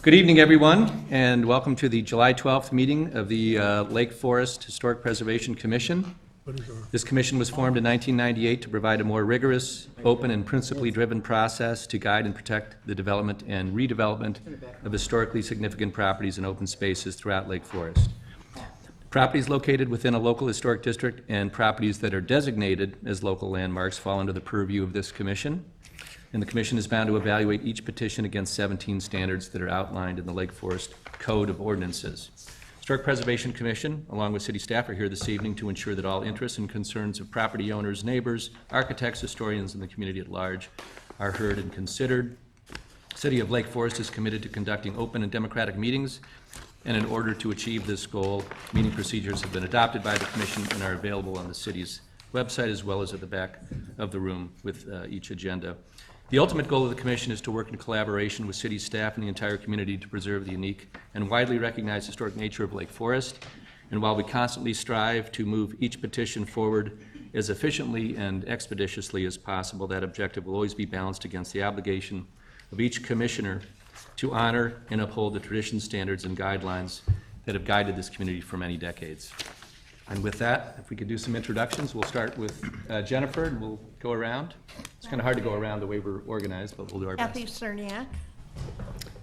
Good evening, everyone, and welcome to the July 12th meeting of the Lake Forest Historic Preservation Commission. This commission was formed in 1998 to provide a more rigorous, open, and principally driven process to guide and protect the development and redevelopment of historically significant properties and open spaces throughout Lake Forest. Properties located within a local historic district and properties that are designated as local landmarks fall under the purview of this commission. And the commission is bound to evaluate each petition against 17 standards that are outlined in the Lake Forest Code of Ordinances. Historic Preservation Commission, along with city staff, are here this evening to ensure that all interests and concerns of property owners, neighbors, architects, historians, and the community at large are heard and considered. The City of Lake Forest is committed to conducting open and democratic meetings, and in order to achieve this goal, meeting procedures have been adopted by the commission and are available on the city's website as well as at the back of the room with each agenda. The ultimate goal of the commission is to work in collaboration with city staff and the entire community to preserve the unique and widely recognized historic nature of Lake Forest. And while we constantly strive to move each petition forward as efficiently and expeditiously as possible, that objective will always be balanced against the obligation of each commissioner to honor and uphold the traditions, standards, and guidelines that have guided this community for many decades. And with that, if we could do some introductions, we'll start with Jennifer, and we'll go around. It's kind of hard to go around the way we're organized, but we'll do our best. Kathy Cerniak.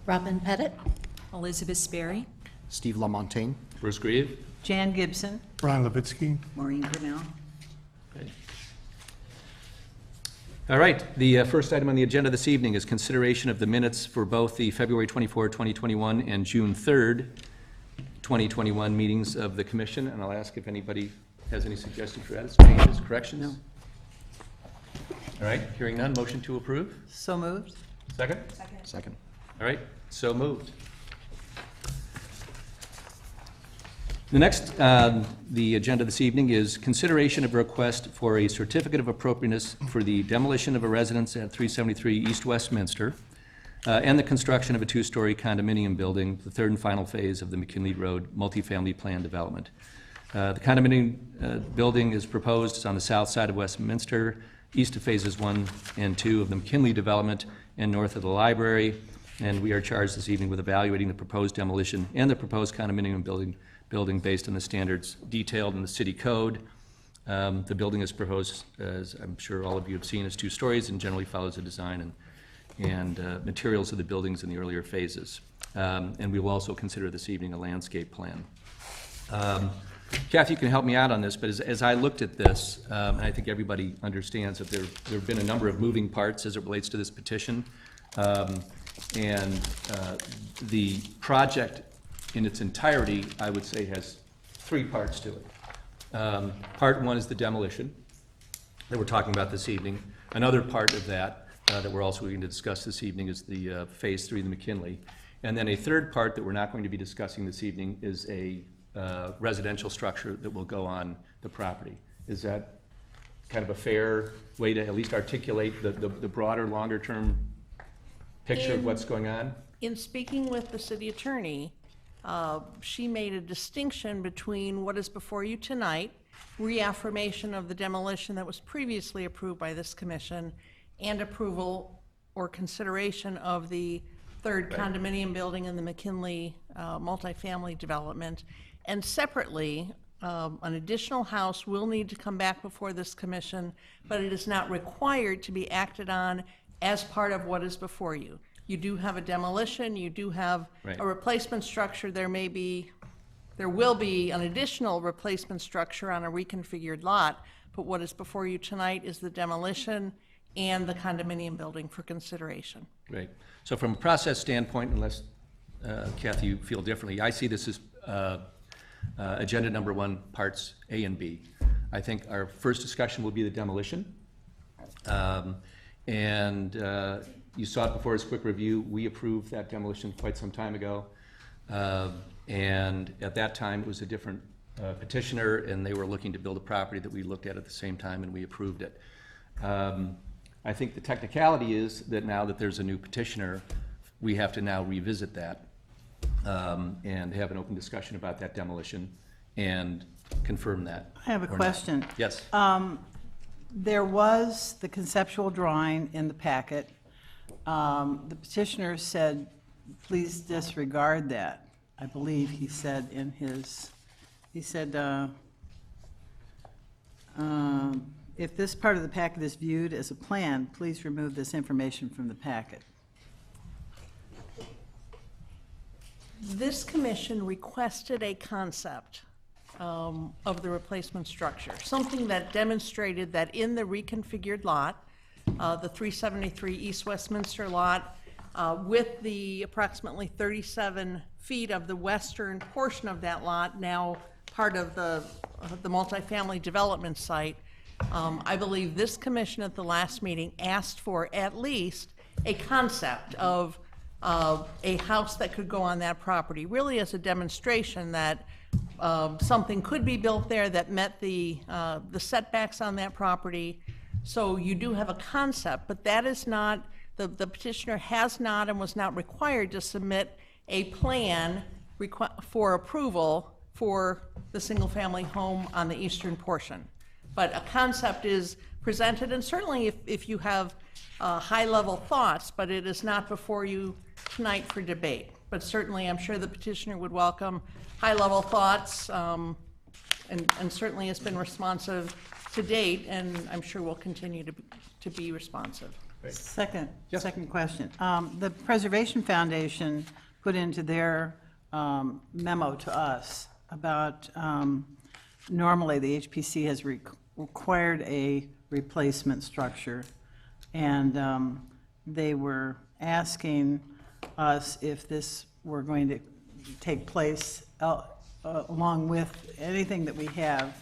Robin Pettit. Elizabeth Sperry. Steve LaMontagne. Bruce Grieve. Jan Gibson. Brian Levitsky. Maureen Grinnell. Okay. All right, the first item on the agenda this evening is consideration of the minutes for both the February 24, 2021 and June 3rd, 2021 meetings of the commission, and I'll ask if anybody has any suggestions for edits, changes, corrections? No. All right, hearing none, motion to approve? So moved. Second? Second. All right, so moved. The next, the agenda this evening is consideration of a request for a certificate of appropriateness for the demolition of a residence at 373 East Westminster and the construction of a two-story condominium building, the third and final phase of the McKinley Road multifamily plan development. The condominium building is proposed on the south side of Westminster, east of phases 1 and 2 of the McKinley development, and north of the library. And we are charged this evening with evaluating the proposed demolition and the proposed condominium building based on the standards detailed in the city code. The building is proposed, as I'm sure all of you have seen, as 2 stories and generally follows the design and materials of the buildings in the earlier phases. And we will also consider this evening a landscape plan. Kathy, you can help me out on this, but as I looked at this, and I think everybody understands that there have been a number of moving parts as it relates to this petition. And the project in its entirety, I would say, has 3 parts to it. Part 1 is the demolition that we're talking about this evening. Another part of that that we're also going to discuss this evening is the phase 3 of the McKinley. And then a third part that we're not going to be discussing this evening is a residential structure that will go on the property. Is that kind of a fair way to at least articulate the broader, longer-term picture of what's going on? In speaking with the city attorney, she made a distinction between what is before you tonight, reaffirmation of the demolition that was previously approved by this commission, and approval or consideration of the third condominium building in the McKinley multifamily development. And separately, an additional house will need to come back before this commission, but it is not required to be acted on as part of what is before you. You do have a demolition, you do have a replacement structure, there will be an additional replacement structure on a reconfigured lot, but what is before you tonight is the demolition and the condominium building for consideration. Right. So from a process standpoint, unless, Kathy, you feel differently, I see this as agenda number 1, parts A and B. I think our first discussion will be the demolition. You saw it before as a quick review. We approved that demolition quite some time ago. And at that time, it was a different petitioner, and they were looking to build a property that we looked at the same time, and we approved it. I think the technicality is that now that there's a new petitioner, we have to now revisit that and have an open discussion about that demolition and confirm that. I have a question. Yes. There was the conceptual drawing in the packet. The petitioner said please disregard that. I believe he said in his, he said, if this part of the packet is viewed as a plan, please remove this information from the packet. This commission requested a concept of the replacement structure, something that demonstrated that in the reconfigured lot, the 373 East Westminster lot, with the approximately 37 feet of the western portion of that lot, now part of the multifamily development site, I believe this commission at the last meeting asked for at least a concept of a house that could go on that property, really as a demonstration that something could be built there that met the setbacks on that property. So you do have a concept, but that is not, the petitioner has not and was not required to submit a plan for approval for the single-family home on the eastern portion. But a concept is presented, and certainly if you have high-level thoughts, but it is not before you tonight for debate. But certainly, I'm sure the petitioner would welcome high-level thoughts, and certainly has been responsive to date, and I'm sure will continue to be responsive. Second question. The Preservation Foundation put into their memo to us about normally the HPC has required a replacement structure, and they were asking us if this were going to take place along with anything that we have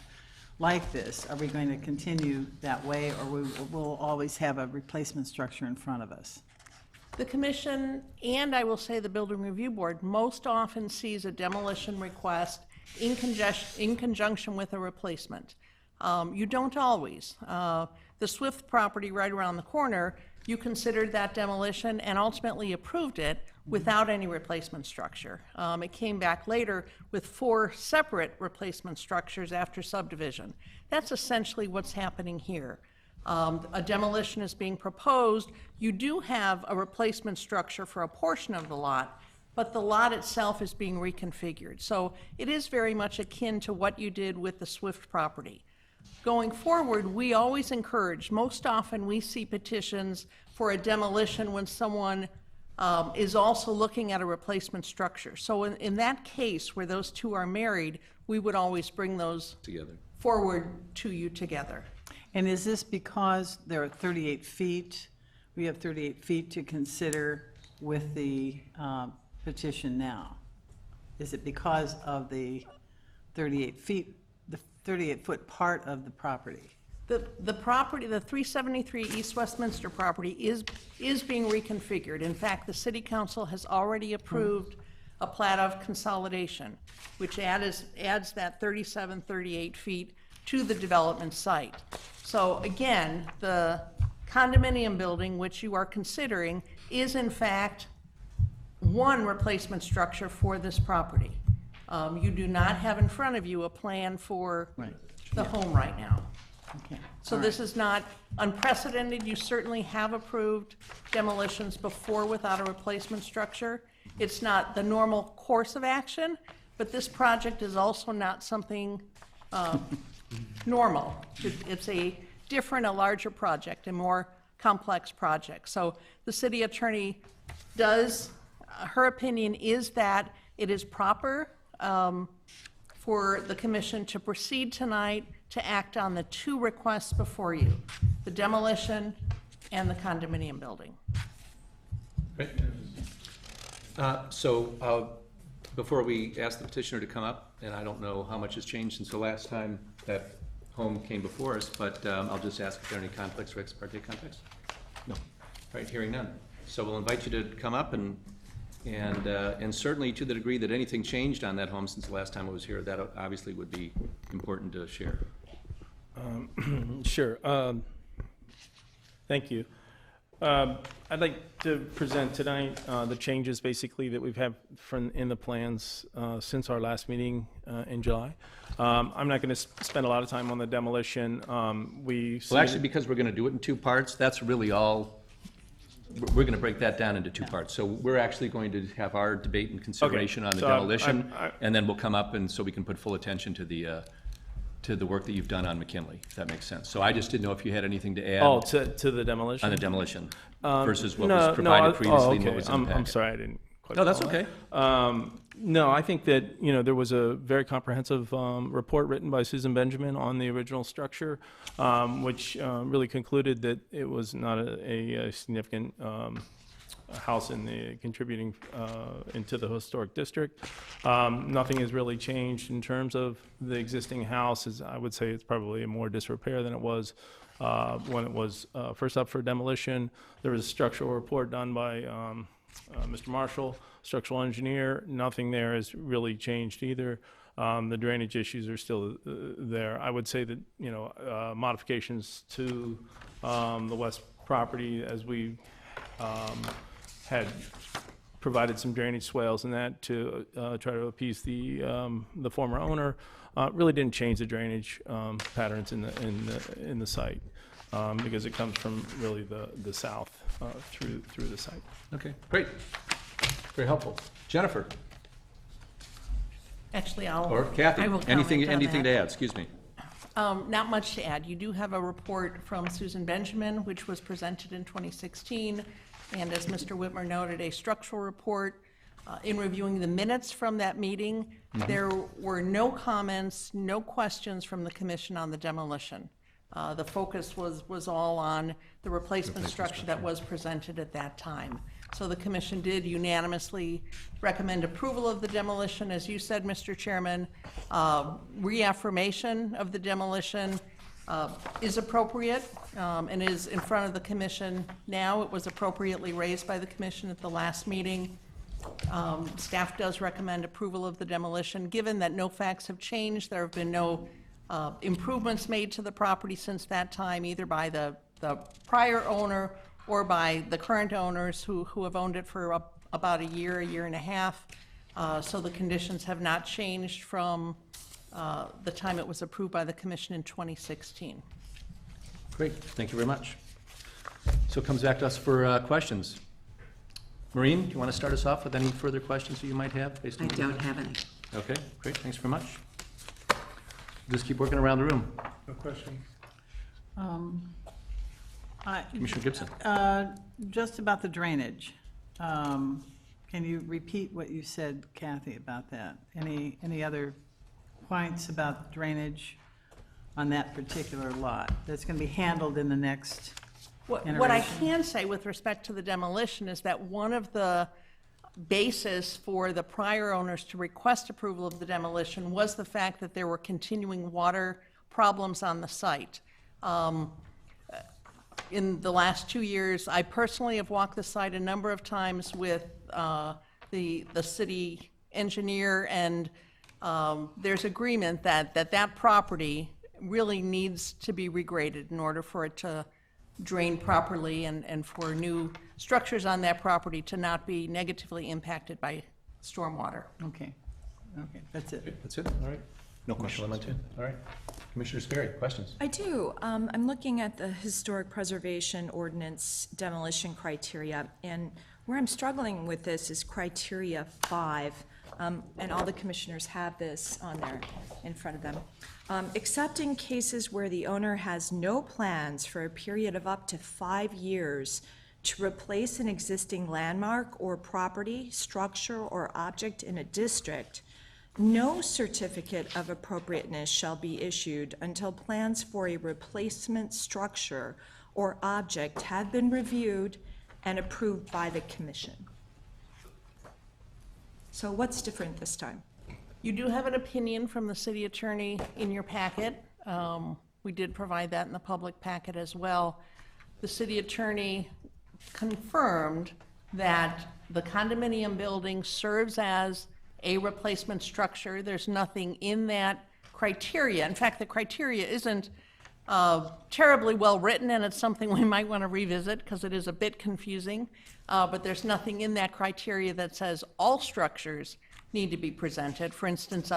like this. Are we going to continue that way, or we'll always have a replacement structure in front of us? The commission, and I will say the Building Review Board, most often sees a demolition request in conjunction with a replacement. You don't always. The Swift property right around the corner, you considered that demolition and ultimately approved it without any replacement structure. It came back later with 4 separate replacement structures after subdivision. That's essentially what's happening here. A demolition is being proposed. You do have a replacement structure for a portion of the lot, but the lot itself is being reconfigured. So it is very much akin to what you did with the Swift property. Going forward, we always encourage, most often we see petitions for a demolition when someone is also looking at a replacement structure. So in that case, where those two are married, we would always bring those Together. forward to you together. And is this because there are 38 feet? We have 38 feet to consider with the petition now? Is it because of the 38 feet, the 38-foot part of the property? The property, the 373 East Westminster property is being reconfigured. In fact, the City Council has already approved a plat of consolidation, which adds that 37, 38 feet to the development site. So again, the condominium building, which you are considering, is in fact one replacement structure for this property. You do not have in front of you a plan for the home right now. Okay. So this is not unprecedented. You certainly have approved demolitions before without a replacement structure. It's not the normal course of action, but this project is also not something normal. It's a different, a larger project, a more complex project. So the city attorney does, her opinion is that it is proper for the commission to proceed tonight to act on the 2 requests before you, the demolition and the condominium building. Great. Before we ask the petitioner to come up, and I don't know how much has changed since the last time that home came before us, but I'll just ask if there are any conflicts or ex parte conflicts. No. Right, hearing none. So we'll invite you to come up, and certainly to the degree that anything changed on that home since the last time I was here, that obviously would be important to share. Sure. Thank you. I'd like to present tonight the changes basically that we've had in the plans since our last meeting in July. I'm not going to spend a lot of time on the demolition. Well, actually, because we're going to do it in 2 parts, that's really all we're going to break that down into two parts. So we're actually going to have our debate and consideration on the So demolition, and then we'll come up and so we can put full attention to the work that you've done on McKinley, if that makes sense. So I just didn't know if you had anything to add Oh, to the demolition? on the demolition versus what No, was no, provided previously and okay. what was in the packet. I'm sorry, I didn't quite. No, that's follow okay. that. No, I think that, there was a very comprehensive report written by Susan Benjamin on the original structure, which really concluded that it was not a significant house in the contributing into the historic district. Nothing has really changed in terms of the existing house. I would say it's probably more disrepair than it was when it was first up for demolition. There was a structural report done by Mr. Marshall, structural engineer. Nothing there has really changed either. The drainage issues are still there. I would say that, modifications to the west property, as we had provided some drainage swales and that to try to appease the former owner, really didn't change the drainage patterns in the site because it comes from really the south through the site. Okay, great. Very helpful. Jennifer, Actually, or Kathy, I will anything comment on to that. add? Excuse me. Not much to add. You do have a report from Susan Benjamin, which was presented in 2016, and as Mr. Whitmer noted, a structural report. In reviewing the minutes from that meeting, there were no comments, no questions from the commission on the demolition. The focus was all on the replacement structure that was presented at that time. So the commission did unanimously recommend approval of the demolition. As you said, Mr. Chairman, reaffirmation of the demolition is appropriate and is in front of the commission now. It was appropriately raised by the commission at the last meeting. Staff does recommend approval of the demolition. Given that no facts have changed, there have been no improvements made to the property since that time, either by the prior owner or by the current owners who have owned it for about a year and a half. So the conditions have not changed from the time it was approved by the commission in 2016. Great, thank you very much. So it comes back to us for questions. Maureen, do you want to start us off with any further questions that you might have? Based on I don't have any. Okay, great, thanks very much. Just keep working around the room. No question. Commissioner Gibson. Just about the drainage. Can you repeat what you said, Kathy, about that? Any other points about drainage on that particular lot that's going to be handled in the next What I iteration? can say with respect to the demolition is that one of the basis for the prior owners to request approval of the demolition was the fact that there were continuing water problems on the site. In the last 2 years, I personally have walked the site a number of times with the city engineer, and there's agreement that property really needs to be regraded in order for it to drain properly and for new structures on that property to not be negatively impacted by stormwater. Okay, that's it. That's it, all right. No questions. All right. Commissioner Sperry, questions? I do. I'm looking at the Historic Preservation Ordinance demolition criteria, and where I'm struggling with this is criteria 5, and all the commissioners have this on there in front of them. Except in cases where the owner has no plans for a period of up to 5 years to replace an existing landmark or property, structure, or object in a district, no certificate of appropriateness shall be issued until plans for a replacement structure or object have been reviewed and approved by the commission. So what's different this time? You do have an opinion from the city attorney in your packet. We did provide that in the public packet as well. The city attorney confirmed that the condominium building serves as a replacement structure. There's nothing in that criteria. In fact, the criteria isn't terribly well written, and it's something we might want to revisit because it is a bit confusing. But there's nothing in that criteria that says all structures need to be presented. For instance,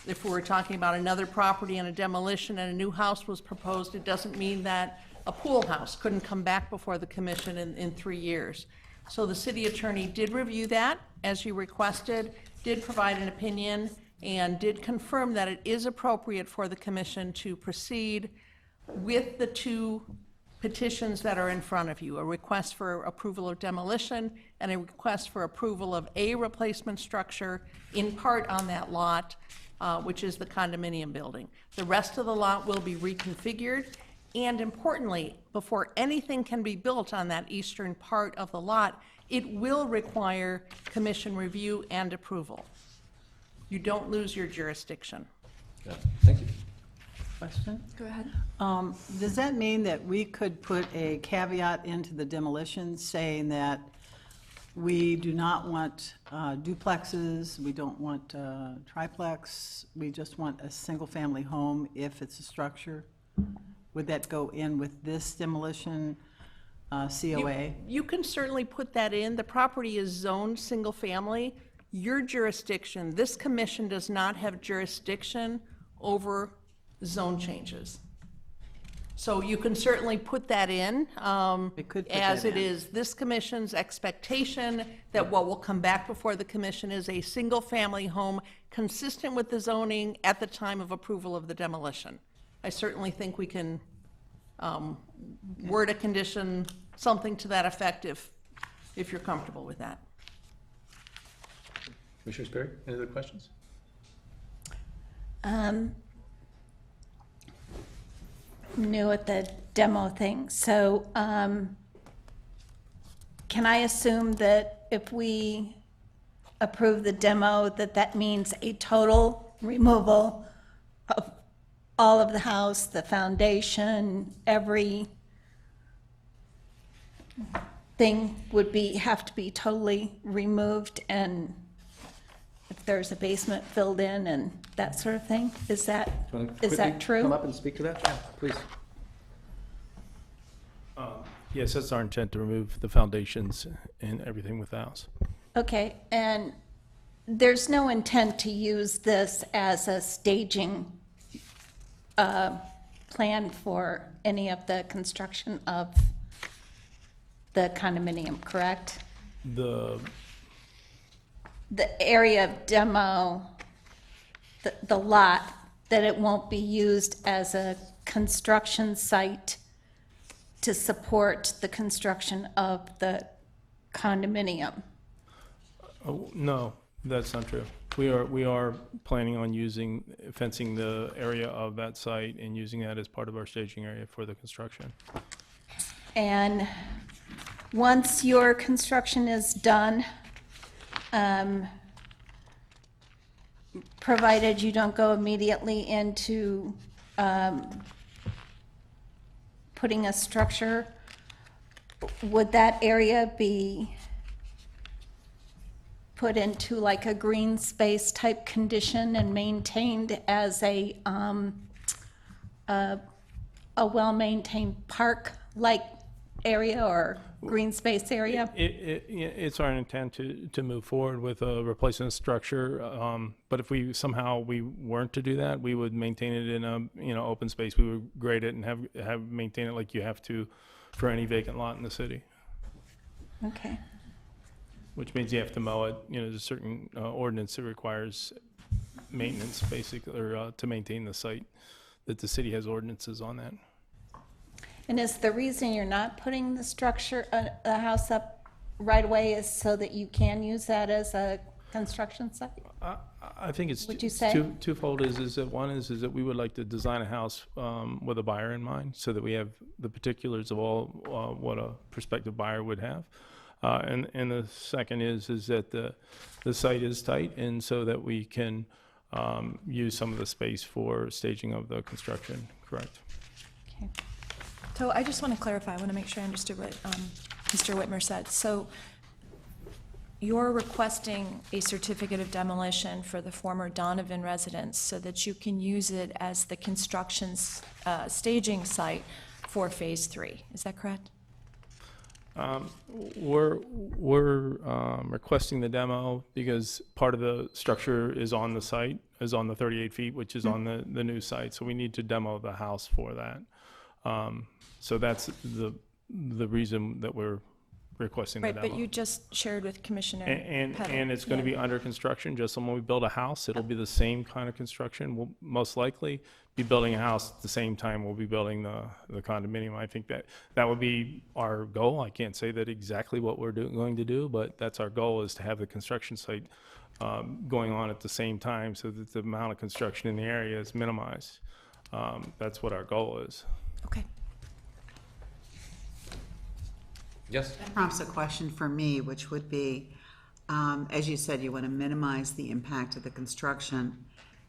if we were talking about another property and a demolition and a new house was proposed, it doesn't mean that a pool house couldn't come back before the commission in 3 years. So the city attorney did review that, as you requested, did provide an opinion, and did confirm that it is appropriate for the commission to proceed with the two petitions that are in front of you, a request for approval of demolition and a request for approval of a replacement structure in part on that lot, which is the condominium building. The rest of the lot will be reconfigured, and importantly, before anything can be built on that eastern part of the lot, it will require commission review and approval. You don't lose your jurisdiction. Yeah, thank you. Question? Go ahead. Does that mean that we could put a caveat into the demolition saying that we do not want duplexes, we don't want triplex, we just want a single-family home if it's a structure? Would that go in with this demolition COA? You can certainly put that in. The property is zoned single-family. Your jurisdiction, this commission does not have jurisdiction over zone changes. So you can certainly put that in, It could put as that it in. is this commission's expectation that what will come back before the commission is a single-family home consistent with the zoning at the time of approval of the demolition. I certainly think we can word a condition, something to that effect, if you're comfortable with that. Commissioner Sperry, any other questions? New at the demo thing, so can I assume that if we approve the demo, that that means a total removal of all of the house, the foundation, every thing would have to be totally removed, and if there's a basement filled in and that sort of thing? Is that true? Come up and speak to that? Yeah, please. Yes, that's our intent, to remove the foundations and everything with the house. Okay, and there's no intent to use this as a staging plan for any of the construction of the condominium, correct? The Area of demo, the lot, that it won't be used as a construction site to support the construction of the condominium. Oh, no, that's not true. We are planning on fencing the area of that site and using that as part of our staging area for the construction. And once your construction is done, provided you don't go immediately into putting a structure, would that area be put into like a green space type condition and maintained as a well-maintained park-like area or green space area? It's our intent to move forward with a replacement structure, but if we weren't to do that, we would maintain it in a open space. We would grade it and have maintain it like you have to for any vacant lot in the city. Okay. Which means you have to mow it. There's a certain ordinance that requires maintenance, basically, or to maintain the site. That the city has ordinances on that. And is the reason you're not putting the structure, the house up right away is so that you can use that as a construction site? I think it's Would you say? twofold. Is that one is that we would like to design a house with a buyer in mind, so that we have the particulars of all what a prospective buyer would have. And the second is that the site is tight, and so that we can use some of the space for staging of the construction. Correct. Okay. So I just want to clarify, I want to make sure I understood what Mr. Whitmer said. So you're requesting a certificate of demolition for the former Donovan residence so that you can use it as the construction staging site for Phase 3. Is that correct? We're requesting the demo because part of the structure is on the site, is on the 38 feet, which is on the new site. So we need to demo the house for that. So that's the reason that we're requesting the Right, demo. but you just shared with Commissioner And Pettit. it's going to Yeah. be under construction, just like when we build a house, it'll be the same kind of construction. We'll most likely be building a house at the same time we'll be building the condominium. I think that would be our goal. I can't say that exactly what we're going to do, but that's our goal, is to have the construction site going on at the same time so that the amount of construction in the area is minimized. That's what our goal is. Okay. Yes? That prompts a question for me, which would be, as you said, you want to minimize the impact of the construction.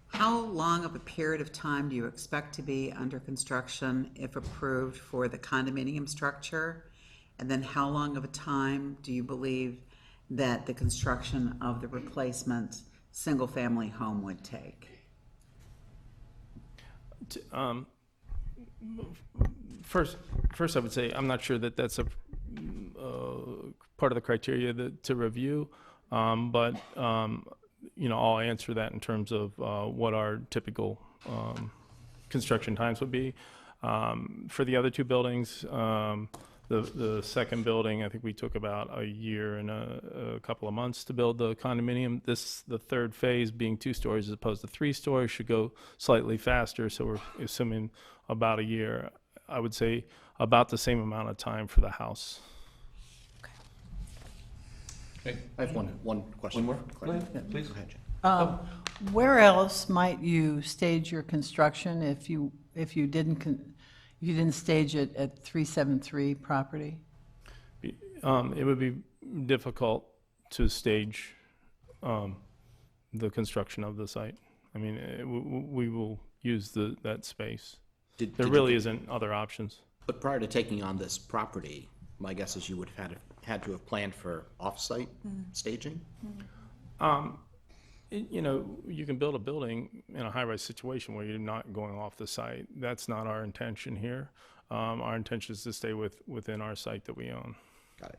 How long of a period of time do you expect to be under construction if approved for the condominium structure? And then how long of a time do you believe that the construction of the replacement single-family home would take? First, I would say I'm not sure that that's a part of the criteria to review, but I'll answer that in terms of what our typical construction times would be. For the other two buildings, the second building, I think we took about a year and a couple of months to build the condominium. The third phase, being 2 stories as opposed to 3 stories, should go slightly faster, so we're assuming about a year. I would say about the same amount of time for the house. Okay. I have one question. One more? Go ahead. Yeah, Please. Go ahead, Jen. Where else might you stage your construction if you didn't stage it at 373 property? It would be difficult to stage the construction of the site. I mean, we will use that space. There really isn't other options. But prior to taking on this property, my guess is you would have had to have planned for off-site staging? You can build a building in a high-rise situation where you're not going off the site. That's not our intention here. Our intention is to stay within our site that we own. Got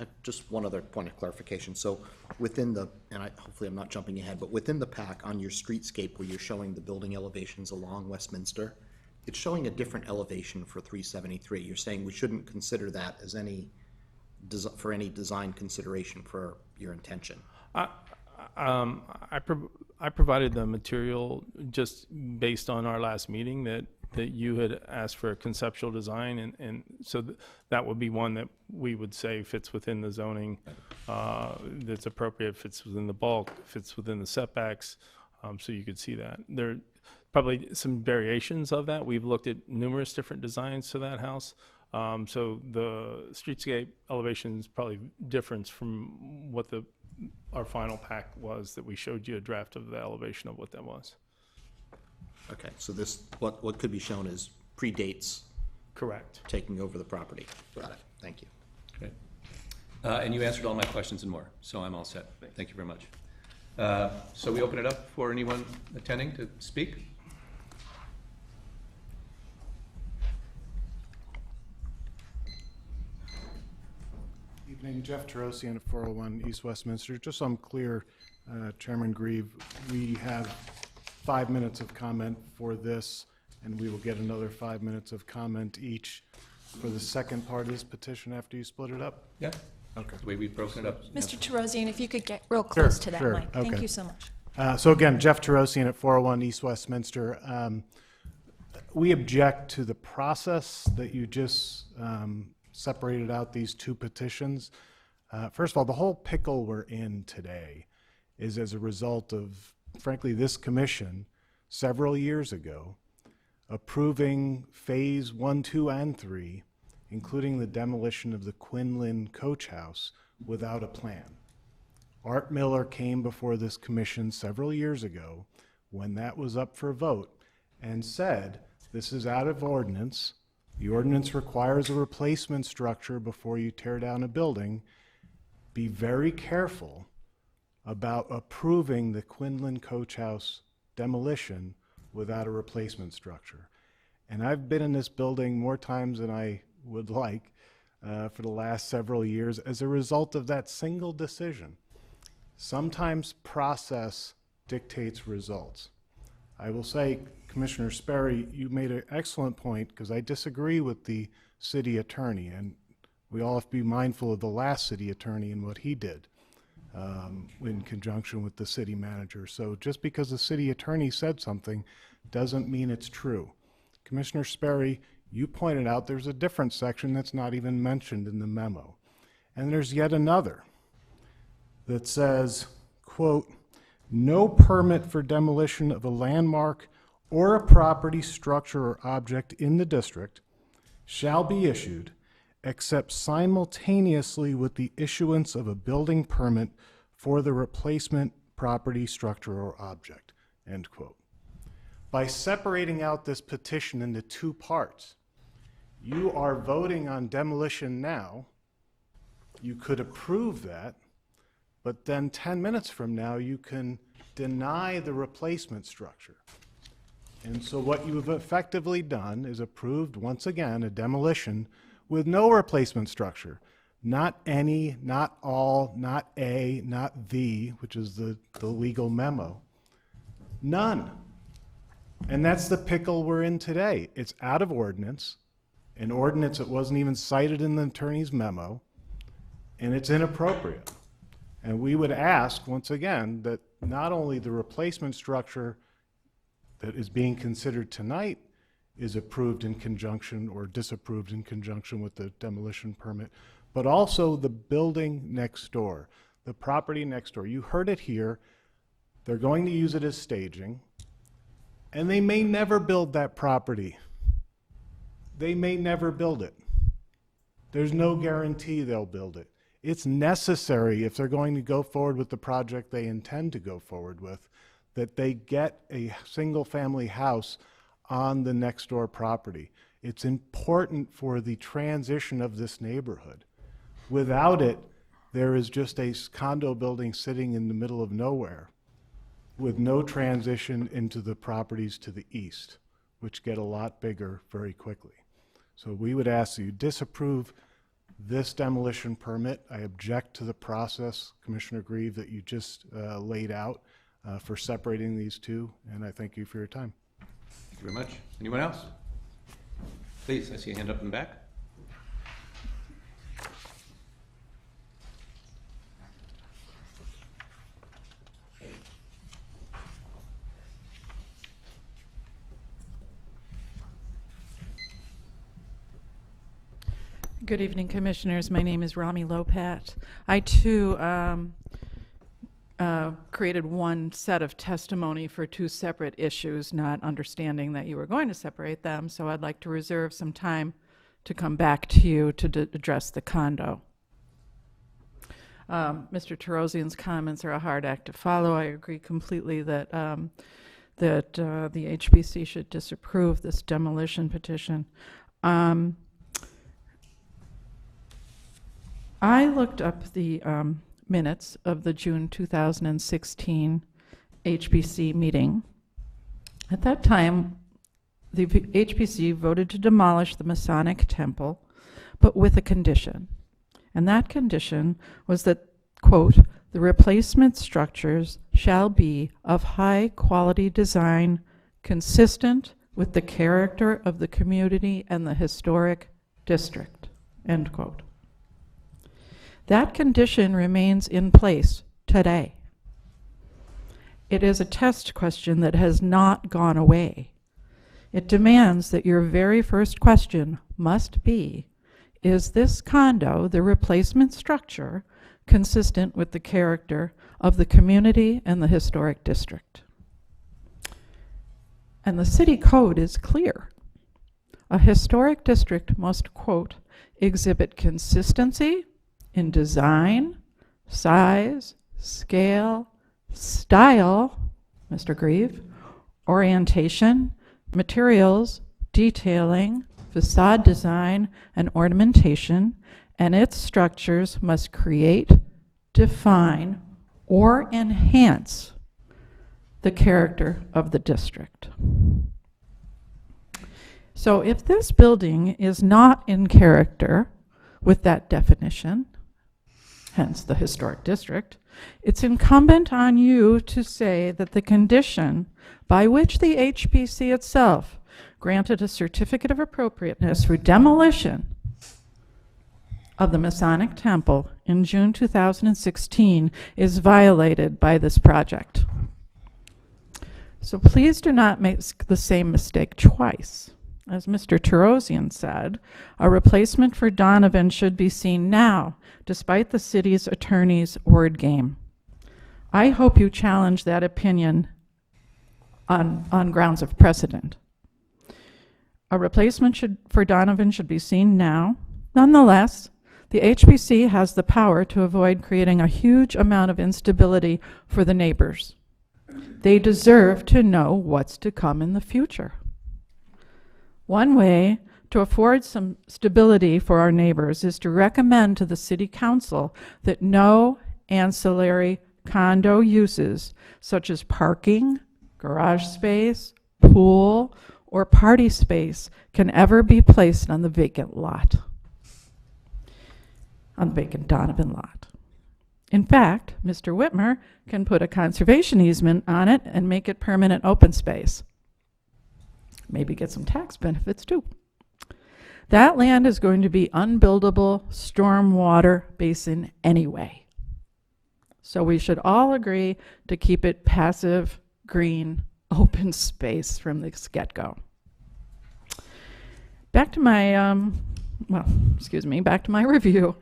it. Just one other point of clarification. So within hopefully I'm not jumping ahead, but within the pack on your streetscape where you're showing the building elevations along Westminster, it's showing a different elevation for 373. You're saying we shouldn't consider that as any design consideration for your intention? I provided the material just based on our last meeting that you had asked for a conceptual design, and so that would be one that we would say fits within the zoning, that's appropriate, fits within the bulk, fits within the setbacks, so you could see that. There are probably some variations of that. We've looked at numerous different designs to that house. So the streetscape elevation is probably different from what our final pack was that we showed you a draft of the elevation of what that was. Okay, so what could be shown is predates Correct. taking over the property. Got it. Thank you. Okay. And you answered all my questions and more, so I'm all set. Thank you very much. So we open it up for anyone attending to speak? Evening, Jeff Tirosian at 401 East Westminster. Just so I'm clear, Chairman Grieve, we have 5 minutes of comment for this, and we will get another 5 minutes of comment each for the second part of this petition after you split it up? Yeah. Okay. The way we've broken it up. Mr. Tirosian, if you could get real close to that sure, mic. Thank okay. you so much. So again, Jeff Tirosian at 401 East Westminster. We object to the process that you just separated out these two petitions. First of all, the whole pickle we're in today is as a result of, frankly, this commission several years ago approving phase 1, 2, and 3, including the demolition of the Quinlan Coach House, without a plan. Art Miller came before this commission several years ago when that was up for vote and said, this is out of ordinance. The ordinance requires a replacement structure before you tear down a building. Be very careful about approving the Quinlan Coach House demolition without a replacement structure. And I've been in this building more times than I would like for the last several years as a result of that single decision. Sometimes process dictates results. I will say Commissioner Sperry, you made an excellent point, because I disagree with the city attorney, and we all have to be mindful of the last city attorney and what he did in conjunction with the city manager. So just because the city attorney said something doesn't mean it's true. Commissioner Sperry, you pointed out there's a different section that's not even mentioned in the memo. And there's yet another that says, quote, "No permit for demolition of a landmark or a property, structure, or object in the district shall be issued except simultaneously with the issuance of a building permit for the replacement property, structure, or object," end quote. By separating out this petition into two parts, you are voting on demolition now. You could approve that, but then 10 minutes from now, you can deny the replacement structure. And so what you've effectively done is approved, once again, a demolition with no replacement structure. Not any, not all, not a, not the, which is the legal memo. None. And that's the pickle we're in today. It's out of ordinance, an ordinance that wasn't even cited in the attorney's memo, and it's inappropriate. And we would ask, once again, that not only the replacement structure that is being considered tonight is approved in conjunction or disapproved in conjunction with the demolition permit, but also the building next door, the property next door. You heard it here. They're going to use it as staging, and they may never build that property. They may never build it. There's no guarantee they'll build it. It's necessary, if they're going to go forward with the project they intend to go forward with, that they get a single-family house on the next door property. It's important for the transition of this neighborhood. Without it, there is just a condo building sitting in the middle of nowhere with no transition into the properties to the east, which get a lot bigger very quickly. So we would ask that you disapprove this demolition permit. I object to the process, Commissioner Grieve, that you just laid out for separating these two, and I thank you for your time. Thank you very much. Anyone else? Please, I see a hand up in the back. Good evening, Commissioners. My name is Ramy Lopat. I, too, created one set of testimony for two separate issues, not understanding that you were going to separate them, so I'd like to reserve some time to come back to you to address the condo. Mr. Tirosian's comments are a hard act to follow. I agree completely that the HBC should disapprove this demolition petition. I looked up the minutes of the June 2016 HBC meeting. At that time, the HBC voted to demolish the Masonic temple, but with a condition. And that condition was that, quote, "The replacement structures shall be of high quality design consistent with the character of the community and the historic district," end quote. That condition remains in place today. It is a test question that has not gone away. It demands that your very first question must be, is this condo, the replacement structure, consistent with the character of the community and the historic district? And the city code is clear. A historic district must, quote, "exhibit consistency in design, size, scale, style," Mr. Grieve, "orientation, materials, detailing, facade design, and ornamentation, and its structures must create, define, or enhance the character of the district." So if this building is not in character with that definition, hence the historic district, It's incumbent on you to say that the condition by which the HPC itself granted a certificate of appropriateness for demolition of the Masonic Temple in June 2016 is violated by this project. So please do not make the same mistake twice. As Mr. Tirosian said, a replacement for Donovan should be seen now, despite the city's attorney's word game. I hope you challenge that opinion on grounds of precedent. A replacement for Donovan should be seen now. Nonetheless, the HPC has the power to avoid creating a huge amount of instability for the neighbors. They deserve to know what's to come in the future. One way to afford some stability for our neighbors is to recommend to the City Council that no ancillary condo uses, such as parking, garage space, pool, or party space, can ever be placed on the vacant lot, on the vacant Donovan lot. In fact, Mr. Whitmer can put a conservation easement on it and make it permanent open space. Maybe get some tax benefits too. That land is going to be unbuildable stormwater basin anyway. So we should all agree to keep it passive, green, open space from the get-go. Back to my, back to my review.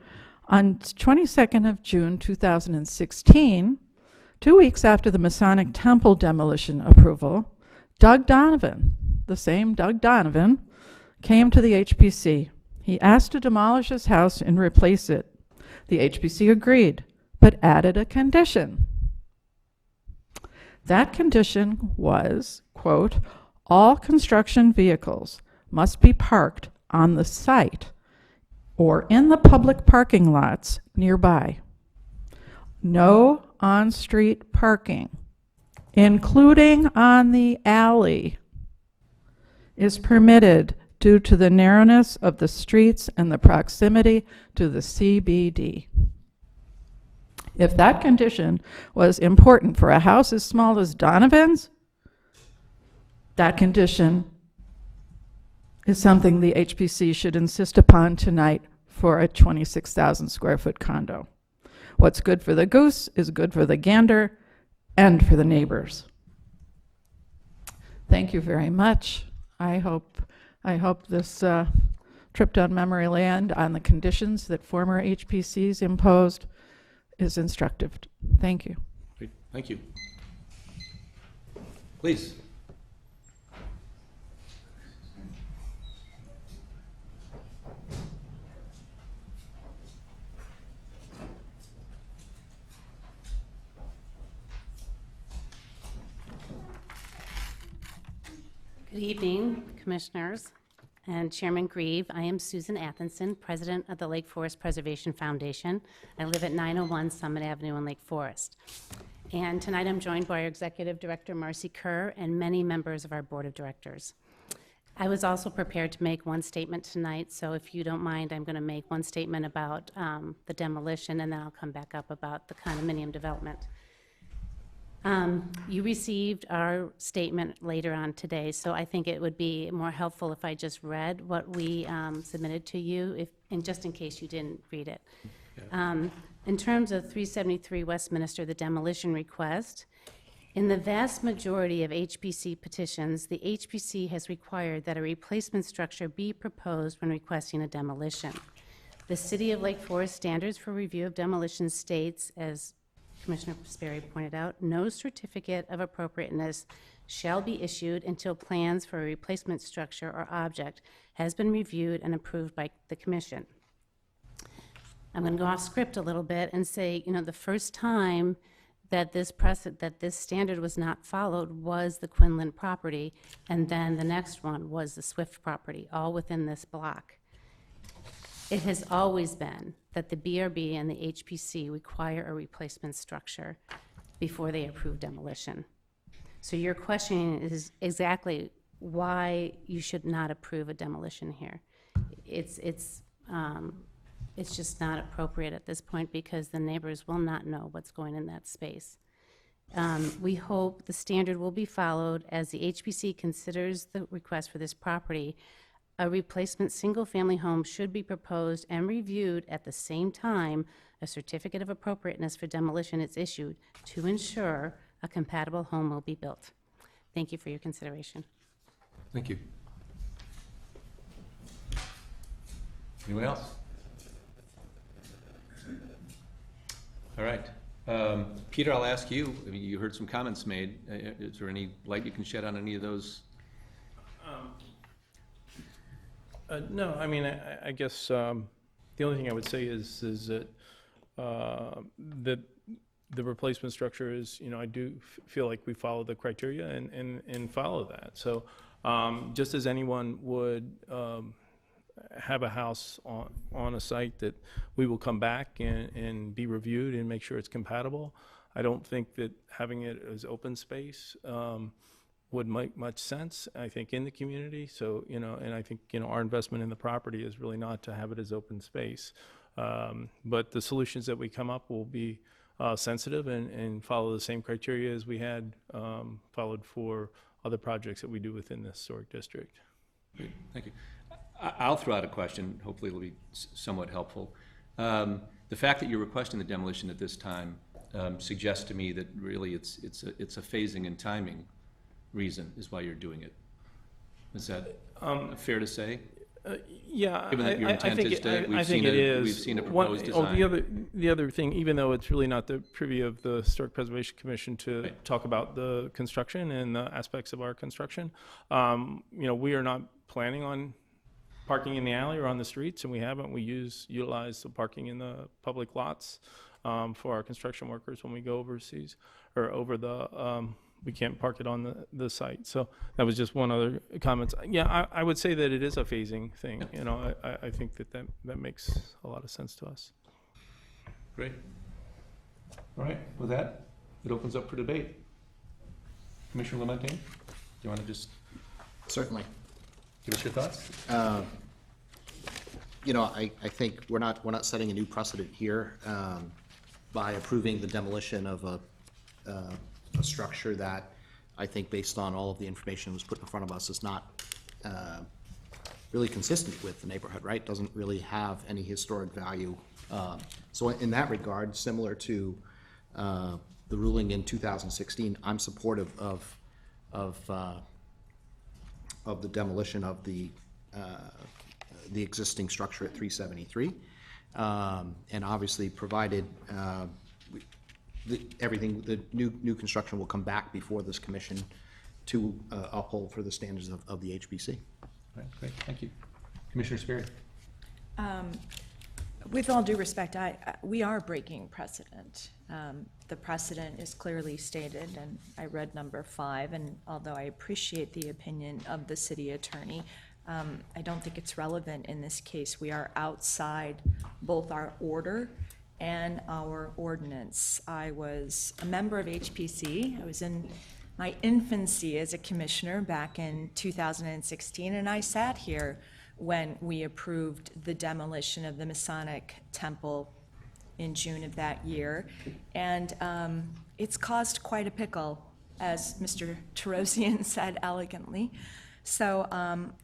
On 22nd of June 2016, 2 weeks after the Masonic Temple demolition approval, Doug Donovan, the same Doug Donovan, came to the HPC. He asked to demolish his house and replace it. The HPC agreed, but added a condition. That condition was, quote, all construction vehicles must be parked on the site or in the public parking lots nearby. No on-street parking, including on the alley, is permitted due to the narrowness of the streets and the proximity to the CBD. If that condition was important for a house as small as Donovan's, that condition is something the HPC should insist upon tonight for a 26,000 square foot condo. What's good for the goose is good for the gander and for the neighbors. Thank you very much. I hope this trip down memory lane on the conditions that former HPCs imposed is instructive. Thank you. Great. Thank you. Please. Good evening, Commissioners and Chairman Grieve. I am Susan Athensen, President of the Lake Forest Preservation Foundation. I live at 901 Summit Avenue in Lake Forest. And tonight I'm joined by our Executive Director, Marcy Kerr, and many members of our Board of Directors. I was also prepared to make one statement tonight, so if you don't mind, I'm going to make one statement about the demolition, and then I'll come back up about the condominium development. You received our statement later on today, so I think it would be more helpful if I just read what we submitted to you, and just in case you didn't read it. In terms of 373 Westminster, the demolition request, in the vast majority of HPC petitions, the HPC has required that a replacement structure be proposed when requesting a demolition. The City of Lake Forest Standards for Review of Demolition states, as Commissioner Sperry pointed out, no certificate of appropriateness shall be issued until plans for a replacement structure or object has been reviewed and approved by the Commission. I'm going to go off script a little bit and say, the first time that this standard was not followed was the Quinlan property, and then the next one was the Swift property, all within this block. It has always been that the BRB and the HPC require a replacement structure before they approve demolition. So your question is exactly why you should not approve a demolition here. It's it's just not appropriate at this point because the neighbors will not know what's going in that space. We hope the standard will be followed as the HPC considers the request for this property. A replacement single-family home should be proposed and reviewed at the same time a certificate of appropriateness for demolition is issued to ensure a compatible home will be built. Thank you for your consideration. Thank you. Anyone else? All right. Peter, I'll ask you, I mean, you heard some comments made. Is there any light you can shed on any of those? No, I mean, I guess the only thing I would say is that the replacement structure is, I do feel like we follow the criteria and follow that. So just as anyone would have a house on a site that we will come back and be reviewed and make sure it's compatible, I don't think that having it as open space would make much sense, I think, in the community. So, and I think, our investment in the property is really not to have it as open space. But the solutions that we come up will be sensitive and follow the same criteria as we had followed for other projects that we do within the historic district. Great, thank you. I'll throw out a question, hopefully it'll be somewhat helpful. The fact that you're requesting the demolition at this time suggests to me that really it's a phasing and timing reason is why you're doing it. Is that fair to say? Yeah, Given that your intent is to, I think it is. We've seen a proposed design. The other thing, even though it's really not the privy of the Historic Preservation Commission to Right. talk about the construction and the aspects of our construction, we are not planning on parking in the alley or on the streets, and we haven't. We utilize the parking in the public lots for our construction workers when we go overseas or over the. We can't park it on the site. So that was just one other comment. Yeah, I would say that it is a phasing thing. I think that makes a lot of sense to us. Great. All right, with that, it opens up for debate. Commissioner Lopat, do you want to just Certainly. give us your thoughts? I think we're not setting a new precedent here by approving the demolition of a structure that I think, based on all of the information that was put in front of us, is not really consistent with the neighborhood, right? Doesn't really have any historic value. So in that regard, similar to the ruling in 2016, I'm supportive of the demolition of the existing structure at 373, and obviously provided the new construction will come back before this commission to uphold for the standards of the HBC. All right, great, thank you. Commissioner Sperry. With all due respect, we are breaking precedent. The precedent is clearly stated, and I read number 5, and although I appreciate the opinion of the city attorney, I don't think it's relevant in this case. We are outside both our order and our ordinance. I was a member of HPC. I was in my infancy as a commissioner back in 2016, and I sat here when we approved the demolition of the Masonic Temple in June of that year. And it's caused quite a pickle, as Mr. Tirosian said elegantly. So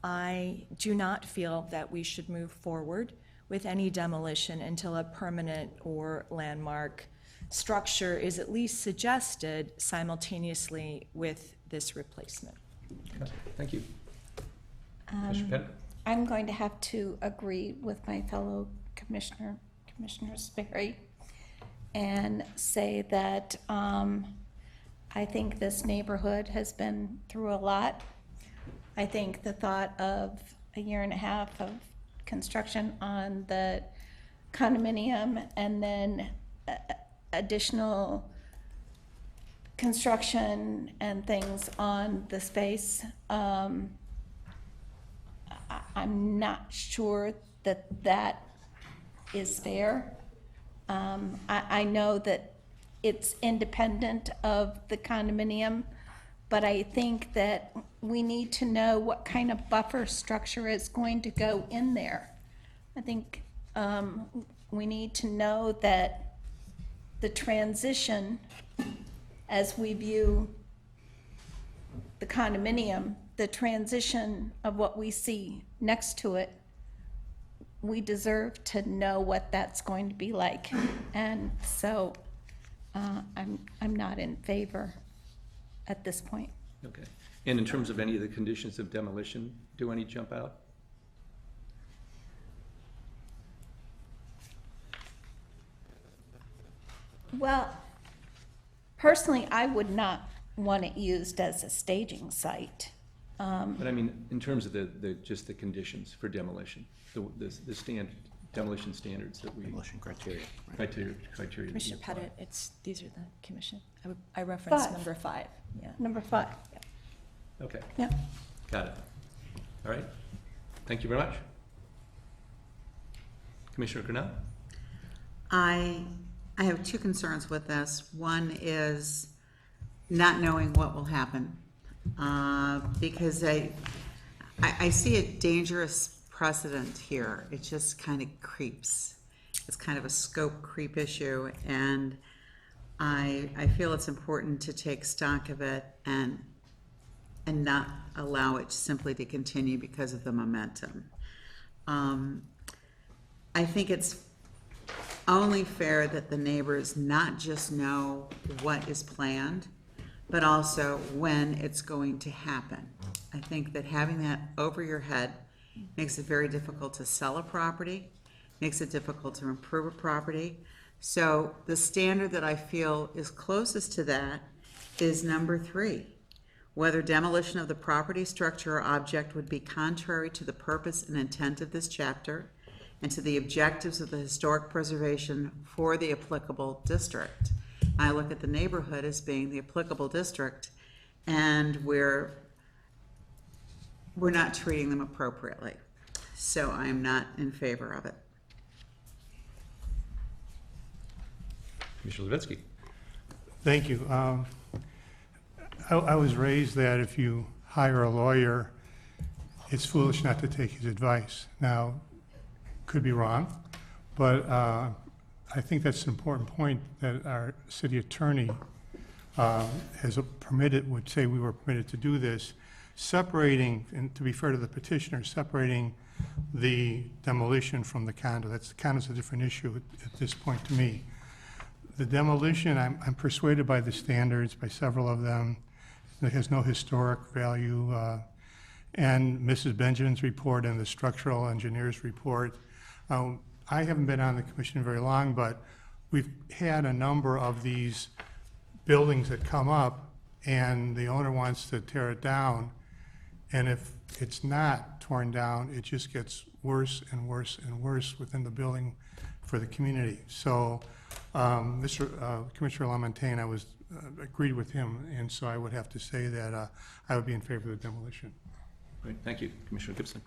I do not feel that we should move forward with any demolition until a permanent or landmark structure is at least suggested simultaneously with this replacement. Okay, thank you. Commissioner Pettit? I'm going to have to agree with my fellow Commissioner Sperry, and say that I think this neighborhood has been through a lot. I think the thought of a year and a half of construction on the condominium and then additional construction and things on the space, I'm not sure that is fair. I know that it's independent of the condominium, but I think that we need to know what kind of buffer structure is going to go in there. I think we need to know that the transition, as we view the condominium, the transition of what we see next to it, we deserve to know what that's going to be like. And so I'm not in favor at this point. Okay. And in terms of any of the conditions of demolition, do any jump out? Well, personally, I would not want it used as a staging site. But I mean, in terms of just the conditions for demolition, the demolition standards that we. Demolition criteria. Criteria. that we Commissioner apply. Pettit, these are the commission. I referenced 5. number 5, yeah. Number 5. Okay, Yeah. got it. All right. Thank you very much. Commissioner Cornell? I have two concerns with this. One is not knowing what will happen, because I see a dangerous precedent here. It just kind of creeps. It's kind of a scope creep issue, and I feel it's important to take stock of it and not allow it simply to continue because of the momentum. I think it's only fair that the neighbors not just know what is planned, but also when it's going to happen. I think that having that over your head makes it very difficult to sell a property, makes it difficult to improve a property. So the standard that I feel is closest to that is number 3. Whether demolition of the property, structure, or object would be contrary to the purpose and intent of this chapter and to the objectives of the historic preservation for the applicable district. I look at the neighborhood as being the applicable district, and we're not treating them appropriately. So I'm not in favor of it. Commissioner Levitsky? Thank you. I was raised that if you hire a lawyer, it's foolish not to take his advice. Now, could be wrong, but I think that's an important point that our city attorney would say we were permitted to do this, separating, and to be fair to the petitioner, separating the demolition from the condo. The condo's a different issue at this point to me. The demolition, I'm persuaded by the standards, by several of them. It has no historic value. And Mrs. Benjamin's report and the structural engineer's report. I haven't been on the commission very long, but we've had a number of these buildings that come up, and the owner wants to tear it down. And if it's not torn down, it just gets worse and worse and worse within the building for the community. So Commissioner LaMontagne, I agreed with him, and so I would have to say that I would be in favor of the demolition. Great, thank you. Commissioner Gibson?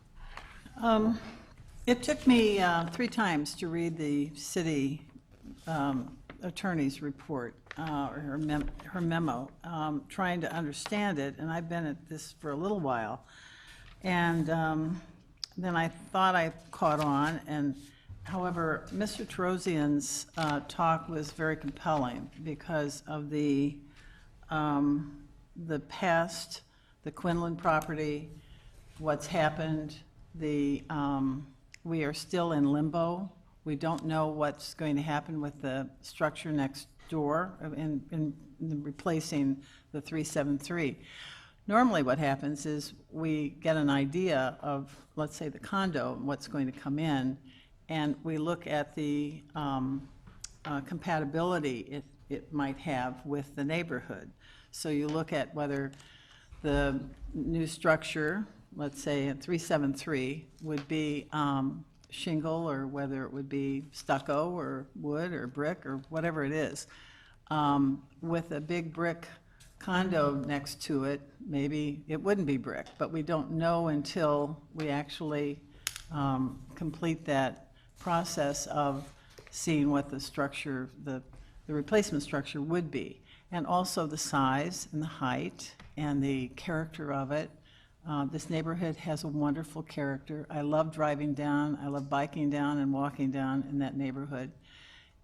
It took me 3 times to read the city attorney's report, or her memo, trying to understand it, and I've been at this for a little while. And then I thought I caught on, and however, Mr. Tirosian's talk was very compelling because of the past, the Quinlan property, what's happened, we are still in limbo. We don't know what's going to happen with the structure next door in replacing the 373. Normally what happens is we get an idea of, let's say, the condo, what's going to come in, and we look at the compatibility it might have with the neighborhood. So you look at whether the new structure, let's say at 373, would be shingle, or whether it would be stucco or wood or brick or whatever it is. With a big brick condo next to it, maybe it wouldn't be brick, but we don't know until we actually complete that process of seeing what the structure, the replacement structure would be, and also the size and the height and the character of it. This neighborhood has a wonderful character. I love driving down, I love biking down and walking down in that neighborhood.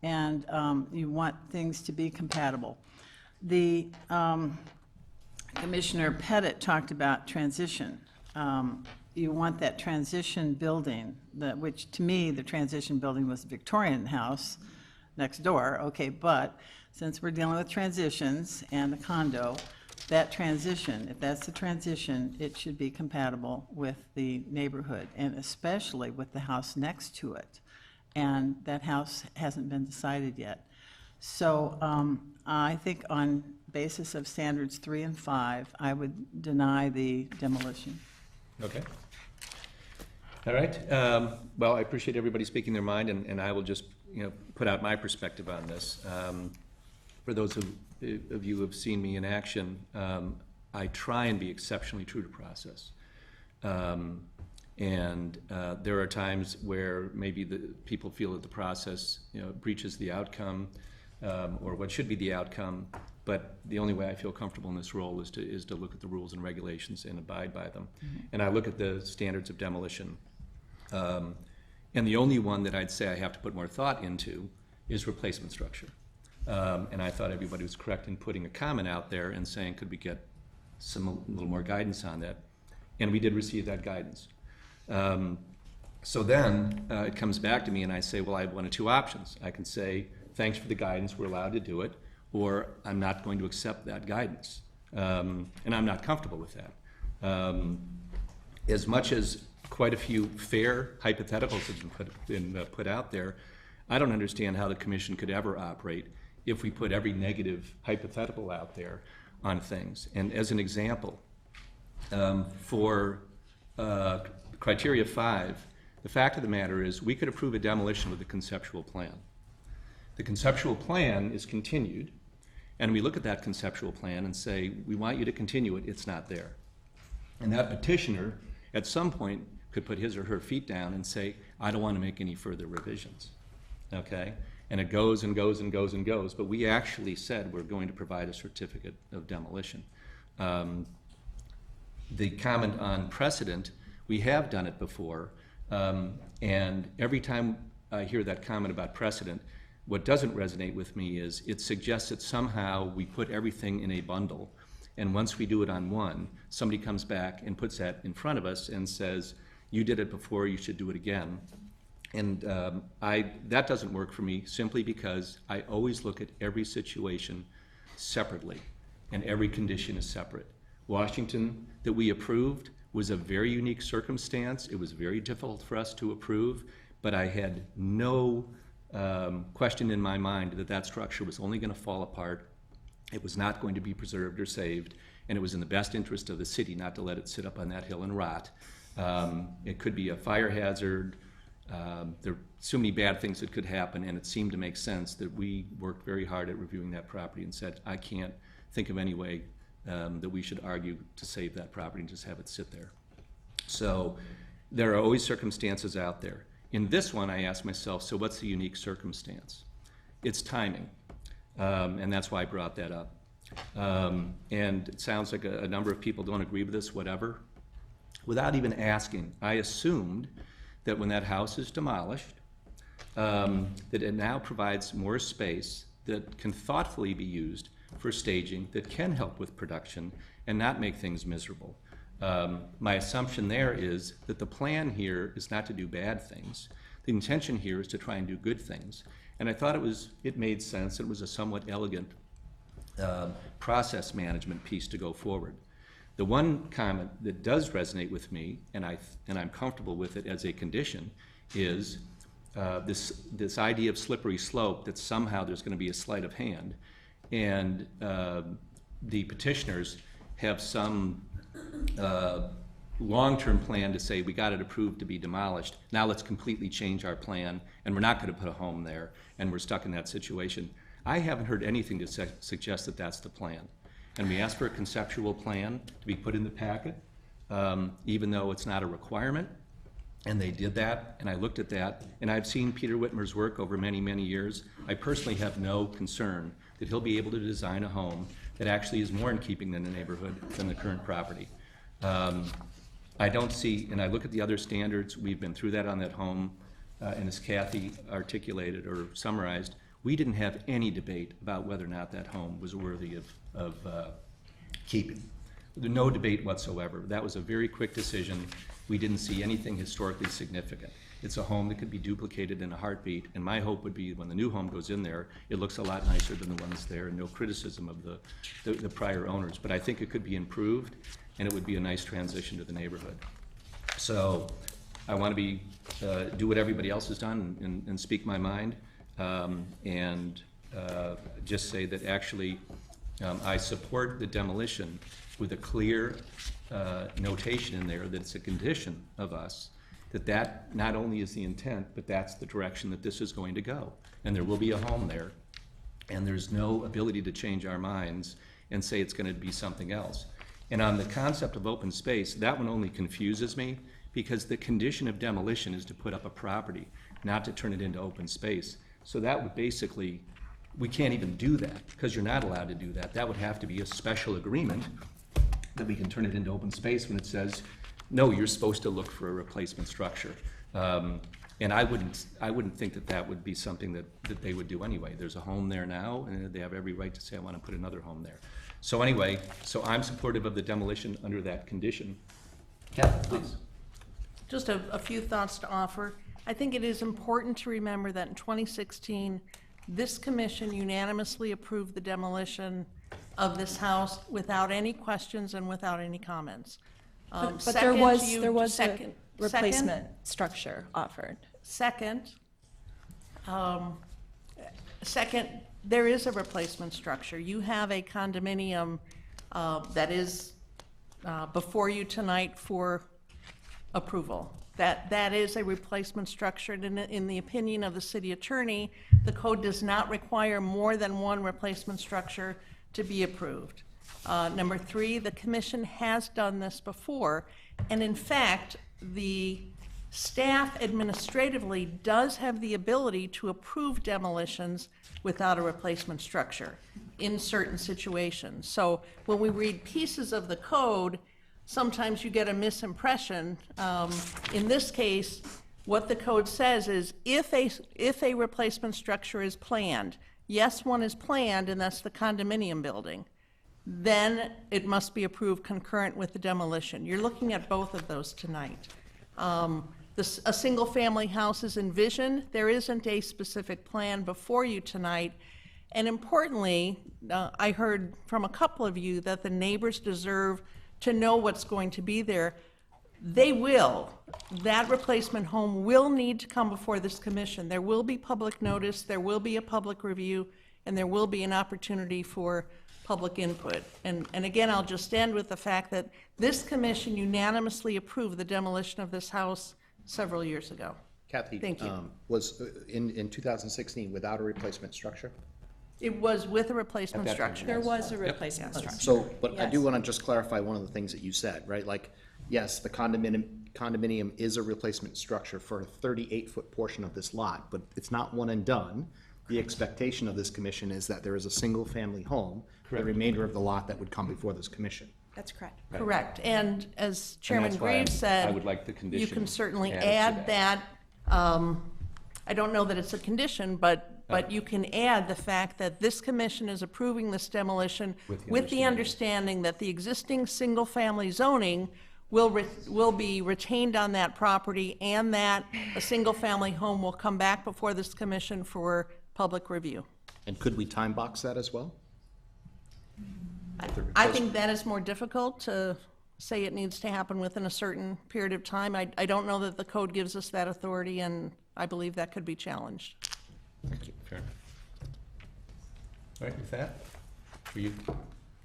And you want things to be compatible. The Commissioner Pettit talked about transition. You want that transition building, which to me, the transition building was the Victorian house next door, okay, but since we're dealing with transitions and the condo, that transition, if that's the transition, it should be compatible with the neighborhood, and especially with the house next to it. And that house hasn't been decided yet. So I think on basis of standards 3 and 5, I would deny the demolition. Okay. All right. Well, I appreciate everybody speaking their mind, and I will just, put out my perspective on this. For those of you who have seen me in action, I try and be exceptionally true to process. And there are times where maybe the people feel that the process, breaches the outcome, or what should be the outcome. But the only way I feel comfortable in this role is to look at the rules and regulations and abide by them. Mm-hmm. And I look at the standards of demolition. And the only one that I'd say I have to put more thought into is replacement structure. And I thought everybody was correct in putting a comment out there and saying, could we get a little more guidance on that? And we did receive that guidance. So then it comes back to me and I say, well, I have one of two options. I can say, thanks for the guidance, we're allowed to do it, or I'm not going to accept that guidance. And I'm not comfortable with that. As much as quite a few fair hypotheticals have been put out there, I don't understand how the commission could ever operate if we put every negative hypothetical out there on things. And as an example, for criteria 5, the fact of the matter is we could approve a demolition with a conceptual plan. The conceptual plan is continued, and we look at that conceptual plan and say, we want you to continue it, it's not there. And that petitioner, at some point, could put his or her feet down and say, I don't want to make any further revisions, okay? And it goes and goes and goes and goes, but we actually said we're going to provide a certificate of demolition. The comment on precedent, we have done it before, and every time I hear that comment about precedent, what doesn't resonate with me is it suggests that somehow we put everything in a bundle, and once we do it on one, somebody comes back and puts that in front of us and says, you did it before, you should do it again. And that doesn't work for me simply because I always look at every situation separately, and every condition is separate. Washington that we approved was a very unique circumstance. It was very difficult for us to approve, but I had no question in my mind that that structure was only going to fall apart. It was not going to be preserved or saved, and it was in the best interest of the city not to let it sit up on that hill and rot. It could be a fire hazard. There are so many bad things that could happen, and it seemed to make sense that we worked very hard at reviewing that property and said, I can't think of any way that we should argue to save that property and just have it sit there. So there are always circumstances out there. In this one, I asked myself, so what's the unique circumstance? It's timing, and that's why I brought that up. And it sounds like a number of people don't agree with this, whatever. Without even asking, I assumed that when that house is demolished, that it now provides more space that can thoughtfully be used for staging, that can help with production and not make things miserable. My assumption there is that the plan here is not to do bad things. The intention here is to try and do good things. And I thought it made sense. It was a somewhat elegant process management piece to go forward. The one comment that does resonate with me, and I'm comfortable with it as a condition, is this idea of slippery slope, that somehow there's going to be a sleight of hand. And the petitioners have some long-term plan to say, we got it approved to be demolished, now let's completely change our plan, and we're not going to put a home there, and we're stuck in that situation. I haven't heard anything to suggest that that's the plan. And we asked for a conceptual plan to be put in the packet, even though it's not a requirement, and they did that, and I looked at that, and I've seen Peter Whitmer's work over many, many years. I personally have no concern that he'll be able to design a home that actually is more in keeping than the neighborhood than the current property. I don't see, and I look at the other standards, we've been through that on that home, and as Kathy articulated or summarized, we didn't have any debate about whether or not that home was worthy of keeping. No debate whatsoever. That was a very quick decision. We didn't see anything historically significant. It's a home that could be duplicated in a heartbeat, and my hope would be when the new home goes in there, it looks a lot nicer than the ones there, and no criticism of the prior owners. But I think it could be improved, and it would be a nice transition to the neighborhood. So I want to be, do what everybody else has done and speak my mind, and just say that actually I support the demolition with a clear notation in there that it's a condition of us, that not only is the intent, but that's the direction that this is going to go. And there will be a home there, and there's no ability to change our minds and say it's going to be something else. And on the concept of open space, that one only confuses me, because the condition of demolition is to put up a property, not to turn it into open space. So that would basically, we can't even do that, because you're not allowed to do that. That would have to be a special agreement that we can turn it into open space when it says, no, you're supposed to look for a replacement structure. And I wouldn't think that that would be something that they would do anyway. There's a home there now, and they have every right to say, I want to put another home there. So anyway, so I'm supportive of the demolition under that condition. Kathy, please. Just a few thoughts to offer. I think it is important to remember that in 2016, this commission unanimously approved the demolition of this house without any questions and without any comments. But Second, there was a second, replacement structure offered. Second, there is a replacement structure. You have a condominium that is before you tonight for approval. That is a replacement structure, and in the opinion of the city attorney, the code does not require more than one replacement structure to be approved. Number three, the commission has done this before, and in fact, the staff administratively does have the ability to approve demolitions without a replacement structure in certain situations. So when we read pieces of the code, sometimes you get a misimpression. In this case, what the code says is if a replacement structure is planned, yes, one is planned, and that's the condominium building, then it must be approved concurrent with the demolition. You're looking at both of those tonight. A single-family house is envisioned. There isn't a specific plan before you tonight. And importantly, I heard from a couple of you that the neighbors deserve to know what's going to be there. They will. That replacement home will need to come before this commission. There will be public notice, there will be a public review, and there will be an opportunity for public input. And again, I'll just end with the fact that this commission unanimously approved the demolition of this house several years ago. Kathy, Thank you. was in 2016 without a replacement structure? It was with a replacement At that time, structure. There was a replacement structure. So, but I do Yes. want to just clarify one of the things that you said, right? Like, yes, the condominium is a replacement structure for a 38-foot portion of this lot, but it's not one and done. The expectation of this commission is that there is a single-family home, the remainder of the lot that would come before this commission. That's correct. Correct. And as Chairman that's why Graves said, I would like the you condition can certainly added to add that. I don't know that it's a condition, but you can add the fact that this commission is approving this demolition with the understanding that the existing single-family zoning will be retained on that property, and that a single-family home will come back before this commission for public review. And could we time box that as well? I think that is more difficult to say it needs to happen within a certain period of time. I don't know that the code gives us that authority, and I believe that could be challenged. Thank you. Fair. All right, with that, were you,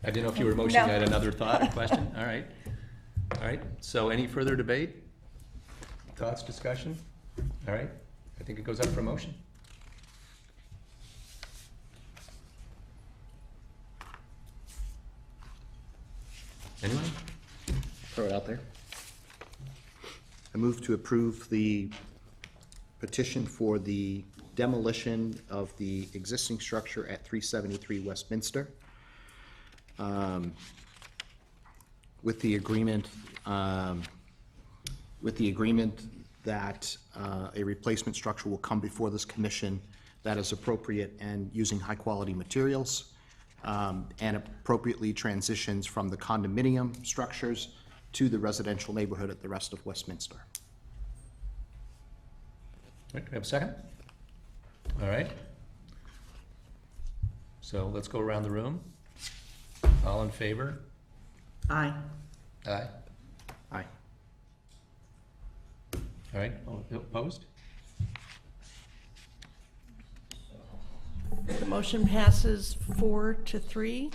I didn't know if you were motioning, I had another thought or question. All right. All right, so any further debate? Thoughts, discussion? All right, I think it goes up for motion. Anyone? Throw it out there. I move to approve the petition for the demolition of the existing structure at 373 Westminster with the agreement that a replacement structure will come before this commission that is appropriate and using high-quality materials, and appropriately transitions from the condominium structures to the residential neighborhood at the rest of Westminster. Right, do we have a second? All right. So let's go around the room. All in favor? Aye. Aye. Aye. All right, opposed? The motion passes 4-3.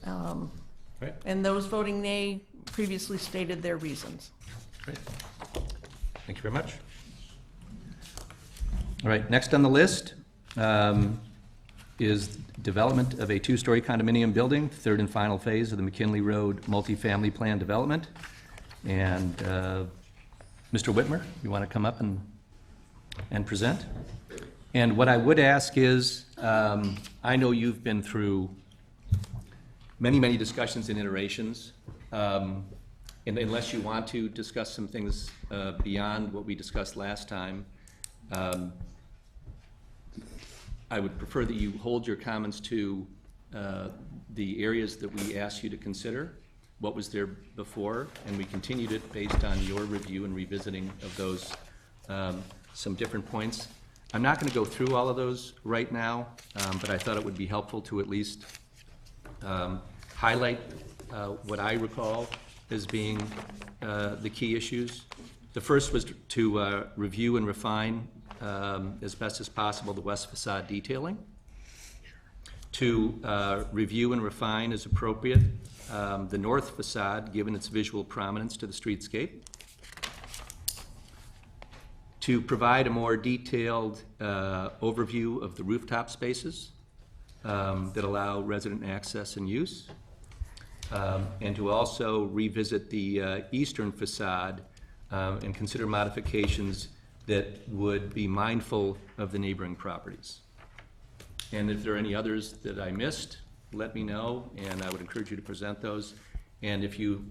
Right, And those voting nay previously stated their reasons. great. Thank you very much. All right, next on the list is development of a two-story condominium building, third and final phase of the McKinley Road multifamily plan development. And Mr. Whitmer, you want to come up and present? And what I would ask is, I know you've been through many, many discussions and iterations. And unless you want to discuss some things beyond what we discussed last time, I would prefer that you hold your comments to the areas that we asked you to consider, what was there before, and we continued it based on your review and revisiting of those, some different points. I'm not going to go through all of those right now, but I thought it would be helpful to at least highlight what I recall as being the key issues. The first was to review and refine as best as possible the west facade detailing. To review and refine as appropriate the north facade, given its visual prominence to the streetscape. To provide a more detailed overview of the rooftop spaces that allow resident access and use. And to also revisit the eastern facade and consider modifications that would be mindful of the neighboring properties. And if there are any others that I missed, let me know, and I would encourage you to present those. And if you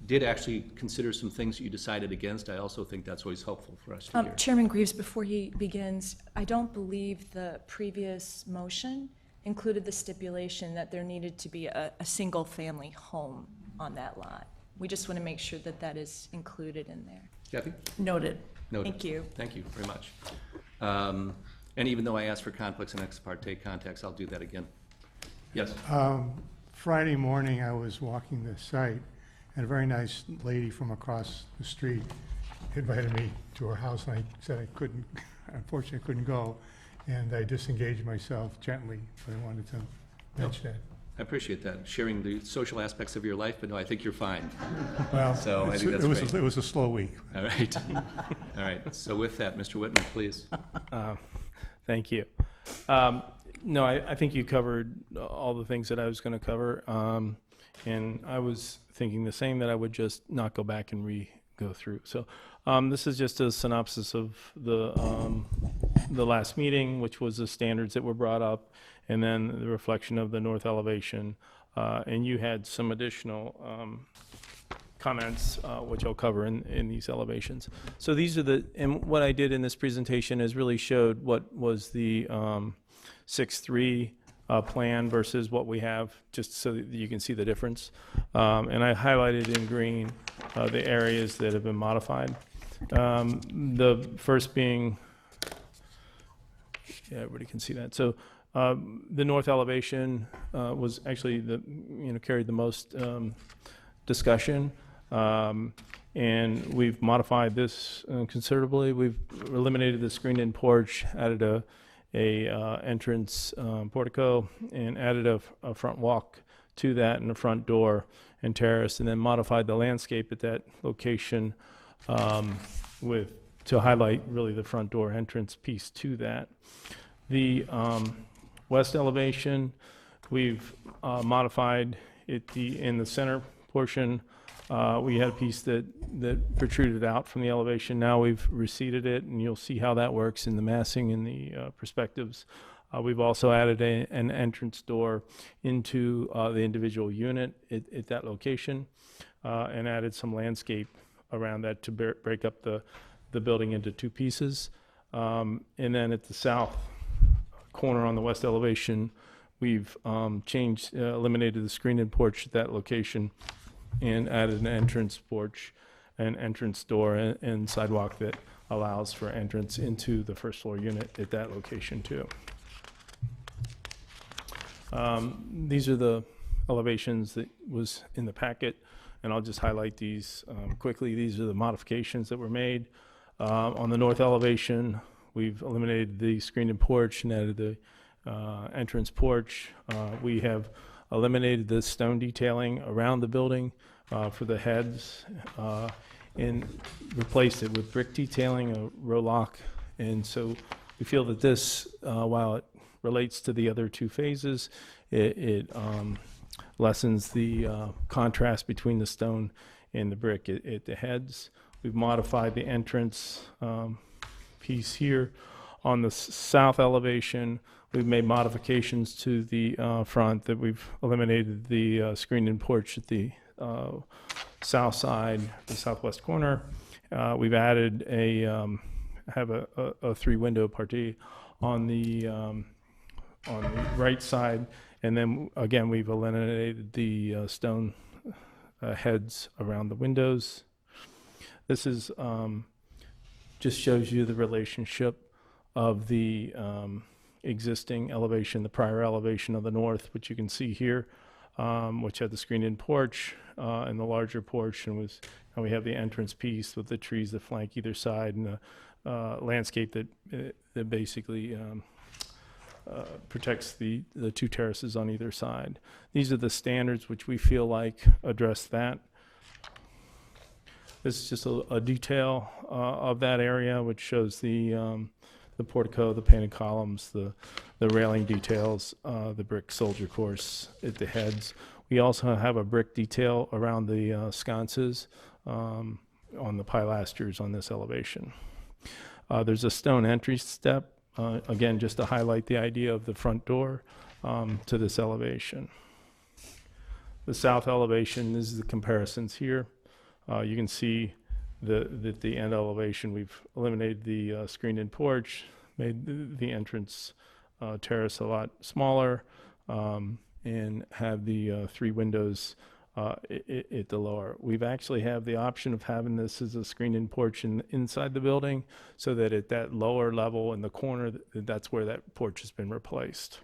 did actually consider some things that you decided against, I also think that's always helpful for us to hear. Chairman Greaves, before he begins, I don't believe the previous motion included the stipulation that there needed to be a single-family home on that lot. We just want to make sure that that is included in there. Kathy? Noted. Noted. Thank you. Thank you very much. And even though I asked for conflicts and ex parte contacts, I'll do that again. Yes? Friday morning, I was walking the site, and a very nice lady from across the street invited me to her house, and I said I couldn't, unfortunately couldn't go, and I disengaged myself gently, but I wanted to mention that. I appreciate that, sharing the social aspects of your life, but no, I think you're fine. Well, So I think that's great. it was a slow week. All right. All right. So with that, Mr. Whitman, please. Thank you. No, I think you covered all the things that I was going to cover. And I was thinking the same, that I would just not go back and go through. So this is just a synopsis of the last meeting, which was the standards that were brought up, and then the reflection of the north elevation. And you had some additional comments, which I'll cover in these elevations. So these are and what I did in this presentation is really showed what was the 6-3 plan versus what we have, just so that you can see the difference. And I highlighted in green the areas that have been modified. The first being, yeah, everybody can see that. So the north elevation was actually carried the most discussion. And we've modified this considerably. We've eliminated the screened-in porch, added a entrance portico, and added a front walk to that, and a front door and terrace, and then modified the landscape at that location to highlight really the front door entrance piece to that. The west elevation, we've modified it in the center portion. We had a piece that protruded out from the elevation. Now we've receded it, and you'll see how that works in the massing and the perspectives. We've also added an entrance door into the individual unit at that location, and added some landscape around that to break up the building into two pieces. And then at the south corner on the west elevation, we've eliminated the screened-in porch at that location and added an entrance porch, an entrance door, and sidewalk that allows for entrance into the first floor unit at that location too. These are the elevations that was in the packet, and I'll just highlight these quickly. These are the modifications that were made. On the north elevation, we've eliminated the screened-in porch and added the entrance porch. We have eliminated the stone detailing around the building for the heads and replaced it with brick detailing, a row lock. And so we feel that this, while it relates to the other two phases, it lessens the contrast between the stone and the brick at the heads. We've modified the entrance piece here. On the south elevation, we've made modifications to the front that we've eliminated the screened-in porch at the south side, the southwest corner. We've added have a three-window party on the right side, and then again we've eliminated the stone heads around the windows. This is just shows you the relationship of the existing elevation, the prior elevation of the north, which you can see here, which had the screened-in porch and the larger porch, and we have the entrance piece with the trees that flank either side, and the landscape that basically protects the two terraces on either side. These are the standards which we feel like address that. This is just a detail of that area, which shows the portico, the painted columns, the railing details, the brick soldier course at the heads. We also have a brick detail around the sconces on the pilasters on this elevation. There's a stone entry step, again, just to highlight the idea of the front door to this elevation. The south elevation, this is the comparisons here. You can see that the end elevation, we've eliminated the screened-in porch, made the entrance terrace a lot smaller, and have the three windows at the lower. We've actually have the option of having this as a screened-in porch inside the building, so that at that lower level in the corner, that's where that porch has been replaced.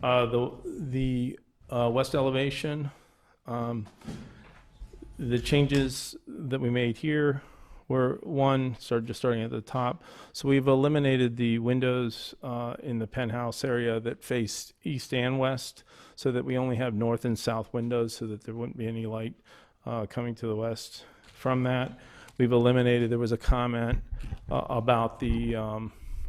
The west elevation, the changes that we made here were, one, starting at the top. So we've eliminated the windows in the penthouse area that face east and west, so that we only have north and south windows, so that there wouldn't be any light coming to the west from that. We've eliminated, there was a comment about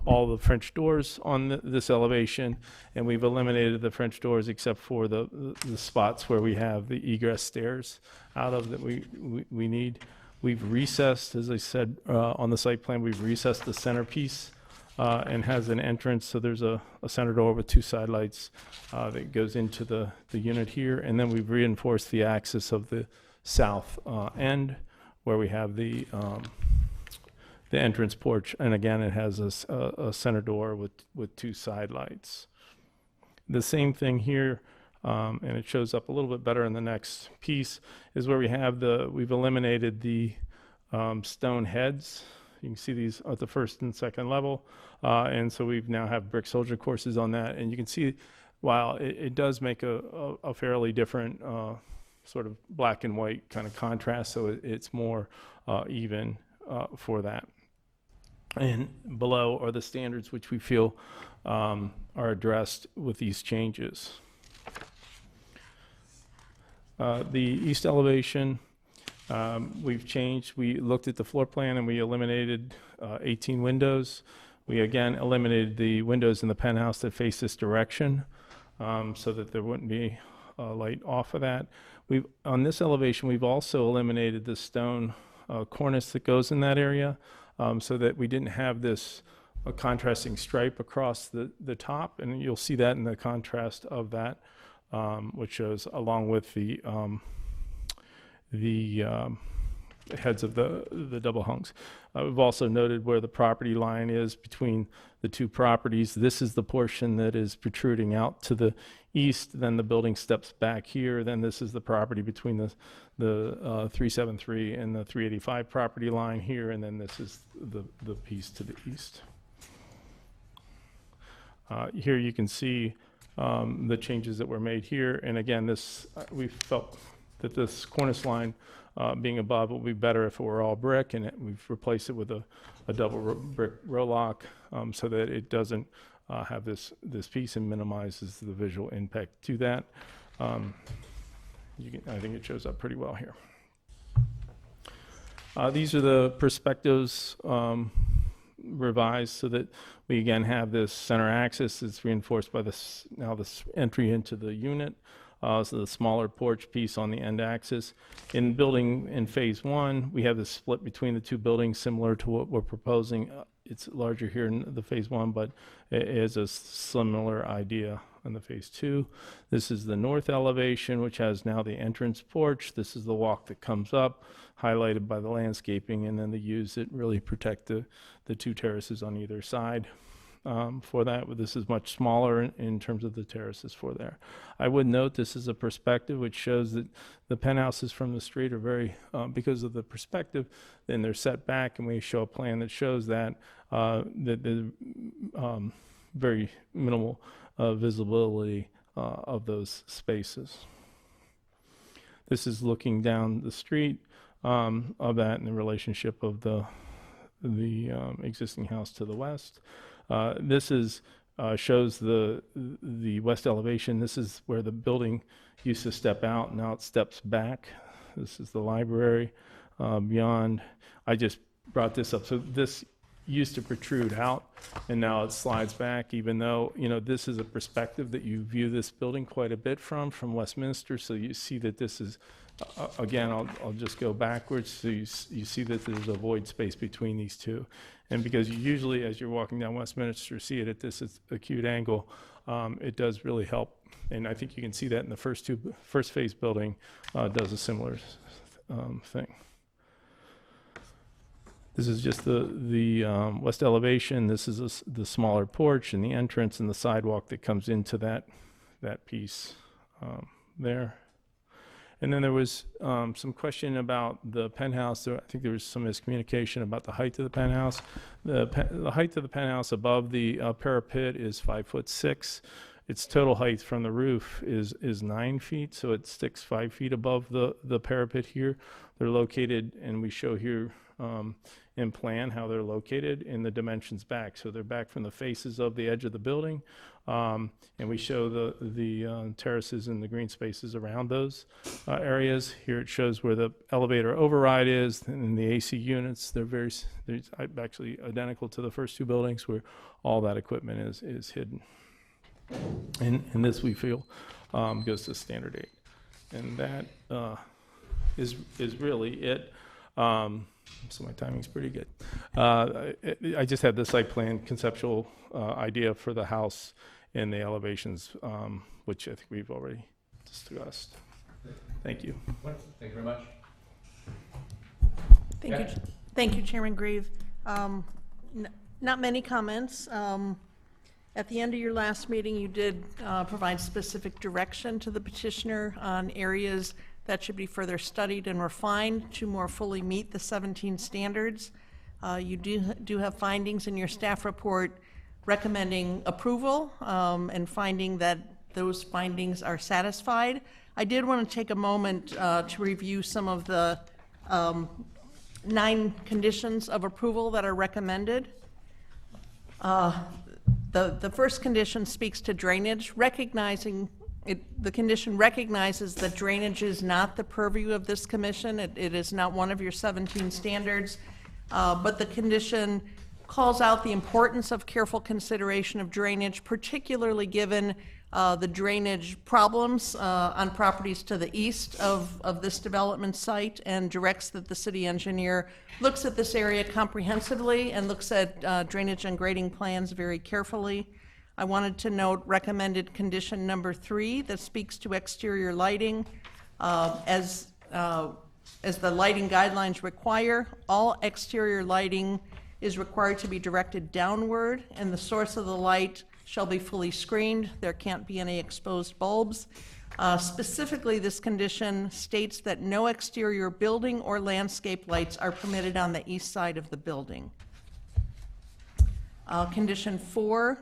all the French doors on this elevation, and we've eliminated the French doors except for the spots where we have the egress stairs out of that we need. We've recessed, as I said, on the site plan, we've recessed the centerpiece and has an entrance, so there's a center door with two side lights that goes into the unit here, and then we've reinforced the axis of the south end where we have the entrance porch, and again it has a center door with two side lights. The same thing here, and it shows up a little bit better in the next piece, is where we've eliminated the stone heads. You can see these at the first and second level, and so we've now have brick soldier courses on that, and you can see while it does make a fairly different sort of black and white kind of contrast, so it's more even for that. And below are the standards which we feel are addressed with these changes. The east elevation, we've changed. We looked at the floor plan and we eliminated 18 windows. We again eliminated the windows in the penthouse that face this direction, so that there wouldn't be light off of that. On this elevation, we've also eliminated the stone cornice that goes in that area, so that we didn't have this a contrasting stripe across the top, and you'll see that in the contrast of that, which shows along with the heads of the double hungs. We've also noted where the property line is between the two properties. This is the portion that is protruding out to the east, then the building steps back here, then this is the property between the 373 and the 385 property line here, and then this is the piece to the east. Here you can see the changes that were made here, and again, this we felt that this cornice line being above will be better if it were all brick, and we've replaced it with a double brick row lock so that it doesn't have this piece and minimizes the visual impact to that. I think it shows up pretty well here. These are the perspectives revised so that we again have this center axis. It's reinforced by this entry into the unit. So the smaller porch piece on the end axis. In building in phase 1, we have this split between the two buildings similar to what we're proposing. It's larger here in the phase 1, but it is a similar idea in the phase 2. This is the north elevation, which has now the entrance porch. This is the walk that comes up, highlighted by the landscaping, and then the U's that really protect the two terraces on either side. For that, this is much smaller in terms of the terraces for there. I would note this is a perspective which shows that the penthouses from the street are very, because of the perspective, then they're set back, and we show a plan that shows that the very minimal visibility of those spaces. This is looking down the street of that and the relationship of the existing house to the west. This is shows the west elevation. This is where the building used to step out. Now it steps back. This is the library beyond. I just brought this up. So this used to protrude out, and now it slides back, even though, you know, this is a perspective that you view this building quite a bit from Westminster. So you see that this is, again, I'll just go backwards. So you see that there's a void space between these two. And because you usually, as you're walking down Westminster, see it at this acute angle, it does really help. And I think you can see that in the first phase building does a similar thing. This is just the west elevation. This is the smaller porch and the entrance and the sidewalk that comes into that piece there. And then there was some question about the penthouse. I think there was some miscommunication about the height of the penthouse. The height of the penthouse above the parapet is 5'6". Its total height from the roof is 9 feet, so it sticks 5 feet above the parapet here. They're located, and we show here in plan how they're located in the dimensions back. So they're back from the faces of the edge of the building, and we show the terraces and the green spaces around those areas. Here it shows where the elevator override is, and the AC units. They're actually identical to the first two buildings where all that equipment is hidden. And this, we feel, goes to standard 8. And that is really it. So my timing's pretty good. I just had the site plan conceptual idea for the house and the elevations, which I think we've already discussed. Thank you. Thank you very much. Thank you, Chairman Grieve. Not many comments. At the end of your last meeting, you did provide specific direction to the petitioner on areas that should be further studied and refined to more fully meet the 17 standards. You do have findings in your staff report recommending approval and finding that those findings are satisfied. I did want to take a moment to review some of the 9 conditions of approval that are recommended. The first condition speaks to drainage, recognizing the condition recognizes that drainage is not the purview of this commission. It is not one of your 17 standards, but the condition calls out the importance of careful consideration of drainage, particularly given the drainage problems on properties to the east of this development site, and directs that the city engineer looks at this area comprehensively and looks at drainage and grading plans very carefully. I wanted to note recommended condition number 3 that speaks to exterior lighting. As the lighting guidelines require, all exterior lighting is required to be directed downward, and the source of the light shall be fully screened. There can't be any exposed bulbs. Specifically, this condition states that no exterior building or landscape lights are permitted on the east side of the building. Condition 4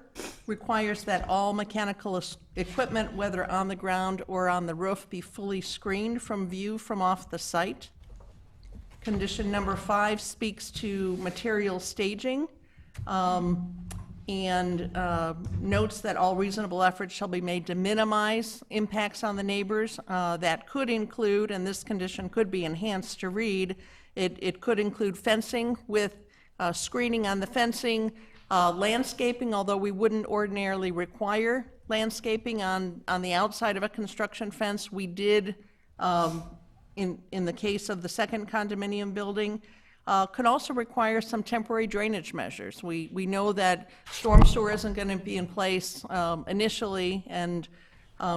requires that all mechanical equipment, whether on the ground or on the roof, be fully screened from view from off the site. Condition number 5 speaks to material staging, and notes that all reasonable efforts shall be made to minimize impacts on the neighbors. That could include, and this condition could be enhanced to read, it could include fencing with screening on the fencing, landscaping, although we wouldn't ordinarily require landscaping on the outside of a construction fence. We did, in the case of the second condominium building, could also require some temporary drainage measures. We know that storm sewer isn't going to be in place initially, and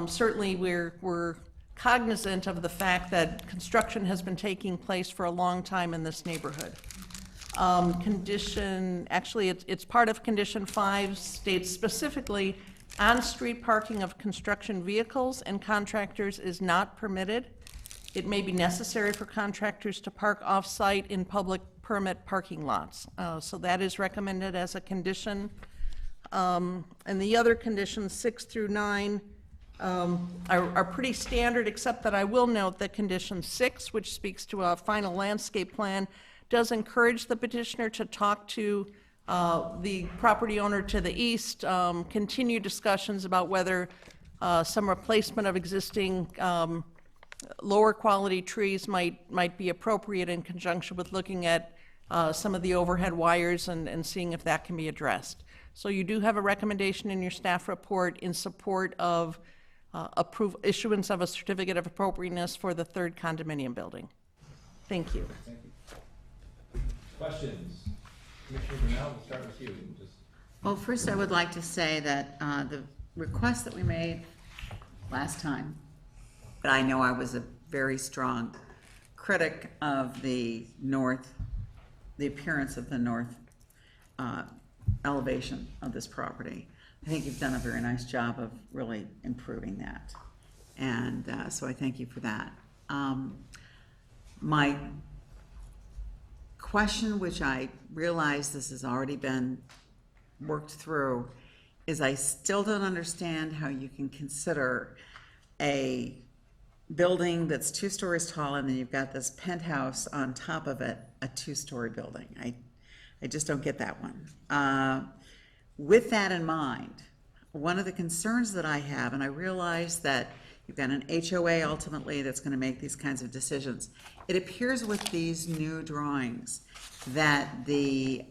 certainly we're cognizant of the fact that construction has been taking place for a long time in this neighborhood. Actually, it's part of condition 5, states specifically, on-street parking of construction vehicles and contractors is not permitted. It may be necessary for contractors to park off-site in public permit parking lots. So that is recommended as a condition. And the other conditions, 6 through 9, are pretty standard, except that I will note that condition 6, which speaks to a final landscape plan, does encourage the petitioner to talk to the property owner to the east, continue discussions about whether some replacement of existing lower quality trees might be appropriate in conjunction with looking at some of the overhead wires and seeing if that can be addressed. So you do have a recommendation in your staff report in support of issuance of a certificate of appropriateness for the third condominium building. Thank you. Thank you. Questions? Commissioner Brunel, we'll start with you. Well, first I would like to say that the request that we made last time, but I know I was a very strong critic of the appearance of the north elevation of this property. I think you've done a very nice job of really improving that. And so I thank you for that. My question, which I realize this has already been worked through, is I still don't understand how you can consider a building that's 2 stories tall and then you've got this penthouse on top of it, a 2-story building. I just don't get that one. With that in mind, one of the concerns that I have, and I realize that you've got an HOA ultimately that's going to make these kinds of decisions. It appears with these new drawings that the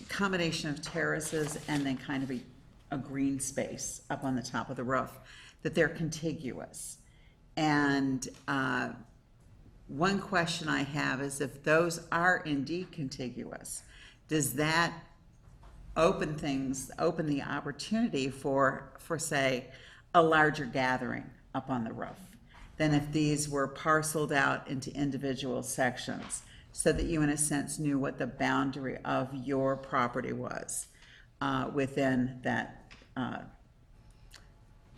combination of terraces and then kind of a green space up on the top of the roof, that they're contiguous. And one question I have is, if those are indeed contiguous, does that open the opportunity for say, a larger gathering up on the roof than if these were parceled out into individual sections, so that you in a sense knew what the boundary of your property was within that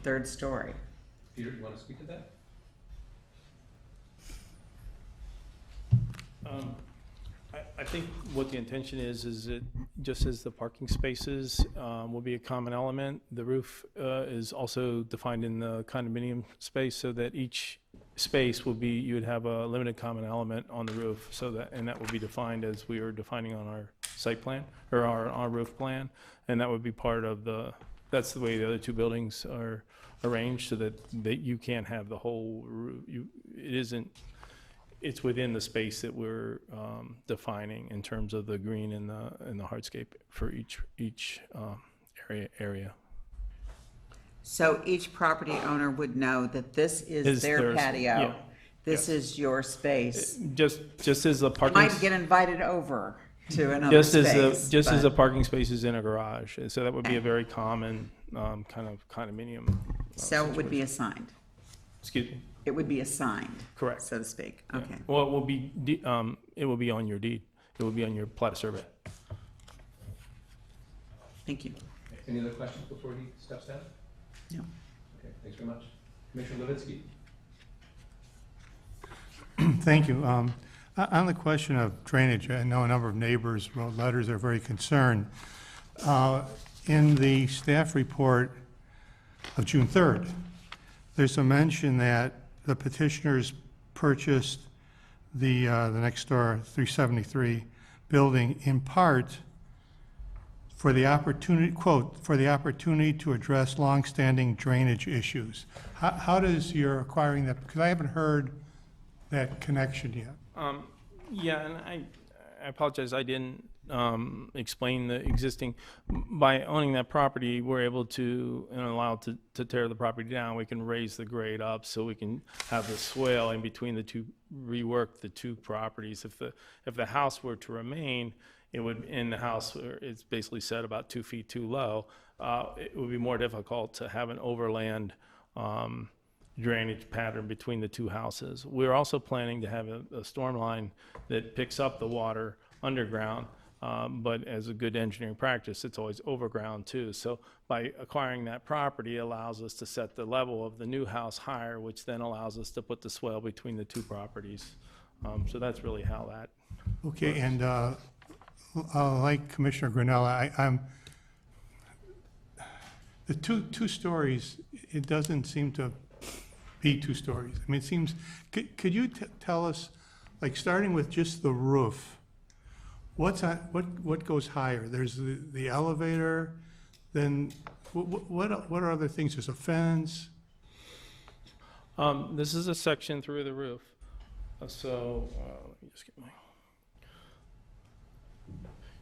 3rd story? Peter, you want to speak to that? I think what the intention is that just as the parking spaces will be a common element, the roof is also defined in the condominium space, so that each space will be, you would have a limited common element on the roof, and that will be defined as we are defining on our site plan, or our roof plan, and that would be part of that's the way the other 2 buildings are arranged, so that you can't have the whole roof. it's within the space that we're defining in terms of the green and the hardscape for each area. So each property owner would know that this is Is their theirs, patio. yeah, This yes. is your space. Just as a parking. Might get invited over to another Just space. as a but- parking space is in a garage, and so that would be a very common kind of condominium. So it would be situation. assigned. Excuse me. It would be assigned. Correct. So to speak. Yeah. Okay. Well, it will be on your deed. It will be on your plat of survey. Thank you. Any other questions before he steps down? No. Okay, thanks very much. Commissioner Levitsky. Thank you. On the question of drainage, I know a number of neighbors wrote letters, they're very concerned. In the staff report of June 3rd, there's a mention that the petitioners purchased the next door 373 building in part for the opportunity, quote, for the opportunity to address longstanding drainage issues. How does your acquiring that, because I haven't heard that connection yet. Yeah, and I apologize, I didn't explain the existing, by owning that property, we're able to, and allowed to tear the property down, we can raise the grade up so we can have the swale in between the two, rework the two properties. If the house were to remain, it would, in the house, it's basically set about 2 feet too low, it would be more difficult to have an overland drainage pattern between the two houses. We're also planning to have a storm line that picks up the water underground, but as a good engineering practice, it's always overground too. So by acquiring that property, it allows us to set the level of the new house higher, which then allows us to put the swale between the two properties. So that's really how that. Okay, and like Commissioner Granella, I'm, the two stories, it doesn't seem to be 2 stories. I mean, it seems, could you tell us, like, starting with just the roof, what goes higher? There's the elevator, then what are other things? There's a fence? This is a section through the roof. Let me just get my.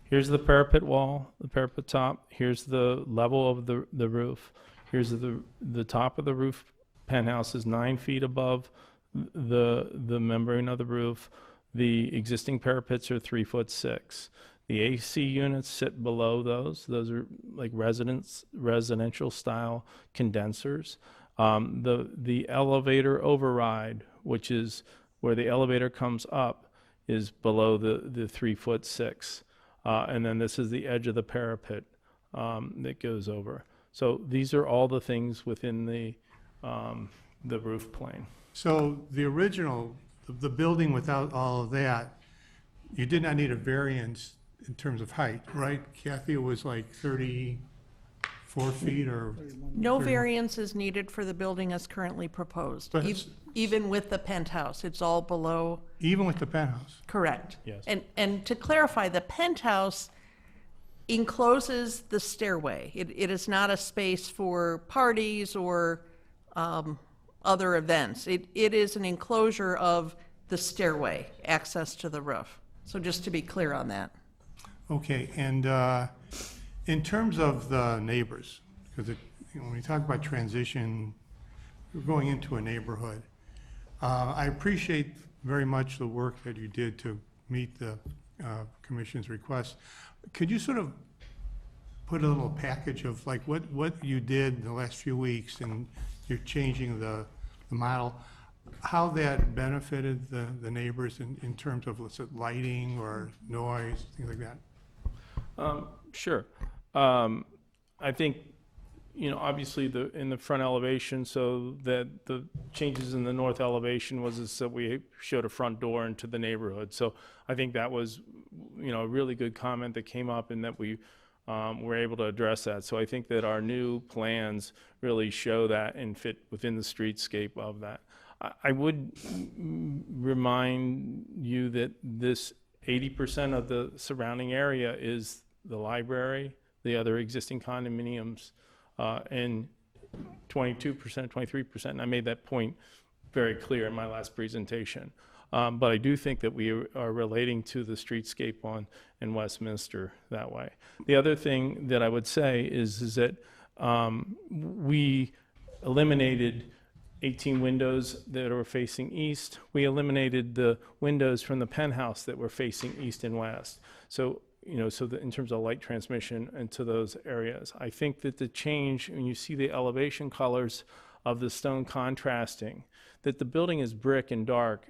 Here's the parapet wall, the parapet top. Here's the level of the roof. Here's the top of the roof. Penthouse is 9 feet above the membrane of the roof. The existing parapets are 3'6". The AC units sit below those. Those are like residential style condensers. The elevator override, which is where the elevator comes up, is below the 3'6". And then this is the edge of the parapet that goes over. So these are all the things within the roof plane. So the original, the building without all of that, you did not need a variance in terms of height, right? Kathy, it was like 34 feet or? No variance is needed for the building as currently proposed. But it's- Even with the penthouse, it's all below, Even with the penthouse? correct. Yes. And to clarify, the penthouse encloses the stairway. It is not a space for parties or other events. It is an enclosure of the stairway, access to the roof. So just to be clear on that. Okay, and in terms of the neighbors, because when we talk about transition, we're going into a neighborhood. I appreciate very much the work that you did to meet the commission's request. Could you sort of put a little package of like what you did in the last few weeks, and you're changing the model, how that benefited the neighbors in terms of, let's say, lighting or noise, things like that? Sure. I think, obviously in the front elevation, so that the changes in the north elevation was that we showed a front door into the neighborhood. So I think that was, a really good comment that came up, and that we were able to address that. So I think that our new plans really show that and fit within the streetscape of that. I would remind you that this 80% of the surrounding area is the library, the other existing condominiums, and 22%, 23%, and I made that point very clear in my last presentation. But I do think that we are relating to the streetscape in Westminster that way. The other thing that I would say is that we eliminated 18 windows that were facing east. We eliminated the windows from the penthouse that were facing east and west. So, in terms of light transmission into those areas, I think that the change, when you see the elevation colors of the stone contrasting, that the building is brick and dark,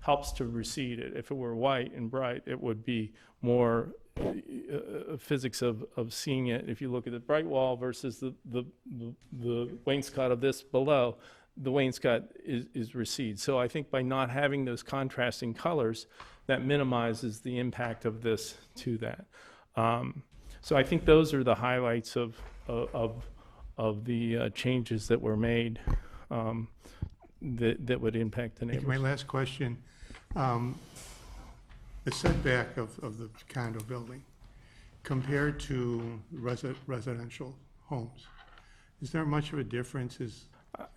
helps to recede it. If it were white and bright, it would be more physics of seeing it. If you look at the bright wall versus the wainscot of this below, the wainscot is recede. So I think by not having those contrasting colors, that minimizes the impact of this to that. So I think those are the highlights of the changes that were made that would impact the neighbors. My last question, the setback of the condo building compared to residential homes, is there much of a difference in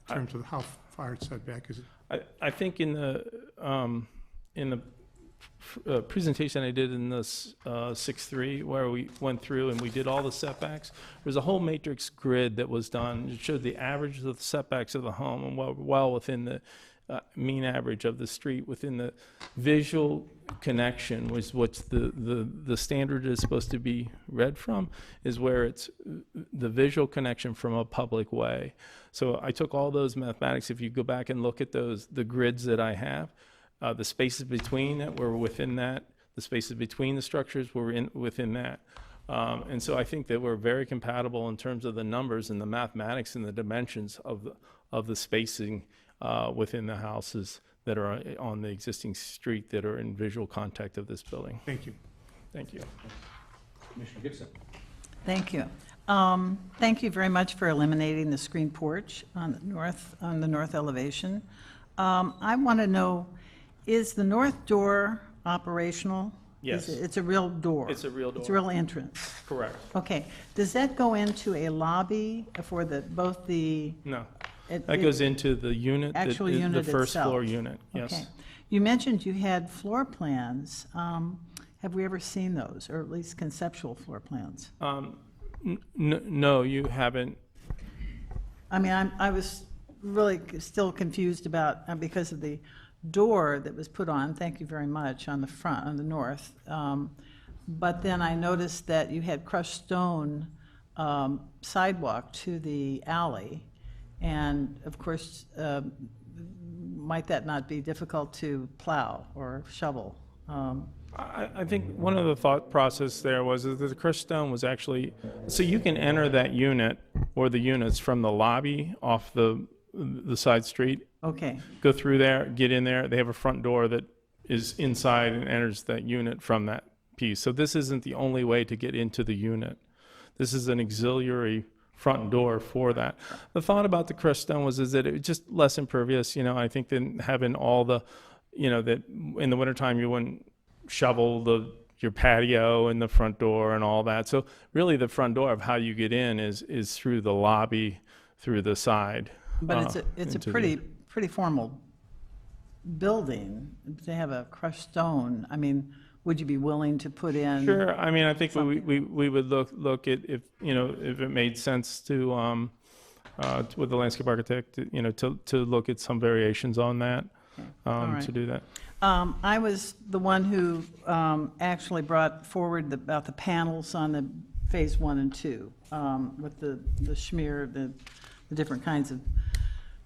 terms of how far it's set back? Is it? I think in the presentation I did in this 6.3, where we went through and we did all the setbacks, there's a whole matrix grid that was done. It showed the average of the setbacks of the home and well within the mean average of the street. Within the visual connection, was what's the standard is supposed to be read from, is where it's the visual connection from a public way. So I took all those mathematics. If you go back and look at the grids that I have, the spaces between that were within that, the spaces between the structures were within that. And so I think that we're very compatible in terms of the numbers and the mathematics and the dimensions of the spacing within the houses that are on the existing street that are in visual contact of this building. Thank you. Thank you. Commissioner Gibson. Thank you. Thank you very much for eliminating the screen porch on the north elevation. I want to know, is the north door operational? Yes. It's a real door? It's a real door. It's a real entrance? Correct. Okay. Does that go into a lobby for both the? No. It- That it- goes into the unit, Actual the unit first floor itself. unit, yes. Okay. You mentioned you had floor plans. Have we ever seen those, or at least conceptual floor plans? No, you haven't. I mean, I was really still confused about, because of the door that was put on, thank you very much, on the front, on the north. But then I noticed that you had crushed stone sidewalk to the alley. And of course, might that not be difficult to plow or shovel? I think one of the thought process there was that the crushed stone was actually, so you can enter that unit or the units from the lobby off the side street. Okay, Go through there, get in there. They have a front door that is inside and enters that unit from that piece. So this isn't the only way to get into the unit. This is an auxiliary front door for that. The thought about the crushed stone was that it was just less impervious. I think than having all the, that in the wintertime you wouldn't shovel your patio and the front door and all that. So really the front door of how you get in is through the lobby, through the side. but it's a into pretty formal building to have a crushed stone. I mean, would you be willing to put in? Sure. I mean, I think we would look at if it made sense to with the landscape architect, to look at some variations on that, right. to do that. I was the one who actually brought forward about the panels on the phase 1 and 2 with the schmear, the different kinds of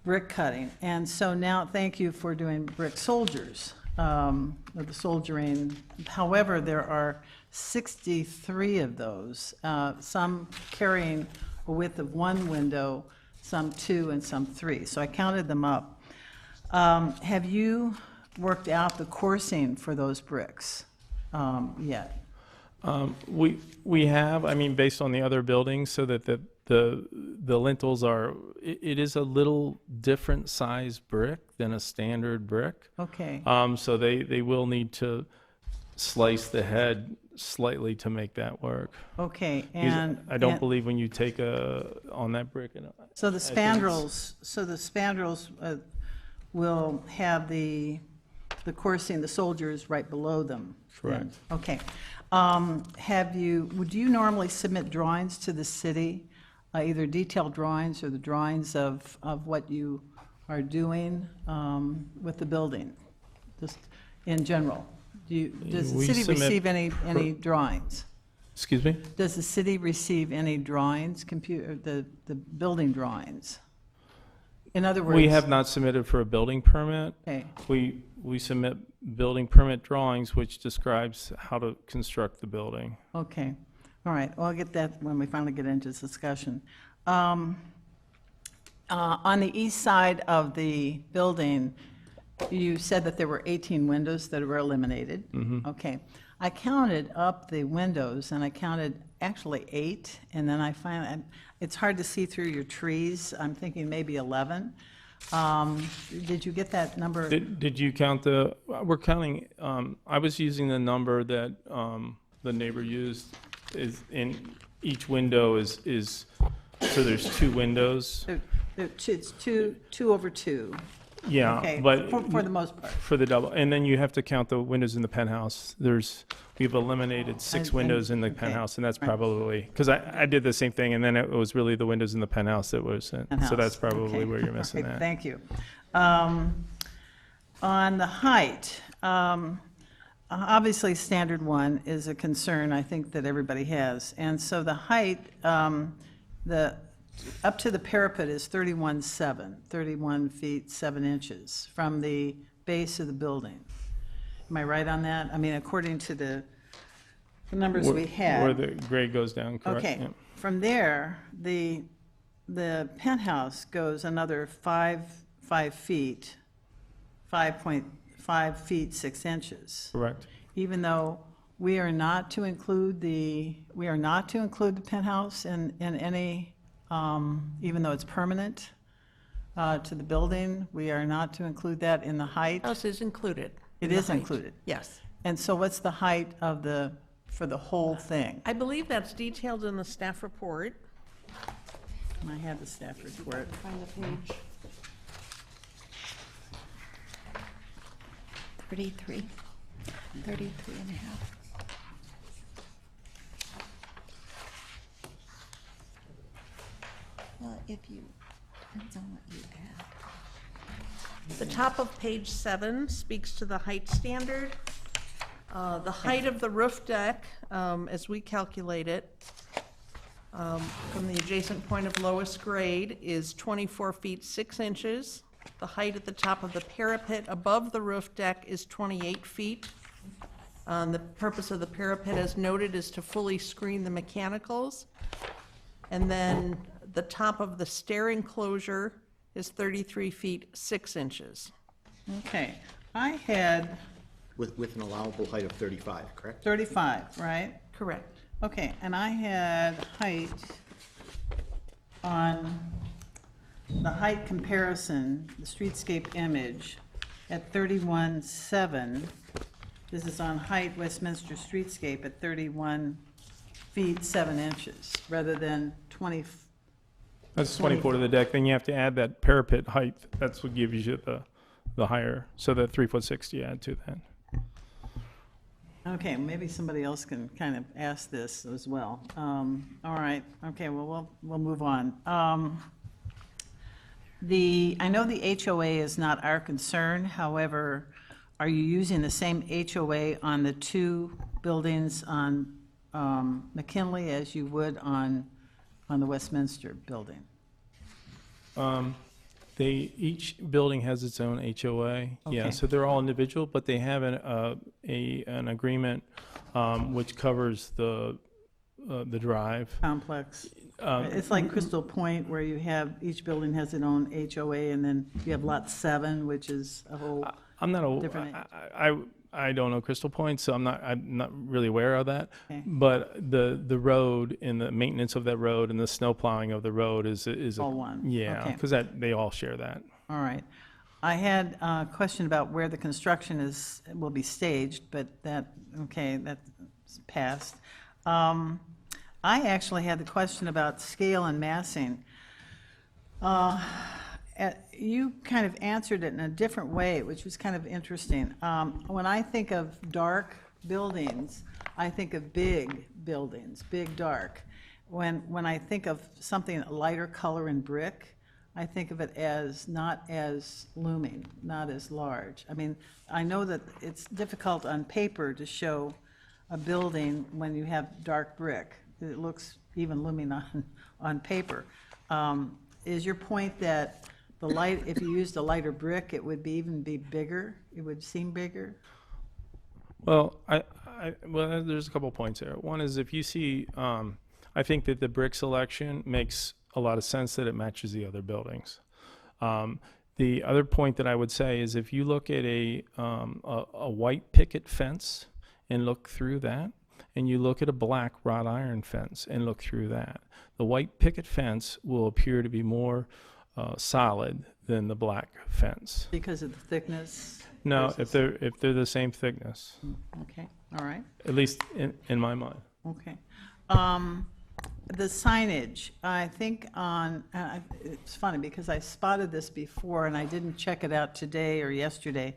brick cutting. And so now, thank you for doing brick soldiers, or the soldiering. However, there are 63 of those, some carrying a width of 1 window, some 2, and some 3. So I counted them up. Have you worked out the coursing for those bricks yet? We have, I mean, based on the other buildings, so that the lintels are, it is a little different size brick than a standard brick. Okay. So they will need to slice the head slightly to make that work. Okay, Because and. I don't and- believe when you take on that brick. So the I think it's- spandrels will have the the coursing, the soldiers right below them. Correct. Okay. Would you normally submit drawings to the city, either detailed drawings or the drawings of what you are doing with the building, just in general? Does the We city submit receive any drawings? Excuse me? Does the city receive any drawings, the building drawings? In other words. We have not submitted for a building permit. Okay, We submit building permit drawings, which describes how to construct the building. okay, all right, well, I'll get that when we finally get into this discussion. On the east side of the building, you said that there were 18 windows that were eliminated. Okay, I counted up the windows, and I counted actually 8, and then I find, it's hard to see through your trees, I'm thinking maybe 11. Did you get that number? Did you count we're counting, I was using the number that the neighbor used, is in each window is, so there's 2 windows. It's two over 2. Yeah, Okay, but for the most part. for the double, and then you have to count the windows in the penthouse. We've eliminated 6 And- windows in the okay, penthouse, and that's right. probably, because I did the same thing, and then it was really the windows in the penthouse that was, so Penthouse. that's probably Okay. where you're missing Okay, that. Thank you. On the height, obviously, standard 1 is a concern I think that everybody has. And so the height, up to the parapet is 31 feet 7 inches from the base of the building. Am I right on that? I mean, according to the numbers we had. Where the grade goes down, correct? Okay, yeah. from there, the penthouse goes another 5 feet, 5.5 feet 6 inches. Correct. Even though we are not to include the penthouse in any, even though it's permanent to the building, we are not to include that in the height. House is included. It in the is height. included. Yes. And so what's the height for the whole thing? I believe that's detailed in the staff report. I had the staff report. Find the page. 33 and a half. Well, if you, depends on what you add. The top of page 7 speaks to the height standard. The height of the roof deck, as we calculate it, from the adjacent point of lowest grade is 24 feet 6 inches. The height at the top of the parapet above the roof deck is 28 feet. The purpose of the parapet, as noted, is to fully screen the mechanicals. And then the top of the stair enclosure is 33 feet 6 inches. Okay, I had With an allowable height of 35, correct? 35, right? Correct. Okay, and I had height on the height comparison, the streetscape image at 31.7. This is on height Westminster streetscape at 31 feet 7 inches, rather than 20. That's 24 to the deck, then you have to add that parapet height, that's what gives you the higher, so that 3'6" you add to that. Okay, maybe somebody else can kind of ask this as well. All right, okay, well, we'll move on. I know the HOA is not our concern, however, are you using the same HOA on the 2 buildings on McKinley as you would on the Westminster building? Each building has its own HOA, yeah, Okay. so they're all individual, but they have an agreement which covers the drive. Complex? It's like Crystal Point, where you have, each building has its own HOA, and then you have Lot 7, which is a whole, I'm not, Different I don't know Crystal Point, so I'm not really aware of that. Okay. But the road and the maintenance of that road and the snow plowing of the road is All one. Yeah, Okay. because they all share that. all right. I had a question about where the construction will be staged, but that's passed. I actually had the question about scale and massing. You kind of answered it in a different way, which was kind of interesting. When I think of dark buildings, I think of big buildings, big dark. When I think of something lighter color in brick, I think of it as not as looming, not as large. I mean, I know that it's difficult on paper to show a building when you have dark brick. It looks even looming on paper. Is your point that the light, if you used a lighter brick, it would even be bigger? It would seem bigger? Well, well, there's a couple points there. One is if you see, I think that the brick selection makes a lot of sense that it matches the other buildings. The other point that I would say is if you look at a white picket fence and look through that, and you look at a black wrought iron fence and look through that, the white picket fence will appear to be more solid than the black fence. Because of the thickness? No, if they're the same thickness, Okay, all right, at least in my mind. okay. The signage, I think it's funny because I spotted this before and I didn't check it out today or yesterday.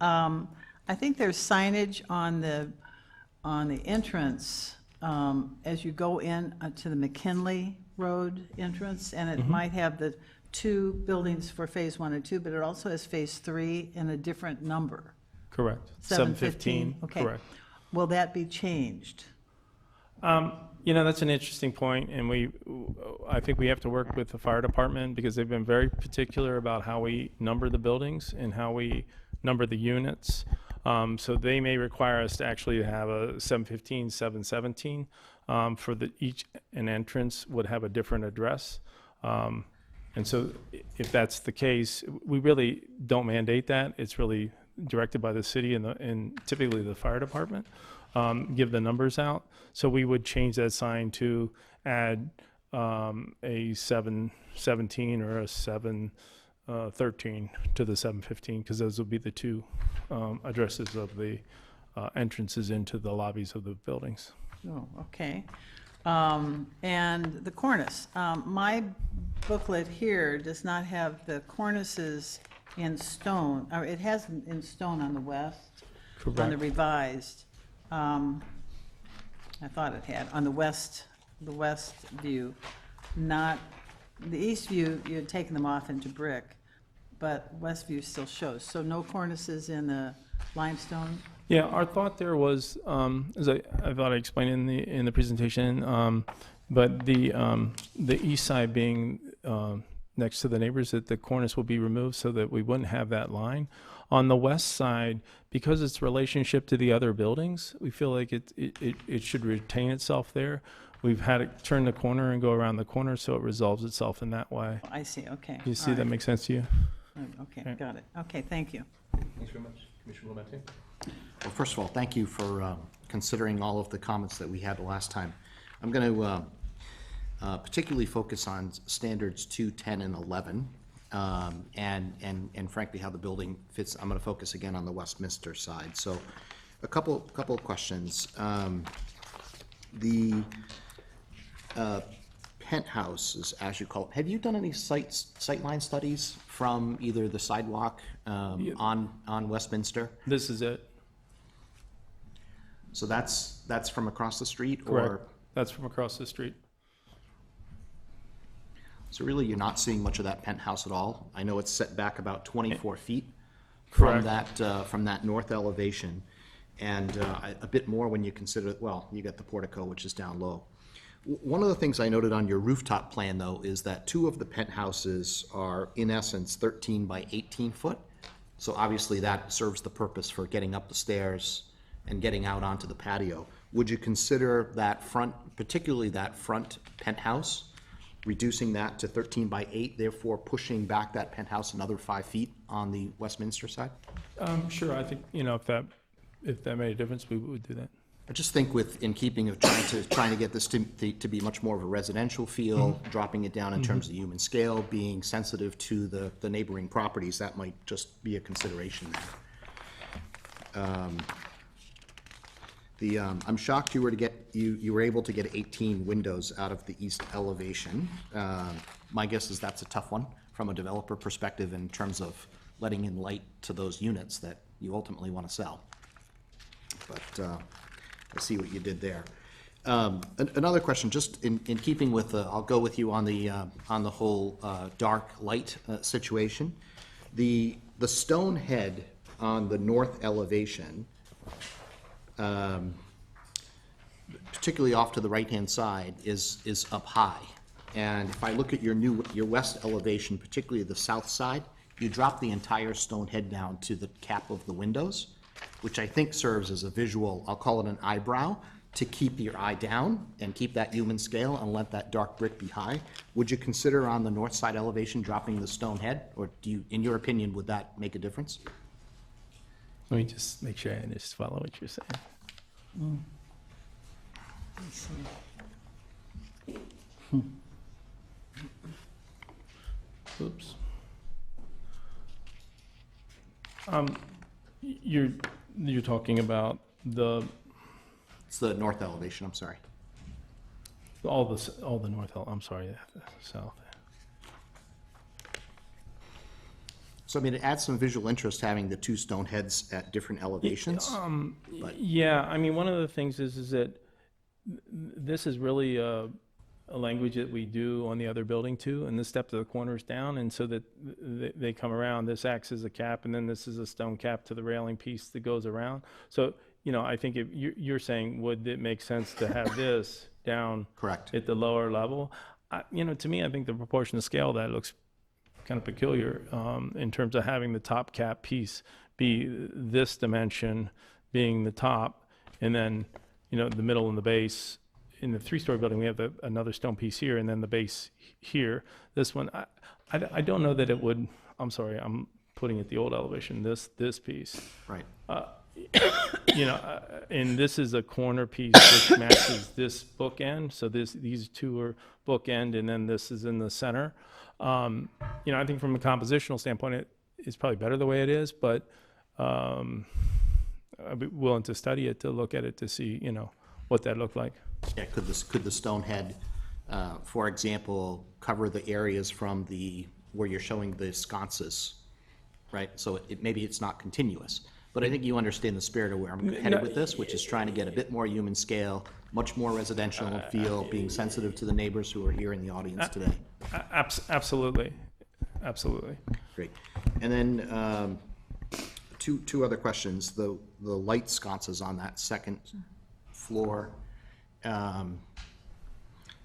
I think there's signage on the entrance as you go in to the McKinley Road entrance, and it might have the 2 buildings for Phase 1 and 2, but it also has Phase 3 in a different number. Correct. 715. 715. Okay. Correct. Will that be changed? That's an interesting point, and I think we have to work with the fire department because they've been very particular about how we number the buildings and how we number the units. So they may require us to actually have a 715, 717 for each an entrance would have a different address. And so if that's the case, we really don't mandate that. It's really directed by the city and typically the fire department. Give the numbers out. So we would change that sign to add a 717 or a 713 to the 715 because those will be the 2 addresses of the entrances into the lobbies of the buildings. Oh, okay. And the cornice. My booklet here does not have the cornices in stone, or it has them in stone on the west, on the Correct. revised. I thought it had, on the west view, not, the east view, you had taken them off into brick, but west view still shows. So no cornices in the limestone? Yeah, our thought there was, as I thought I explained in the presentation, but the east side being next to the neighbors, that the cornice will be removed so that we wouldn't have that line. On the west side, because it's relationship to the other buildings, we feel like it should retain itself there. We've had it turn the corner and go around the corner, so it resolves itself in that way. I see, okay. You see all that right. makes sense to you? Okay, got it. Okay, thank you. Thanks very much. Commissioner Lopat? Well, first of all, thank you for considering all of the comments that we had last time. I'm going to particularly focus on standards 2, 10, and 11, and frankly, how the building fits. I'm going to focus again on the Westminster side. So a couple of questions. The penthouses, as you call it, have you done any sightline studies from either the sidewalk on Westminster? This is it. So that's from across the street? Correct. Or That's from across the street. so really, you're not seeing much of that penthouse at all? I know it's set back about 24 feet Correct. from that north elevation, and a bit more when you consider, well, you got the portico, which is down low. One of the things I noted on your rooftop plan, though, is that 2 of the penthouses are, in essence, 13 by 18 foot. So obviously, that serves the purpose for getting up the stairs and getting out onto the patio. Would you consider that front, particularly that front penthouse, reducing that to 13 by 8, therefore pushing back that penthouse another 5 feet on the Westminster side? Sure, I think, if that made a difference, we would do that. I just think in keeping of trying to get this to be much more of a residential feel, dropping it down in terms of human scale, being sensitive to the neighboring properties, that might just be a consideration there. I'm shocked you were able to get 18 windows out of the east elevation. My guess is that's a tough one from a developer perspective in terms of letting in light to those units that you ultimately want to sell. But I see what you did there. Another question, just in keeping with, I'll go with you on the whole dark light situation. The stone head on the north elevation, particularly off to the right-hand side, is up high. And if I look at your west elevation, particularly the south side, you drop the entire stone head down to the cap of the windows, which I think serves as a visual, I'll call it an eyebrow, to keep your eye down and keep that human scale and let that dark brick be high. Would you consider on the north side elevation dropping the stone head? Or do you, in your opinion, would that make a difference? Let me just make sure I just follow what you're saying. Oops. You're talking about It's the north elevation, I'm sorry. all the north, I'm sorry, the south. So I mean, it adds some visual interest having the two stone heads at different elevations. Yeah, I mean, one of the things is that this is really a language that we do on the other building too, and this step to the corners down, and so that they come around, this acts as a cap, and then this is a stone cap to the railing piece that goes around. So, you know, I think if you're saying, would it make sense to have this down Correct. at the lower level? You know, to me, I think the proportion to scale of that looks kind of peculiar in terms of having the top cap piece be this dimension being the top, and then, you know, the middle and the base. In the three-story building, we have another stone piece here, and then the base here. This one, I don't know that it would, I'm sorry, I'm putting it the old elevation, this piece. Right. You know, and this is a corner piece which matches this bookend. So these two are bookend, and then this is in the center. You know, I think from a compositional standpoint, it's probably better the way it is, but I'd be willing to study it, to look at it, to see, you know, what that looked like. Yeah, could the stone head, for example, cover the areas from where you're showing the sconces, right? So maybe it's not continuous, but I think you understand the spirit of where I'm headed with this, which is trying to get a bit more human scale, much more residential feel, being sensitive to the neighbors who are here in the audience today. Absolutely. Great. And then two other questions. The light sconces on that second floor.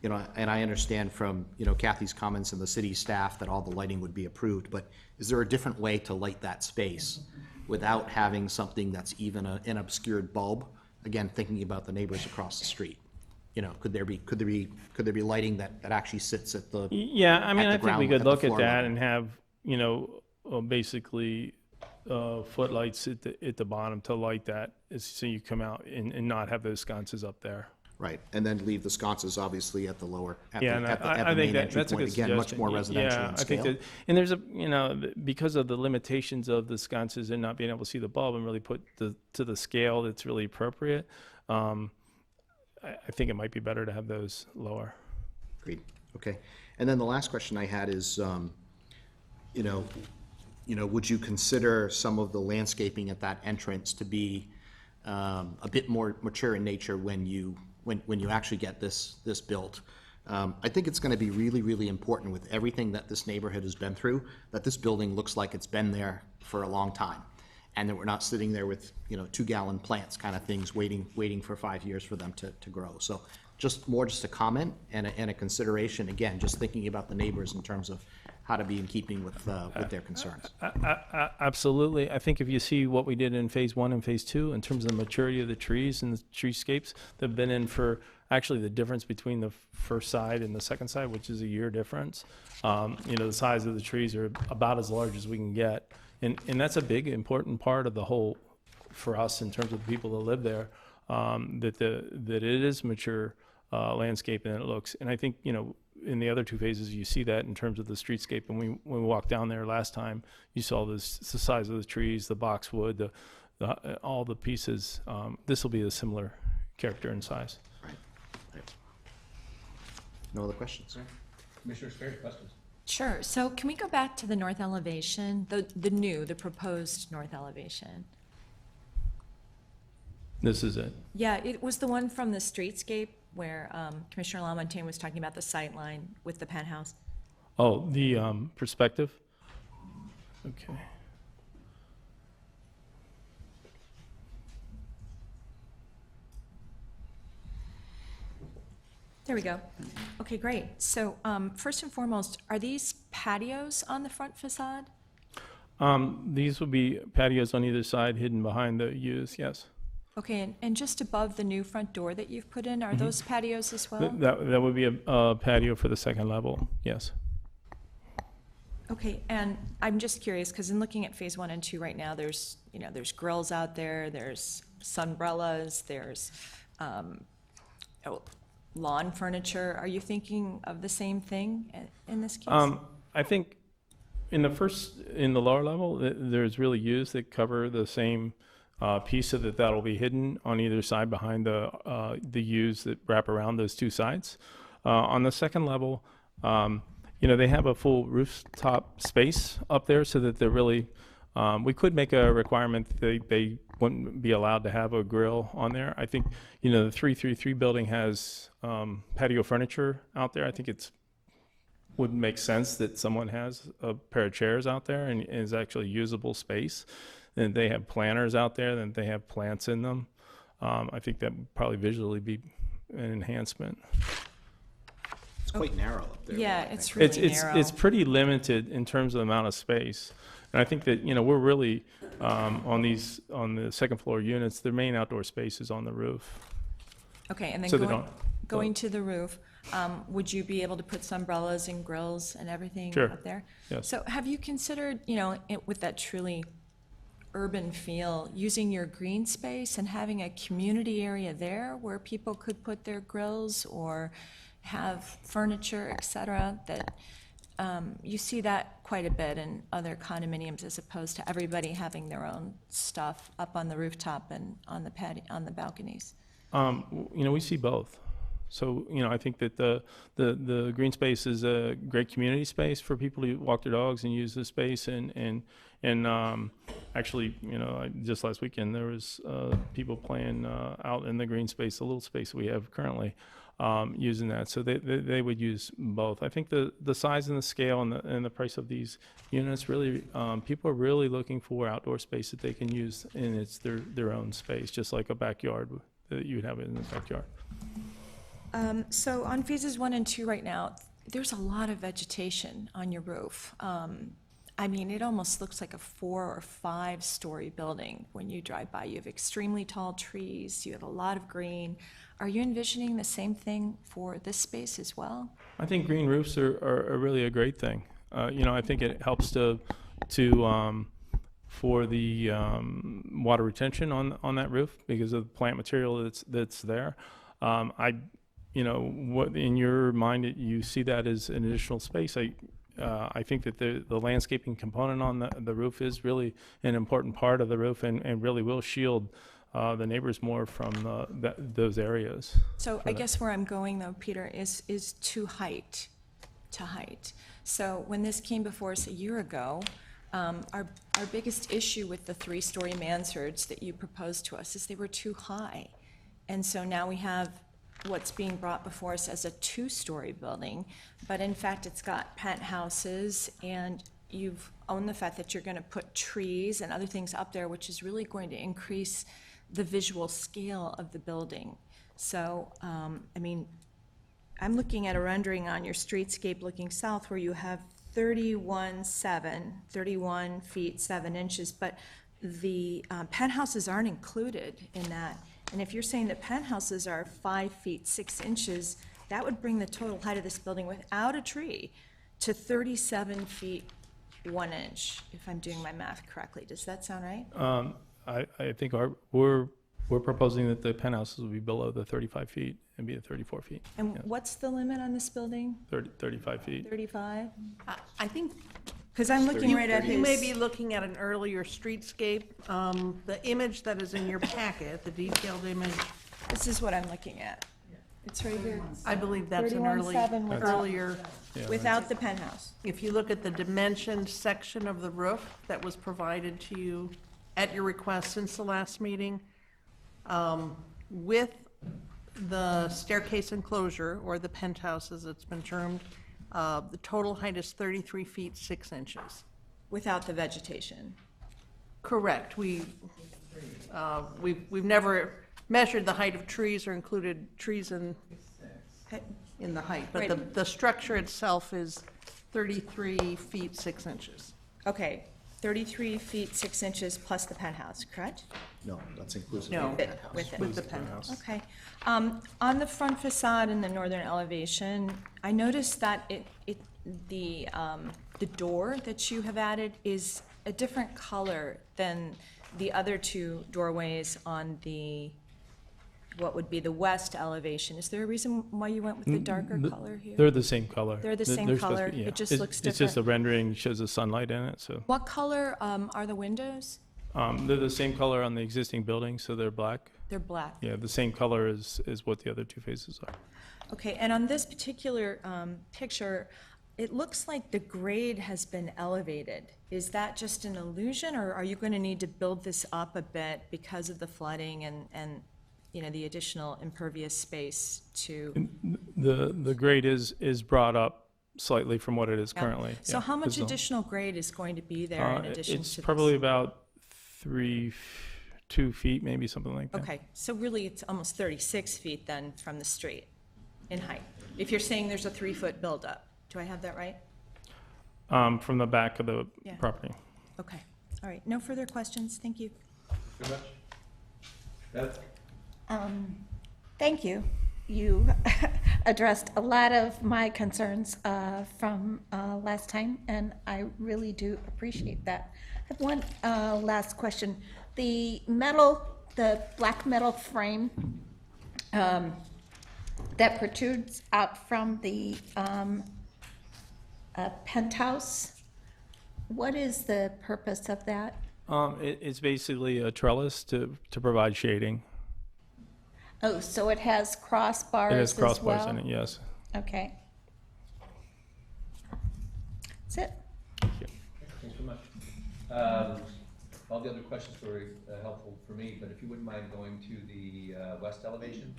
You know, and I understand from, you know, Kathy's comments and the city staff that all the lighting would be approved, but is there a different way to light that space without having something that's even an obscured bulb? Again, thinking about the neighbors across the street. You know, could there be lighting that actually sits at the Yeah, I mean, I think we could look at that level? and have, you know, basically footlights at the bottom to light that, so you come out and not have those sconces up there. Right, and then leave the sconces obviously at the lower, at Yeah, the and I main think entry that's a point. good Again, much suggestion. more residential Yeah, in I think scale. that, and there's a, you know, because of the limitations of the sconces and not being able to see the bulb and really put to the scale that's really appropriate, I think it might be better to have those lower. Agreed, okay. And then the last question I had is, you know, would you consider some of the landscaping at that entrance to be a bit more mature in nature when you actually get this built? I think it's going to be really, really important with everything that this neighborhood has been through, that this building looks like it's been there for a long time, and that we're not sitting there with, you know, 2-gallon plants kind of things waiting for 5 years for them to grow. So just a comment and a consideration, again, just thinking about the neighbors in terms of how to be in keeping with their concerns. Absolutely. I think if you see what we did in phase 1 and phase 2 in terms of the maturity of the trees and the treescapes, they've been in for actually the difference between the first side and the second side, which is a year difference. You know, the size of the trees are about as large as we can get. And that's a big, important part of the whole for us in terms of the people that live there, that it is mature landscape and it looks. And I think, you know, in the other two phases, you see that in terms of the streetscape. And when we walked down there last time, you saw the size of the trees, the boxwood, all the pieces. This will be a similar character and size. Right. No other questions? Commissioner Sperry, questions? Sure. So can we go back to the north elevation, the proposed north elevation? This is it. Yeah, it was the one from the streetscape where Commissioner LaMontagne was talking about the sight line with the penthouse. Oh, the perspective? Okay. There we go. Okay, great. So first and foremost, are these patios on the front facade? These will be patios on either side, hidden behind the U's, yes. Okay, and just above the new front door that you've put in, are those patios as well? That would be a patio for the second level, yes. Okay, and I'm just curious, because in looking at phase 1 and 2 right now, there's grills out there, there's sunbrellas, there's lawn furniture. Are you thinking of the same thing in this case? I think in the lower level, there's really U's that cover the same piece so that'll be hidden on either side behind the U's that wrap around those two sides. On the second level, they have a full rooftop space up there so that they're really, we could make a requirement that they wouldn't be allowed to have a grill on there. I think, the 333 building has patio furniture out there. I think would make sense that someone has a pair of chairs out there and is actually usable space. And they have planters out there, then they have plants in them. I think that would probably visually be an enhancement. It's quite narrow up there. Yeah, though, I it's think. really narrow. It's pretty limited in terms of the amount of space. And I think that, we're really, on the second floor units, their main outdoor space is on the roof. Okay, and then So they going to the roof, would you be able to put sunbrellas and grills and everything Sure. up there? Yes. So have you considered, with that truly urban feel, using your green space and having a community area there where people could put their grills or have furniture, et cetera, that you see that quite a bit in other condominiums as opposed to everybody having their own stuff up on the rooftop and on the on the balconies? We see both. So, I think that the green space is a great community space for people to walk their dogs and use the space. And actually, just last weekend, there was people playing out in the green space, the little space we have currently, using that. So they would use both. I think the size and the scale and the price of these units really, people are really looking for outdoor space that they can use, and it's their own space, just like a backyard that you'd have in the backyard. So on phases 1 and 2 right now, there's a lot of vegetation on your roof. It almost looks like a 4 or 5 story building when you drive by. You have extremely tall trees, you have a lot of green. Are you envisioning the same thing for this space as well? I think green roofs are really a great thing. I think it helps for the water retention on that roof because of the plant material that's there. What in your mind you see that as an additional space. I think that the landscaping component on the roof is really an important part of the roof and really will shield the neighbors more from those areas. So I guess where I'm going though, Peter, is to height. So when this came before us a year ago, our biggest issue with the 3-story mansards that you proposed to us is they were too high. And so now we have what's being brought before us as a 2-story building, but in fact it's got penthouses, and you've owned the fact that you're going to put trees and other things up there, which is really going to increase the visual scale of the building. So, I'm looking at a rendering on your streetscape looking south where you have 31 feet 7 inches, but the penthouses aren't included in that. And if you're saying that penthouses are 5 feet 6 inches, that would bring the total height of this building without a tree to 37 feet 1 inch, if I'm doing my math correctly. Does that sound right? I think we're proposing that the penthouses will be below the 35 feet and be at 34 feet. And Yes. what's the limit on this building? 35 feet. 35? I think Because I'm looking right at his. you may be looking at an earlier streetscape. The image that is in your packet, the detailed image, This is what I'm looking at. It's right here. I believe that's an 31.7 without- earlier, Without the penthouse. if you look at the dimensioned section of the roof that was provided to you at your request since the last meeting, with the staircase enclosure, or the penthouse as it's been termed, the total height is 33 feet 6 inches. Without the vegetation. Correct. We've never measured the height of trees or included trees in the height, but the structure itself is 33 feet 6 inches. Okay, 33 feet 6 inches plus the penthouse, correct? No, that's inclusive No. of the penthouse. With it. With the penthouse. Okay. On the front facade in the northern elevation, I noticed that the door that you have added is a different color than the other two doorways on the, what would be the west elevation. Is there a reason why you went with the darker color here? They're the same color. They're the same supposed to color. be- yeah. It just It's- looks It's just the different. rendering shows the sunlight in it, so. What color are the windows? They're the same color on the existing building, so they're black. They're black. Yeah, the same color as what the other two faces are. Okay, and on this particular picture, it looks like the grade has been elevated. Is that just an illusion, or are you going to need to build this up a bit because of the flooding and you know, the additional impervious space to? The grade is brought up slightly from what it is Yeah. currently. So yeah, how much 'cause the- additional grade is going to be there in addition to It's this? probably about 2 feet, maybe something like that. Okay, so really it's almost 36 feet then from the street in height. If you're saying there's a 3-foot buildup, do I have that right? From the back of the Yeah. property. Okay, all right, no further questions, thank you. Very much. Beth? Thank you. You addressed a lot of my concerns from last time, and I really do appreciate that. I have one last question. The black metal frame that protrudes out from the penthouse, what is the purpose of that? It's basically a trellis to provide shading. Oh, so it has crossbars It has as well? crossbars in it, yes. Okay. That's it. Thanks very much. All the other questions were helpful for me, but if you wouldn't mind going to the west elevation?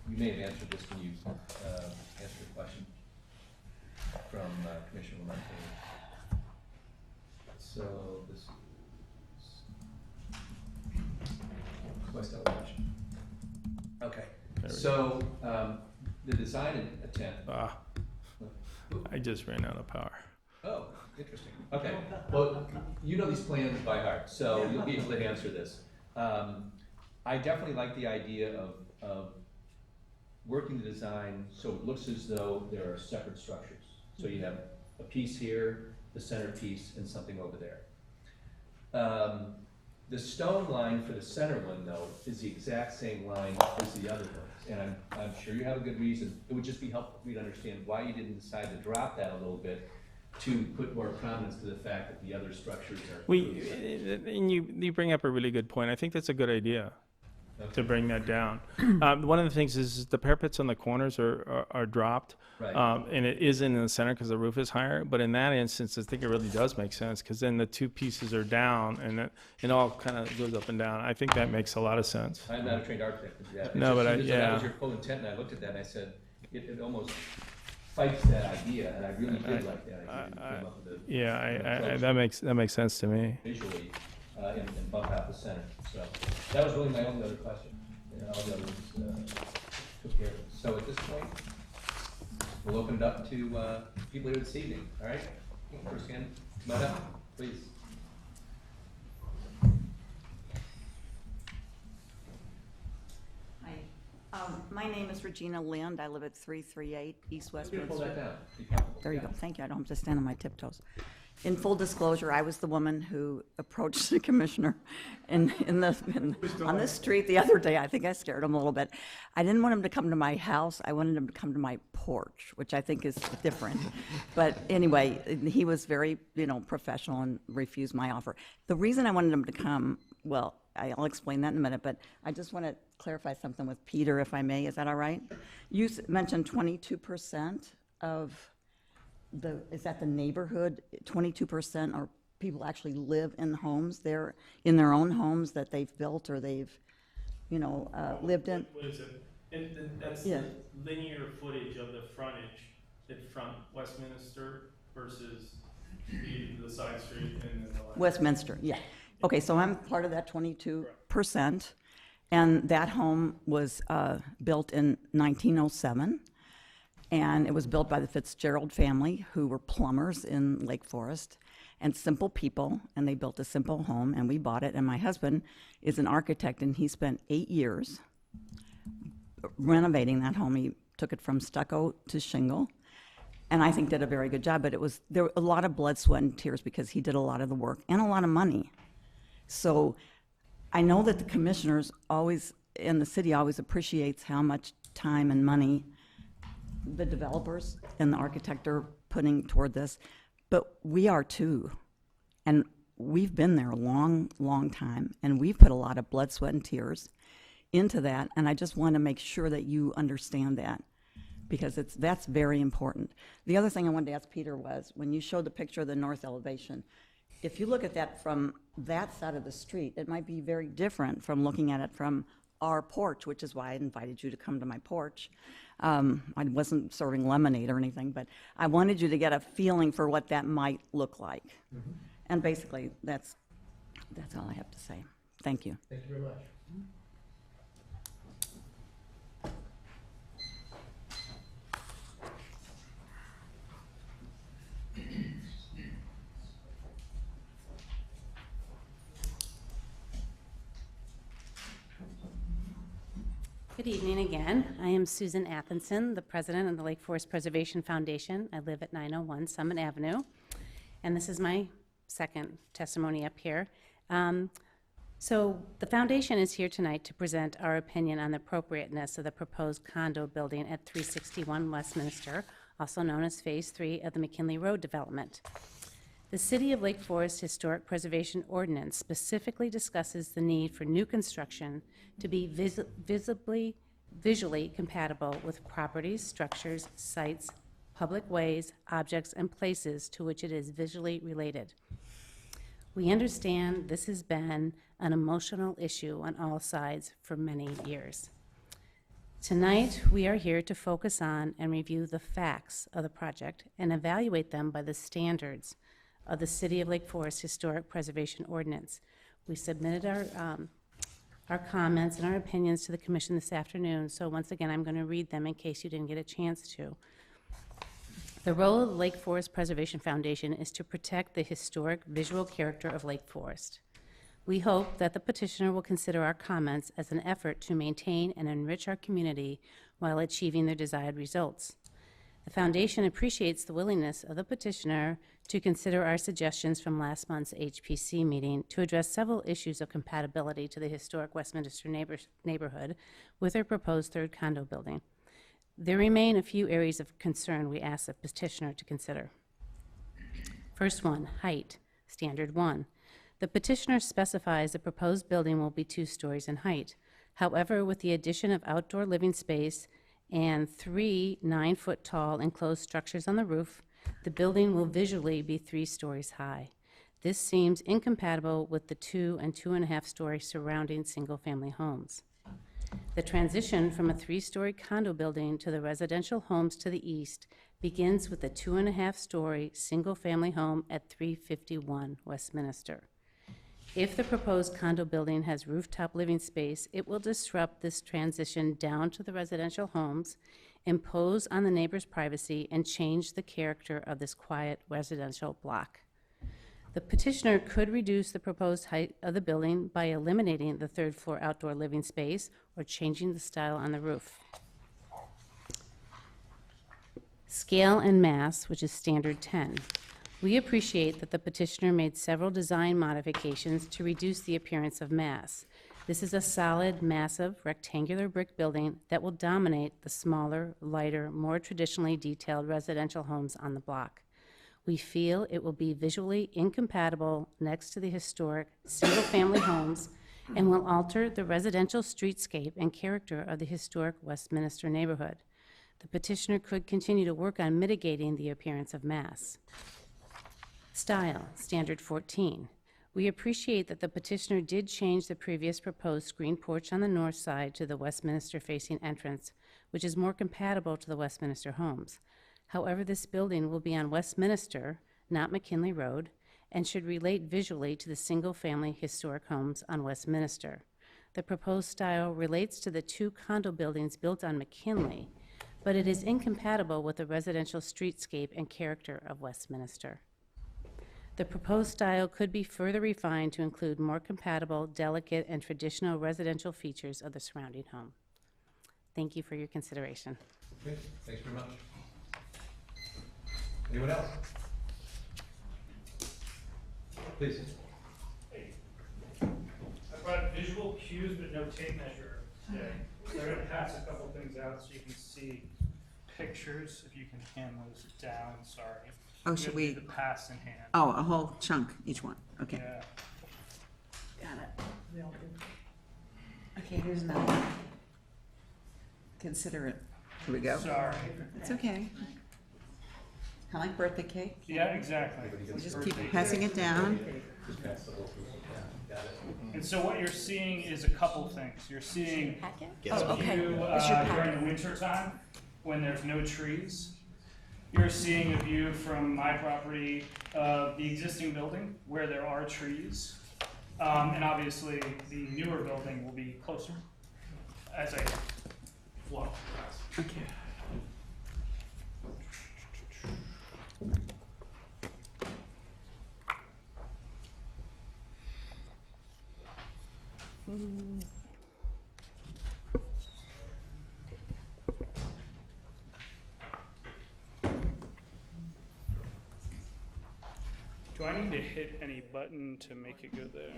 You may have answered this when you answered the question from Commissioner Lamat. So this is west elevation. Okay, There we so the design intent. I just ran out of power. Oh, interesting. Okay, well, you know these plans by heart, so you'll be able to answer this. I definitely like the idea of working the design so it looks as though there are separate structures. So you have a piece here, the center piece, and something over there. The stone line for the center one, though, is the exact same line as the other ones, and I'm sure you have a good reason. It would just be helpful for me to understand why you didn't decide to drop that a little bit to put more prominence to the fact that the other structures are. And you bring up a really good point. I think that's a good idea to bring that down. One of the things is the parapets on the corners are dropped. Right. And it isn't in the center because the roof is higher. But in that instance, I think it really does make sense because then the two pieces are down and it all kind of goes up and down. I think that makes a lot of sense. I'm not a trained architect. Yeah. It's No, but just- That was your full intent, and I looked at that and I said, it almost fights that idea, and I really did like that idea. You came up with a- Yeah, that makes sense to me. visually and bump out the center. So that was really my only other question. All the others took care of it. So at this point, we'll open it up to people here this evening. All right? First hand, come on up, please. Hi, my name is Regina Lind. I live at 338 East Maybe pull that Westminster. down. Be comfortable. There you Yeah. go. Thank you. I don't have to stand on my tiptoes. In full disclosure, I was the woman who approached the commissioner on the street the other day. I think I scared him a little bit. I didn't want him to come to my house. I wanted him to come to my porch, which I think is different. But anyway, he was very, professional and refused my offer. The reason I wanted him to come, well, I'll explain that in a minute, but I just want to clarify something with Peter, if I may. Is that all right? You mentioned 22% of is that the neighborhood? 22% are people actually live in homes there, in their own homes that they've built or they've, lived in? What is it? That's Yeah. the linear footage of the frontage in front Westminster versus the side street and then the left. Westminster, yeah. Okay, so I'm part of that 22%, and that home was built in 1907, and it was built by the Fitzgerald family, who were plumbers in Lake Forest, and simple people, and they built a simple home, and we bought it, and my husband is an architect, and he spent 8 years renovating that home. He took it from stucco to shingle, and I think did a very good job, but there were a lot of blood, sweat, and tears because he did a lot of the work and a lot of money. So I know that the commissioners always, and the city always appreciates how much time and money the developers and the architect are putting toward this, but we are too. And we've been there a long, long time, and we've put a lot of blood, sweat, and tears into that, and I just want to make sure that you understand that, because that's very important. The other thing I wanted to ask Peter was, when you showed the picture of the north elevation, if you look at that from that side of the street, it might be very different from looking at it from our porch, which is why I invited you to come to my porch. I wasn't serving lemonade or anything, but I wanted you to get a feeling for what that might look like. Mm-hmm. And basically, that's all I have to say. Thank you. Thank you very much. Good evening again. I am Susan Athensen, the president of the Lake Forest Preservation Foundation. I live at 901 Summit Avenue, and this is my second testimony up here. So the foundation is here tonight to present our opinion on the appropriateness of the proposed condo building at 361 Westminster, also known as Phase 3 of the McKinley Road development. The City of Lake Forest Historic Preservation Ordinance specifically discusses the need for new construction to be visually compatible with properties, structures, sites, public ways, objects, and places to which it is visually related. We understand this has been an emotional issue on all sides for many years. Tonight, we are here to focus on and review the facts of the project and evaluate them by the standards of the City of Lake Forest Historic Preservation Ordinance. We submitted our comments and our opinions to the commission this afternoon, so once again, I'm going to read them in case you didn't get a chance to. The role of the Lake Forest Preservation Foundation is to protect the historic visual character of Lake Forest. We hope that the petitioner will consider our comments as an effort to maintain and enrich our community while achieving their desired results. The foundation appreciates the willingness of the petitioner to consider our suggestions from last month's HPC meeting to address several issues of compatibility to the historic Westminster neighborhood with their proposed third condo building. There remain a few areas of concern we ask the petitioner to consider. First one, height, standard 1. The petitioner specifies the proposed building will be 2 stories in height. However, with the addition of outdoor living space and 3 9-foot-tall enclosed structures on the roof, the building will visually be 3 stories high. This seems incompatible with the 2 and 2.5-story surrounding single-family homes. The transition from a 3-story condo building to the residential homes to the east begins with a 2.5-story single-family home at 351 Westminster. If the proposed condo building has rooftop living space, it will disrupt this transition down to the residential homes, impose on the neighbor's privacy, and change the character of this quiet residential block. The petitioner could reduce the proposed height of the building by eliminating the 3rd floor outdoor living space or changing the style on the roof. Scale and mass, which is standard 10. We appreciate that the petitioner made several design modifications to reduce the appearance of mass. This is a solid, massive, rectangular brick building that will dominate the smaller, lighter, more traditionally detailed residential homes on the block. We feel it will be visually incompatible next to the historic single-family homes and will alter the residential streetscape and character of the historic Westminster neighborhood. The petitioner could continue to work on mitigating the appearance of mass. Style, standard 14. We appreciate that the petitioner did change the previous proposed screen porch on the north side to the Westminster-facing entrance, which is more compatible to the Westminster homes. However, this building will be on Westminster, not McKinley Road, and should relate visually to the single-family historic homes on Westminster. The proposed style relates to the two condo buildings built on McKinley, but it is incompatible with the residential streetscape and character of Westminster. The proposed style could be further refined to include more compatible, delicate, and traditional residential features of the surrounding home. Thank you for your consideration. Okay, thanks very much. Anyone else? Please. I brought visual cues but no tape measure today. So I'm going to pass a couple things out so you can see pictures, if you can hand those down, sorry. Oh, I'm should gonna do we- the pass in hand. Oh, a whole chunk, each one, okay. Yeah. Got it. Okay, here's another one. Consider it. Here we go. Sorry. It's okay. Kind of like birthday cake. Yeah, exactly. We'll just keep passing it down. And so what you're seeing is a couple things. You're seeing Oh, a okay. view during the winter time when there's no trees. You're seeing a view from my property of the existing building where there are trees. And obviously, the newer building will be closer as I walk across. Okay. Do I need to hit any button to make it go there?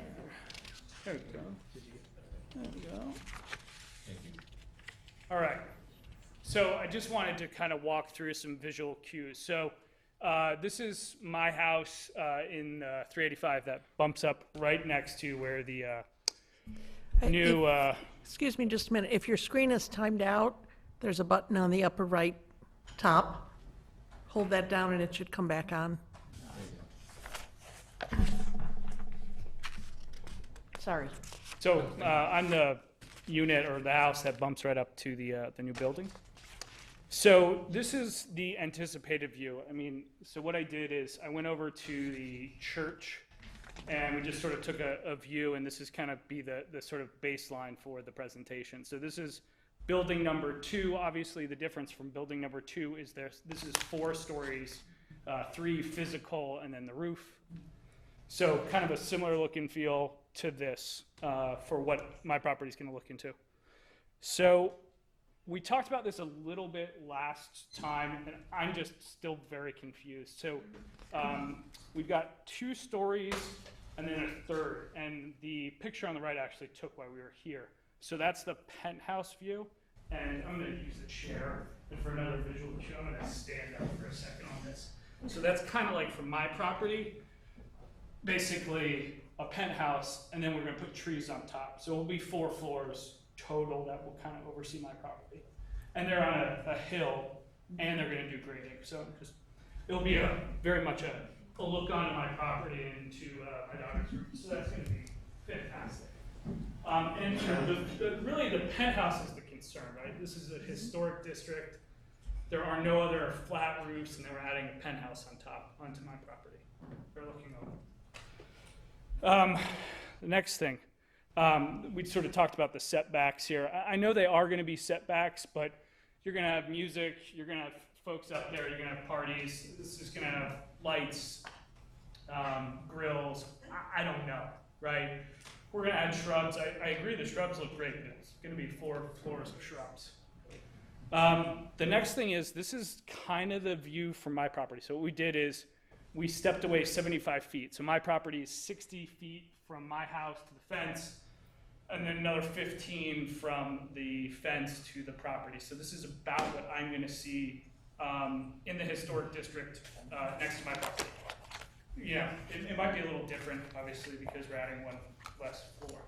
There we go. There we go. All right. So I just wanted to kind of walk through some visual cues. So this is my house in 385 that bumps up right next to where the new... Excuse me just a minute. If your screen is timed out, there's a button on the upper right top. Hold that down and it should come back on. Sorry. So I'm the unit or the house that bumps right up to the new building. So this is the anticipated view. I mean, so what I did is I went over to the church and we just sort of took a view, and this is kind of be the sort of baseline for the presentation. So this is building number 2. Obviously, the difference from building number 2 is this is 4 stories, 3 physical, and then the roof. So kind of a similar look and feel to this for what my property is going to look into. So we talked about this a little bit last time, and I'm just still very confused. So we've got 2 stories and then a third, and the picture on the right actually took while we were here. So that's the penthouse view, and I'm going to use a chair, and for another visual cue, I'm going to stand up for a second on this. So that's kind of like from my property, basically a penthouse, and then we're going to put trees on top. So it'll be 4 floors total that will kind of oversee my property. And they're on a hill, and they're going to do grading. So it'll be very much a look onto my property and to my daughter's room. So that's going to be fantastic. And really the penthouse is the concern, right? This is a historic district. There are no other flat roofs, and they're adding a penthouse on top onto my property. They're looking over. The next thing, we sort of talked about the setbacks here. I know they are going to be setbacks, but you're going to have music, you're going to have folks up there, you're going to have parties. This is going to have lights, grills. I don't know, right? We're going to add shrubs. I agree the shrubs look great. It's going to be 4 floors of shrubs. The next thing is, this is kind of the view from my property. So what we did is we stepped away 75 feet. So my property is 60 feet from my house to the fence, and then another 15 from the fence to the property. So this is about what I'm going to see in the historic district next to my property. Yeah, it might be a little different, obviously, because we're adding one less floor.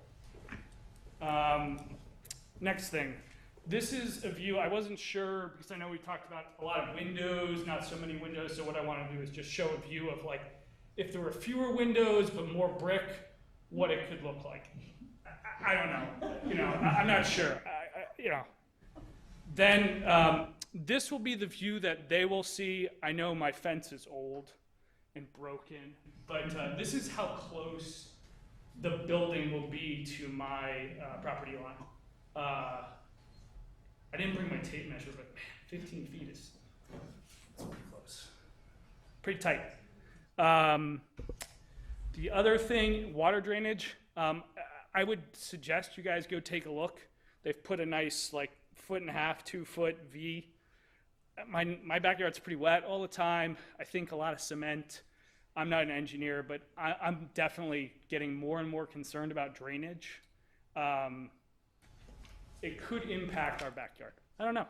Next thing. This is a view, I wasn't sure, because I know we talked about a lot of windows, not so many windows, so what I want to do is just show a view of like, if there were fewer windows but more brick, what it could look like. I don't know, you know, I'm not sure, you know. Then this will be the view that they will see. I know my fence is old and broken, but this is how close the building will be to my property line. I didn't bring my tape measure, but man, 15 feet is pretty close. Pretty tight. The other thing, water drainage. I would suggest you guys go take a look. They've put a nice like 1.5 to 2 foot V. My backyard's pretty wet all the time. I think a lot of cement. I'm not an engineer, but I'm definitely getting more and more concerned about drainage. It could impact our backyard. I don't know.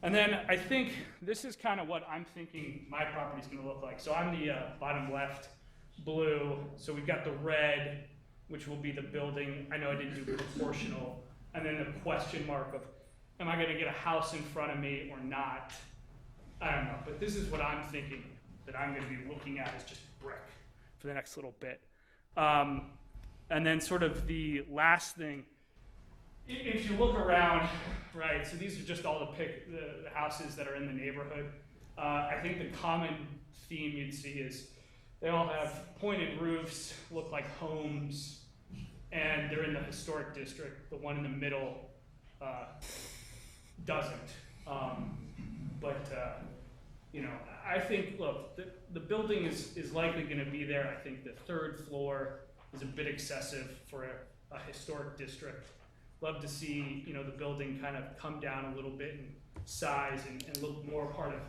And then I think this is kind of what I'm thinking my property's gonna look like. So I'm the bottom left blue. So we've got the red, which will be the building. I know I didn't do proportional. And then the question mark of, am I gonna get a house in front of me or not? I don't know, but this is what I'm thinking that I'm gonna be looking at is just brick for the next little bit. And then sort of the last thing, if you look around, right, so these are just all the houses that are in the neighborhood. I think the common theme you'd see is they all have pointed roofs, look like homes, and they're in the historic district. The one in the middle doesn't. You know, I think, look, the building is likely going to be there. I think the third floor is a bit excessive for a historic district. Love to see, you know, the building kind of come down a little bit in size and look more part of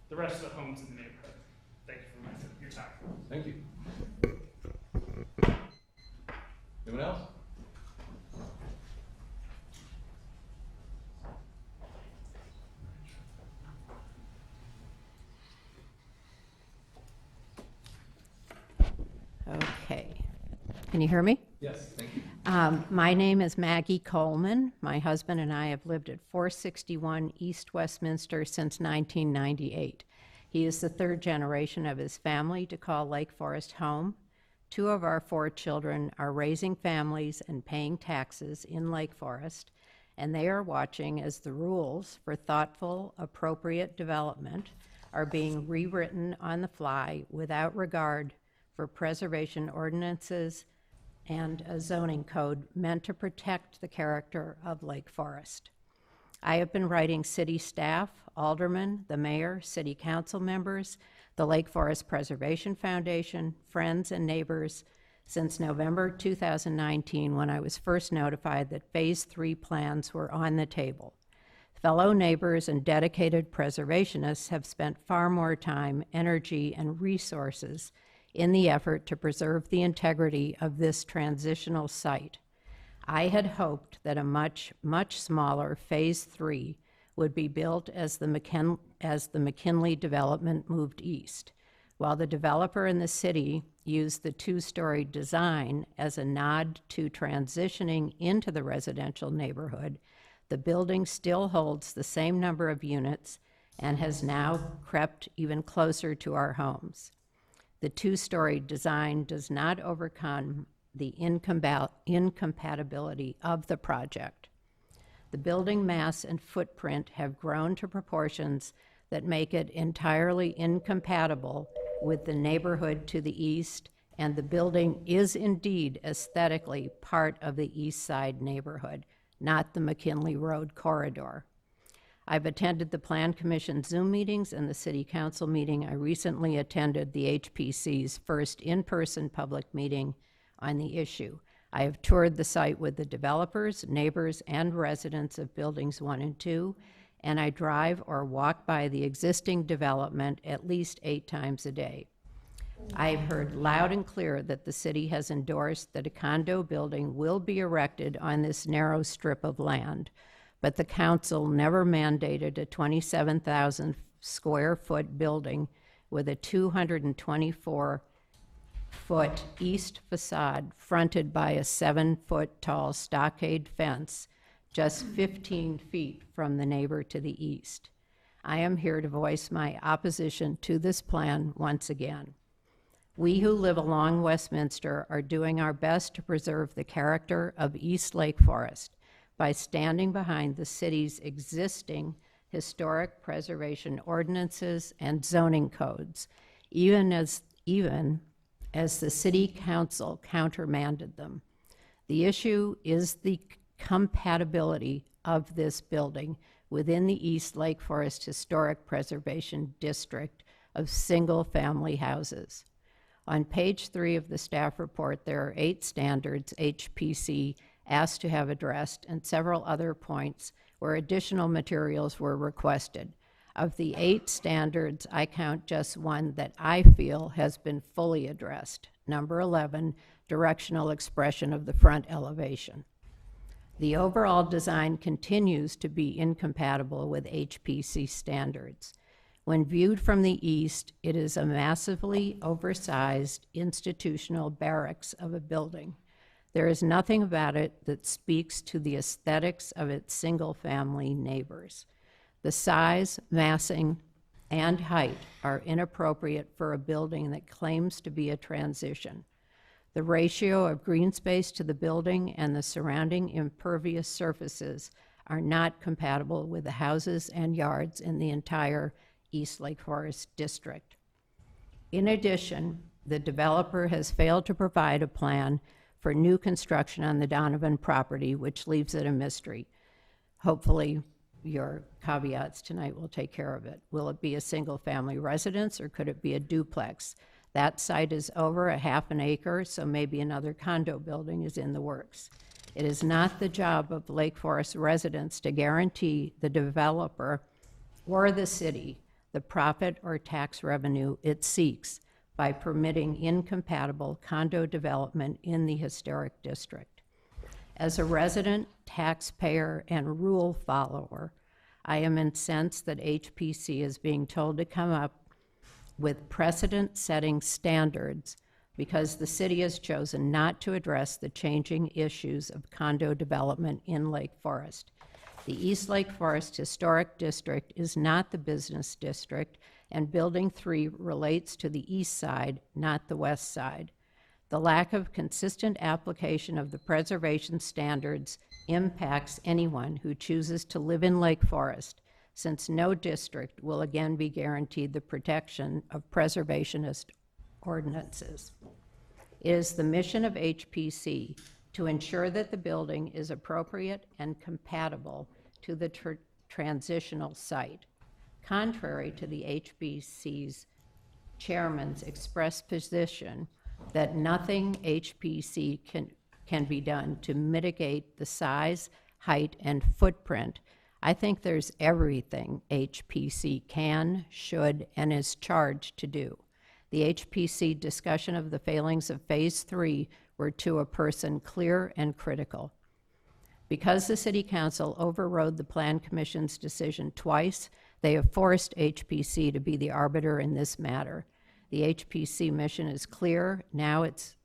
the rest of the homes in the neighborhood. Thank you for your time. Thank you. Anyone else? Okay. Can you hear me? Yes, thank you. My name is Maggie Coleman. My husband and I have lived at 461 East Westminster since 1998. He is the third generation of his family to call Lake Forest home. 2 of our 4 children are raising families and paying taxes in Lake Forest, and they are watching as the rules for thoughtful, appropriate development are being rewritten on the fly without regard for preservation ordinances and a zoning code meant to protect the character of Lake Forest. I have been writing city staff, aldermen, the mayor, city council members, the Lake Forest Preservation Foundation, friends and neighbors since November 2019 when I was first notified that Phase 3 plans were on the table. Fellow neighbors and dedicated preservationists have spent far more time, energy, and resources in the effort to preserve the integrity of this transitional site. I had hoped that a much, much smaller Phase 3 would be built as the McKinley development moved east, while the developer and the city used the 2-story design as a nod to transitioning into the residential neighborhood. The building still holds the same number of units and has now crept even closer to our homes. The 2-story design does not overcome the incompatibility of the project. The building mass and footprint have grown to proportions that make it entirely incompatible with the neighborhood to the east, and the building is indeed aesthetically part of the East Side neighborhood, not the McKinley Road corridor. I've attended the Plan Commission Zoom meetings and the City Council meeting. I recently attended the HPC's first in-person public meeting on the issue. I have toured the site with the developers, neighbors, and residents of Buildings 1 and 2, and I drive or walk by the existing development at least 8 times a day. I've heard loud and clear that the city has endorsed that a condo building will be erected on this narrow strip of land, but the council never mandated a 27,000 square foot building with a 224-foot east facade fronted by a 7-foot tall stockade fence just 15 feet from the neighbor to the east. I am here to voice my opposition to this plan once again. We who live along Westminster are doing our best to preserve the character of East Lake Forest by standing behind the city's existing historic preservation ordinances and zoning codes, even as the city council countermanded them. The issue is the compatibility of this building within the East Lake Forest Historic Preservation District of single-family houses. On page 3 of the staff report, there are 8 standards HPC asked to have addressed and several other points where additional materials were requested. Of the 8 standards, I count just one that I feel has been fully addressed. Number 11, directional expression of the front elevation. The overall design continues to be incompatible with HPC standards. When viewed from the east, it is a massively oversized institutional barracks of a building. There is nothing about it that speaks to the aesthetics of its single-family neighbors. The size, massing, and height are inappropriate for a building that claims to be a transition. The ratio of green space to the building and the surrounding impervious surfaces are not compatible with the houses and yards in the entire East Lake Forest District. In addition, the developer has failed to provide a plan for new construction on the Donovan property, which leaves it a mystery. Hopefully, your caveats tonight will take care of it. Will it be a single-family residence, or could it be a duplex? That site is over a half an acre, so maybe another condo building is in the works. It is not the job of Lake Forest residents to guarantee the developer or the city the profit or tax revenue it seeks by permitting incompatible condo development in the historic district. As a resident, taxpayer, and rule follower, I am incensed that HPC is being told to come up with precedent-setting standards because the city has chosen not to address the changing issues of condo development in Lake Forest. The East Lake Forest Historic District is not the business district, and Building 3 relates to the east side, not the west side. The lack of consistent application of the preservation standards impacts anyone who chooses to live in Lake Forest, since no district will again be guaranteed the protection of preservationist ordinances. It is the mission of HPC to ensure that the building is appropriate and compatible to the transitional site. Contrary to the HPC's chairman's expressed position that nothing HPC can be done to mitigate the size, height, and footprint, I think there's everything HPC can, should, and is charged to do. The HPC discussion of the failings of Phase 3 were to a person clear and critical. Because the City Council overrode the Plan Commission's decision twice, they have forced HPC to be the arbiter in this matter. The HPC mission is clear. Now it's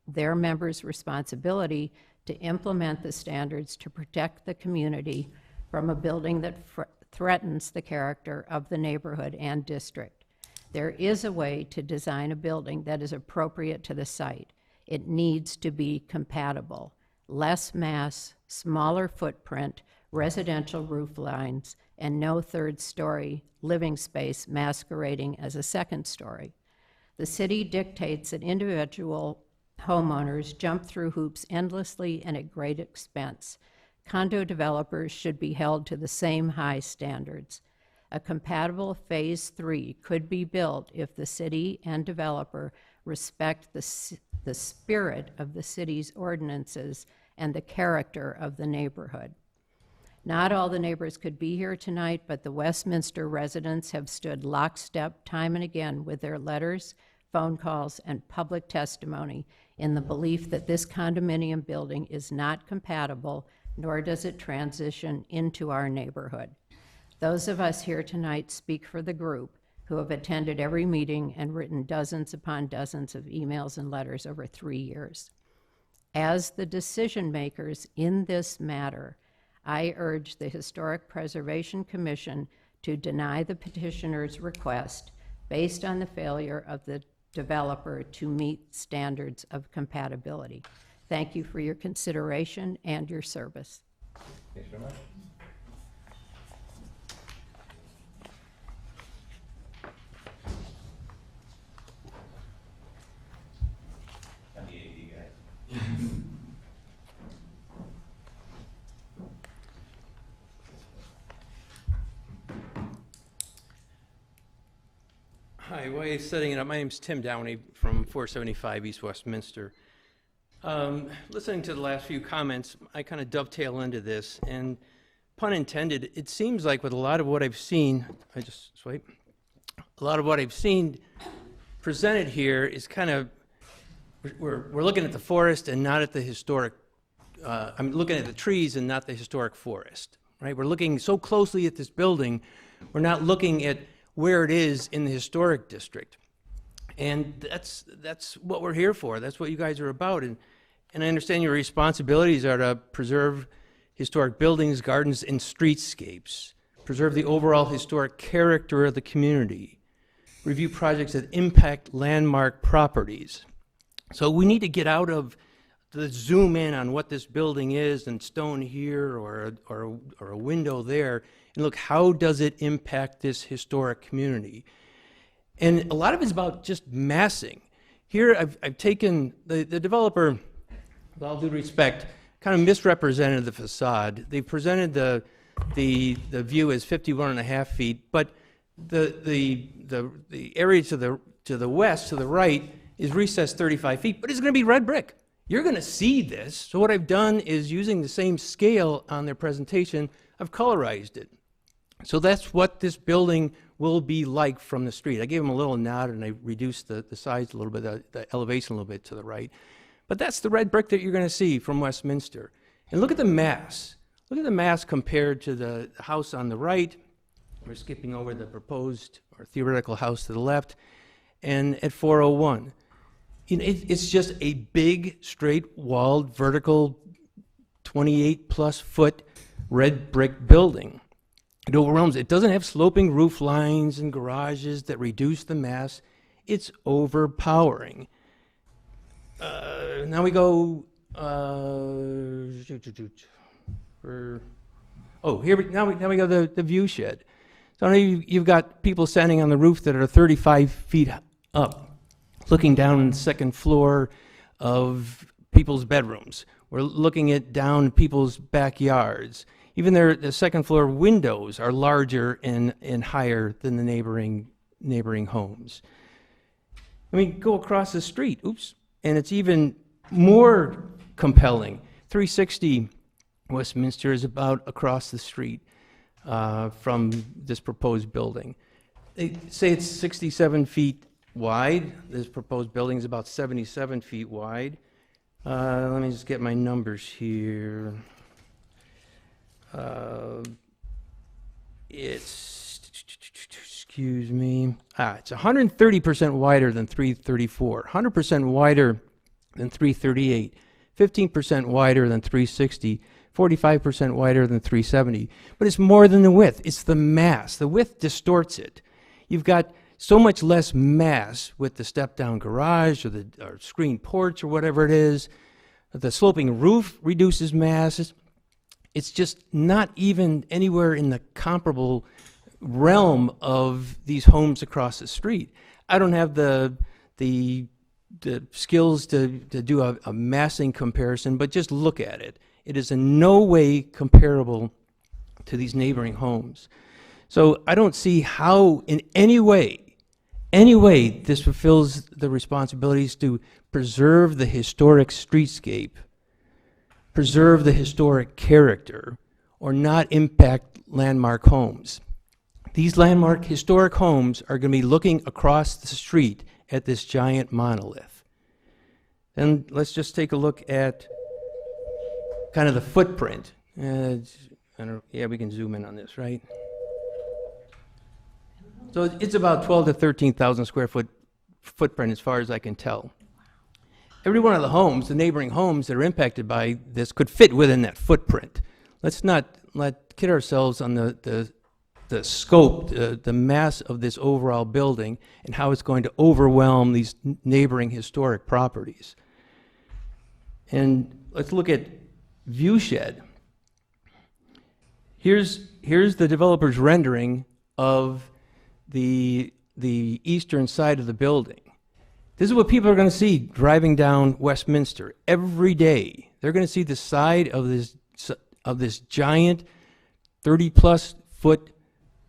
their members' responsibility to implement the standards to protect the community from a building that threatens the character of the neighborhood and district. There is a way to design a building that is appropriate to the site. It needs to be compatible. Less mass, smaller footprint, residential roof lines, and no third-story living space masquerading as a second story. The city dictates that individual homeowners jump through hoops endlessly and at great expense. Condo developers should be held to the same high standards. A compatible Phase 3 could be built if the city and developer respect the spirit of the city's ordinances and the character of the neighborhood. Not all the neighbors could be here tonight, but the Westminster residents have stood lockstep time and again with their letters, phone calls, and public testimony in the belief that this condominium building is not compatible, nor does it transition into our neighborhood. Those of us here tonight speak for the group who have attended every meeting and written dozens upon dozens of emails and letters over 3 years. As the decision makers in this matter, I urge the Historic Preservation Commission to deny the petitioner's request based on the failure of the developer to meet standards of compatibility. Thank you for your consideration and your service. Thanks very much. I'm the AD guy. Hi, while you're setting it up, my name's Tim Downey from 475 East Westminster. Listening to the last few comments, I kind of dovetail into this, and pun intended, it seems like with a lot of what I've seen, a lot of what I've seen presented here is kind of, we're looking at the forest and not at the historic, I'm looking at the trees and not the historic forest, right? We're looking so closely at this building, we're not looking at where it is in the historic district. And that's what we're here for. That's what you guys are about. And I understand your responsibilities are to preserve historic buildings, gardens, and streetscapes, preserve the overall historic character of the community, review projects that impact landmark properties. So we need to get out of the zoom in on what this building is and stone here or a window there, and look, how does it impact this historic community? And a lot of it's about just massing. Here I've taken, the developer, with all due respect, kind of misrepresented the facade. They presented the view as 51.5 feet, but the area to the west, to the right, is recessed 35 feet, but it's going to be red brick. You're going to see this. So what I've done is, using the same scale on their presentation, I've colorized it. So that's what this building will be like from the street. I gave them a little nod and I reduced the size a little bit, the elevation a little bit to the right. But that's the red brick that you're going to see from Westminster. And look at the mass. Look at the mass compared to the house on the right. We're skipping over the proposed or theoretical house to the left. And at 401, you know, it's just a big, straight-walled, vertical, 28-plus foot red brick building. It overwhelms. It doesn't have sloping roof lines and garages that reduce the mass. It's overpowering. Now we go. Now we go the view shed. So now you've got people standing on the roof that are 35 feet up, looking down on the second floor of people's bedrooms. We're looking at down people's backyards. Even the second floor windows are larger and higher than the neighboring homes. I mean, go across the street, and it's even more compelling. 360 Westminster is about across the street from this proposed building. They say it's 67 feet wide. This proposed building is about 77 feet wide. Let me just get my numbers here. It's 130% wider than 334, 100% wider than 338, 15% wider than 360, 45% wider than 370. But it's more than the width. It's the mass. The width distorts it. You've got so much less mass with the step-down garage or screened porch or whatever it is. The sloping roof reduces mass. It's just not even anywhere in the comparable realm of these homes across the street. I don't have the skills to do a massing comparison, but just look at it. It is in no way comparable to these neighboring homes. So I don't see how in any way this fulfills the responsibilities to preserve the historic streetscape, preserve the historic character, or not impact landmark homes. These landmark historic homes are going to be looking across the street at this giant monolith. And let's just take a look at kind of the footprint. Yeah, we can zoom in on this, right? So it's about 12 to 13,000 square foot footprint as far as I can tell. Every one of the homes, the neighboring homes that are impacted by this could fit within that footprint. Let's not kid ourselves on the scope, the mass of this overall building and how it's going to overwhelm these neighboring historic properties. And let's look at view shed. Here's the developer's rendering of the eastern side of the building. This is what people are going to see driving down Westminster every day. They're going to see the side of this giant 30-plus foot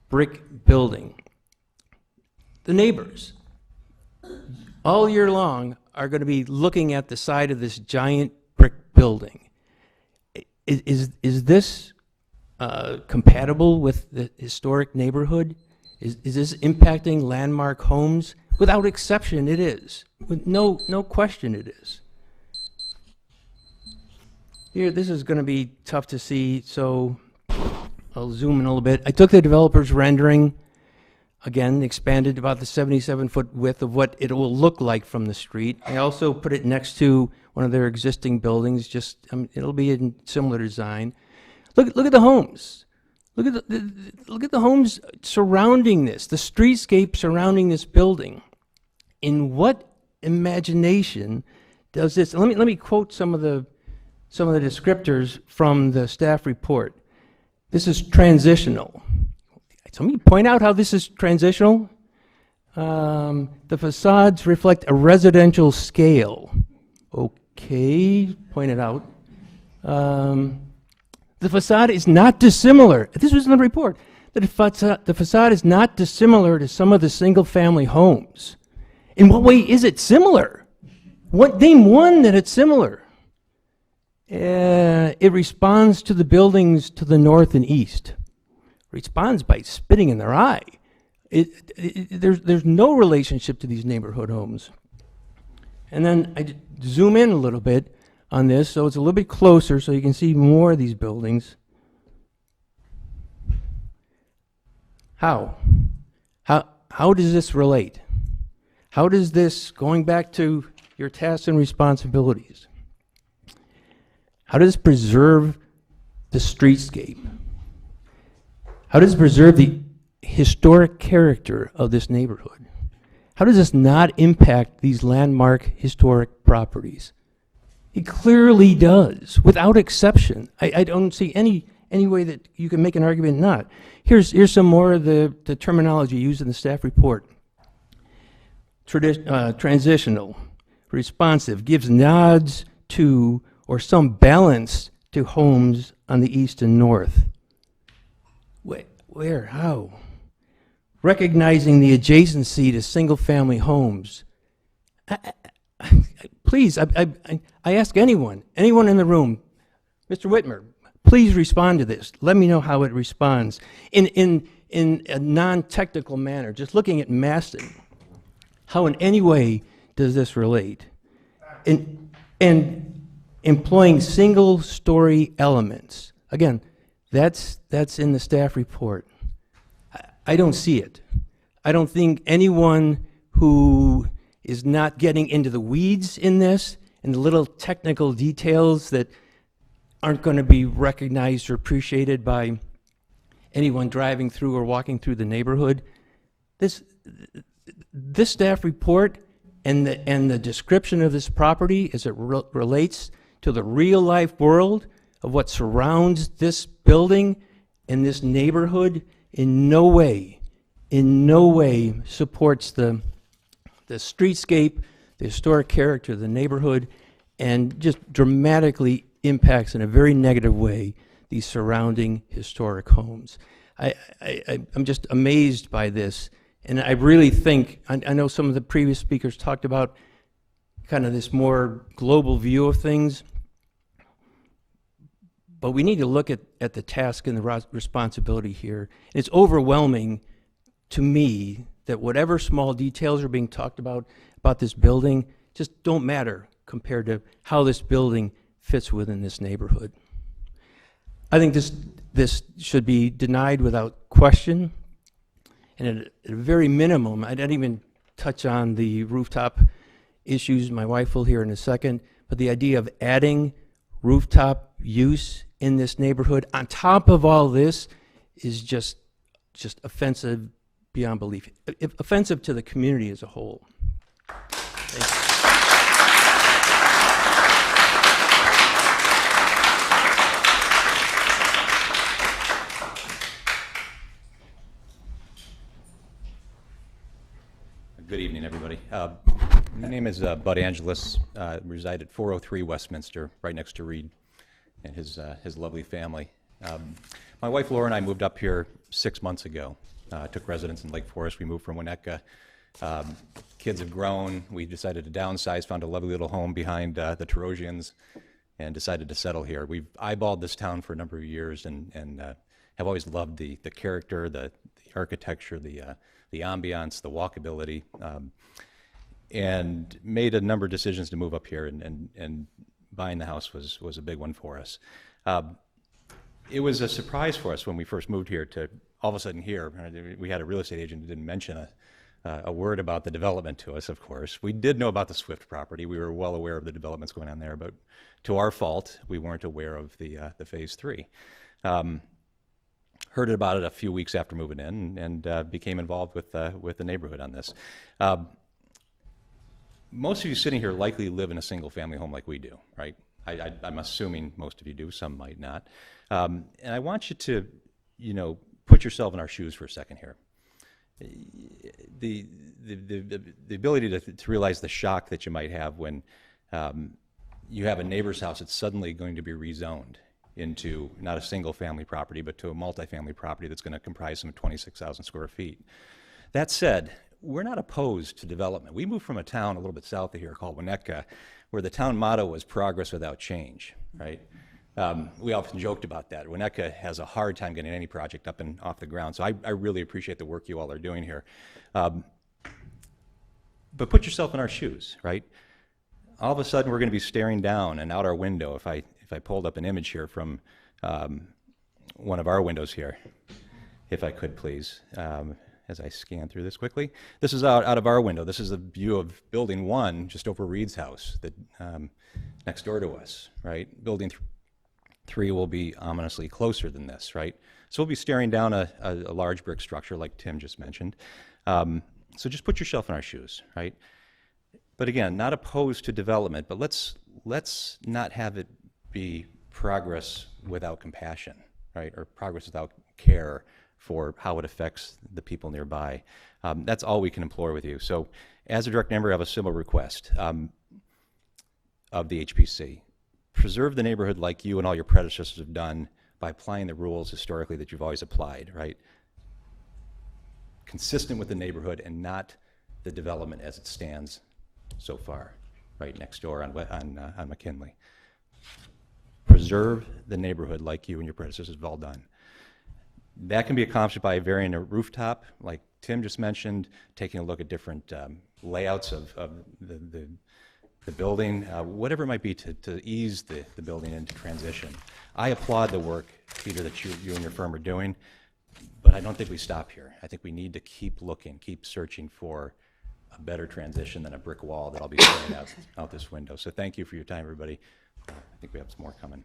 brick building. The neighbors, all year long, are going to be looking at the side of this giant brick building. Is this compatible with the historic neighborhood? Is this impacting landmark homes? Without exception, it is. With no question, it is. Here, this is going to be tough to see, so I'll zoom in a little bit. I took the developer's rendering, again, expanded about the 77-foot width of what it will look like from the street. I also put it next to one of their existing buildings, just it'll be in similar design. Look at the homes. Look at the homes surrounding this, the streetscape surrounding this building. In what imagination does this? Let me quote some of the descriptors from the staff report. This is transitional. So let me point out how this is transitional. The facades reflect a residential scale. Okay, pointed out. The facade is not dissimilar. This was in the report. The facade is not dissimilar to some of the single-family homes. In what way is it similar? Name one that it's similar. It responds to the buildings to the north and east. Responds by spitting in their eye. There's no relationship to these neighborhood homes. And then I zoom in a little bit on this, so it's a little bit closer so you can see more of these buildings. How does this relate? How does this, going back to your tasks and responsibilities, how does this preserve the streetscape? How does it preserve the historic character of this neighborhood? How does this not impact these landmark historic properties? It clearly does, without exception. I don't see any way that you can make an argument not. Here's some more of the terminology used in the staff report. Transitional, responsive, gives nods to or some balance to homes on the east and north. Where? How? Recognizing the adjacency to single-family homes. Please, I ask anyone in the room, Mr. Whitmer, please respond to this. Let me know how it responds in a non-technical manner, just looking at massing. How in any way does this relate? And employing single-story elements. Again, that's in the staff report. I don't see it. I don't think anyone who is not getting into the weeds in this and the little technical details that aren't going to be recognized or appreciated by anyone driving through or walking through the neighborhood. This staff report and the description of this property as it relates to the real life world of what surrounds this building and this neighborhood in no way supports the streetscape, the historic character of the neighborhood, and just dramatically impacts in a very negative way these surrounding historic homes. I'm just amazed by this, and I really think, I know some of the previous speakers talked about kind of this more global view of things, But we need to look at the task and the responsibility here. It's overwhelming to me that whatever small details are being talked about this building just don't matter compared to how this building fits within this neighborhood. I think this should be denied without question. And at a very minimum, I didn't even touch on the rooftop issues. My wife will hear in a second. But the idea of adding rooftop use in this neighborhood on top of all this is just offensive beyond belief. Offensive to the community as a whole. Thank you. Good evening, everybody. My name is Bud Angelis. Reside at 403 Westminster, right next to Reed and his lovely family. My wife Laura and I moved up here 6 months ago. Took residence in Lake Forest. We moved from Winnetka. Kids have grown. We decided to downsize, found a lovely little home behind the Tirosians, and decided to settle here. We've eyeballed this town for a number of years and have always loved the character, the architecture, the ambiance, the walkability, and made a number of decisions to move up here, and buying the house was a big one for us. It was a surprise for us when we first moved here to all of a sudden hear, we had a real estate agent who didn't mention a word about the development to us, of course. We did know about the Swift property. We were well aware of the developments going on there, but to our fault, we weren't aware of the Phase 3. Heard about it a few weeks after moving in and became involved with the neighborhood on this. Most of you sitting here likely live in a single-family home like we do, right? I'm assuming most of you do, some might not. And I want you to, put yourself in our shoes for a second here. The ability to realize the shock that you might have when you have a neighbor's house that's suddenly going to be rezoned into not a single-family property, but to a multifamily property that's going to comprise some 26,000 square feet. That said, we're not opposed to development. We moved from a town a little bit south of here called Winnetka, where the town motto was progress without change, right? We often joked about that. Winnetka has a hard time getting any project up and off the ground, so I really appreciate the work you all are doing here. But put yourself in our shoes, right? All of a sudden, we're going to be staring down and out our window. If I pulled up an image here from one of our windows here, if I could please, as I scan through this quickly. This is out of our window. This is a view of Building 1, just over Reed's house, that next door to us, right? Building 3 will be ominously closer than this, right? So we'll be staring down a large brick structure like Tim just mentioned. So just put yourself in our shoes, right? But again, not opposed to development, but let's not have it be progress without compassion, right? Or progress without care for how it affects the people nearby. That's all we can implore with you. So as a direct member, I have a similar request of the HPC. Preserve the neighborhood like you and all your predecessors have done by applying the rules historically that you've always applied, right? Consistent with the neighborhood and not the development as it stands so far, right next door on McKinley. Preserve the neighborhood like you and your predecessors have all done. That can be accomplished by varying a rooftop, like Tim just mentioned, taking a look at different layouts of the building, whatever it might be to ease the building into transition. I applaud the work, Peter, that you and your firm are doing, but I don't think we stop here. I think we need to keep looking, keep searching for a better transition than a brick wall that I'll be staring out this window. So thank you for your time, everybody. I think we have some more coming.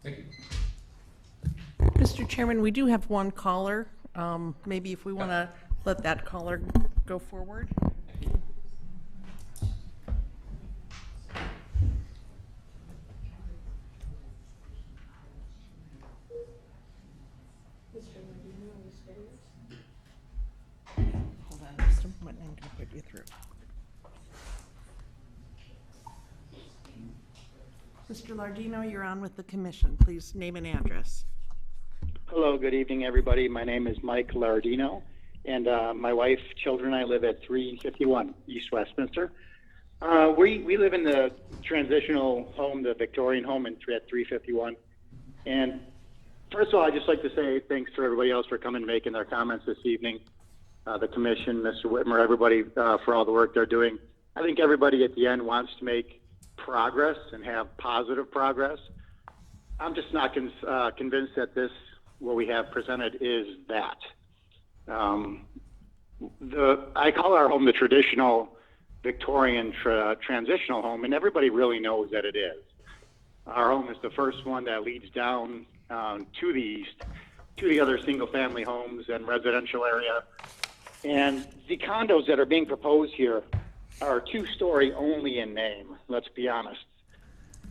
Thank you. Mr. Chairman, we do have one caller. Maybe if we want to let that caller go forward. Hold on just a moment, I'm going to put you through. Mr. Lardino, you're on with the commission. Please name and address. Hello, good evening, everybody. My name is Mike Lardino, and my wife, children, and I live at 351 East Westminster. We live in the transitional home, the Victorian home at 351. And first of all, I'd just like to say thanks to everybody else for coming and making their comments this evening. The commission, Mr. Whitmer, everybody for all the work they're doing. I think everybody at the end wants to make progress and have positive progress. I'm just not convinced that what we have presented is that. I call our home the traditional Victorian transitional home, and everybody really knows that it is. Our home is the first one that leads down to the east, to the other single-family homes and residential area. And the condos that are being proposed here are two-story only in name, let's be honest.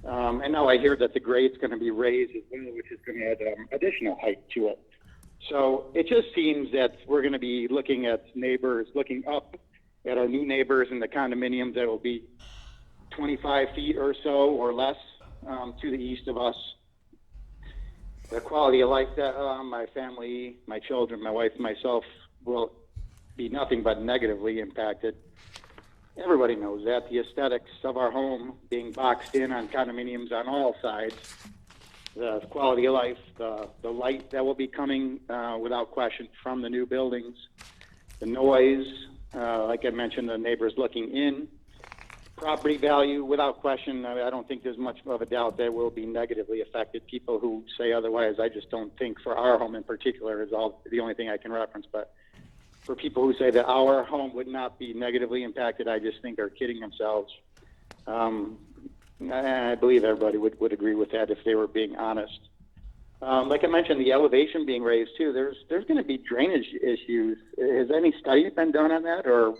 And now I hear that the grade's going to be raised as well, which is going to add additional height to it. So it just seems that we're going to be looking at neighbors, looking up at our new neighbors in the condominiums that will be 25 feet or so or less to the east of us. The quality of life that my family, my children, my wife, and myself will be nothing but negatively impacted. Everybody knows that. The aesthetics of our home being boxed in on condominiums on all sides, the quality of life, the light that will be coming without question from the new buildings, the noise, like I mentioned, the neighbors looking in, property value, without question, I don't think there's much of a doubt that will be negatively affected. People who say otherwise, I just don't think for our home in particular is the only thing I can reference. But for people who say that our home would not be negatively impacted, I just think are kidding themselves. I believe everybody would agree with that if they were being honest. Like I mentioned, the elevation being raised too, there's going to be drainage issues. Has any study been done on that, or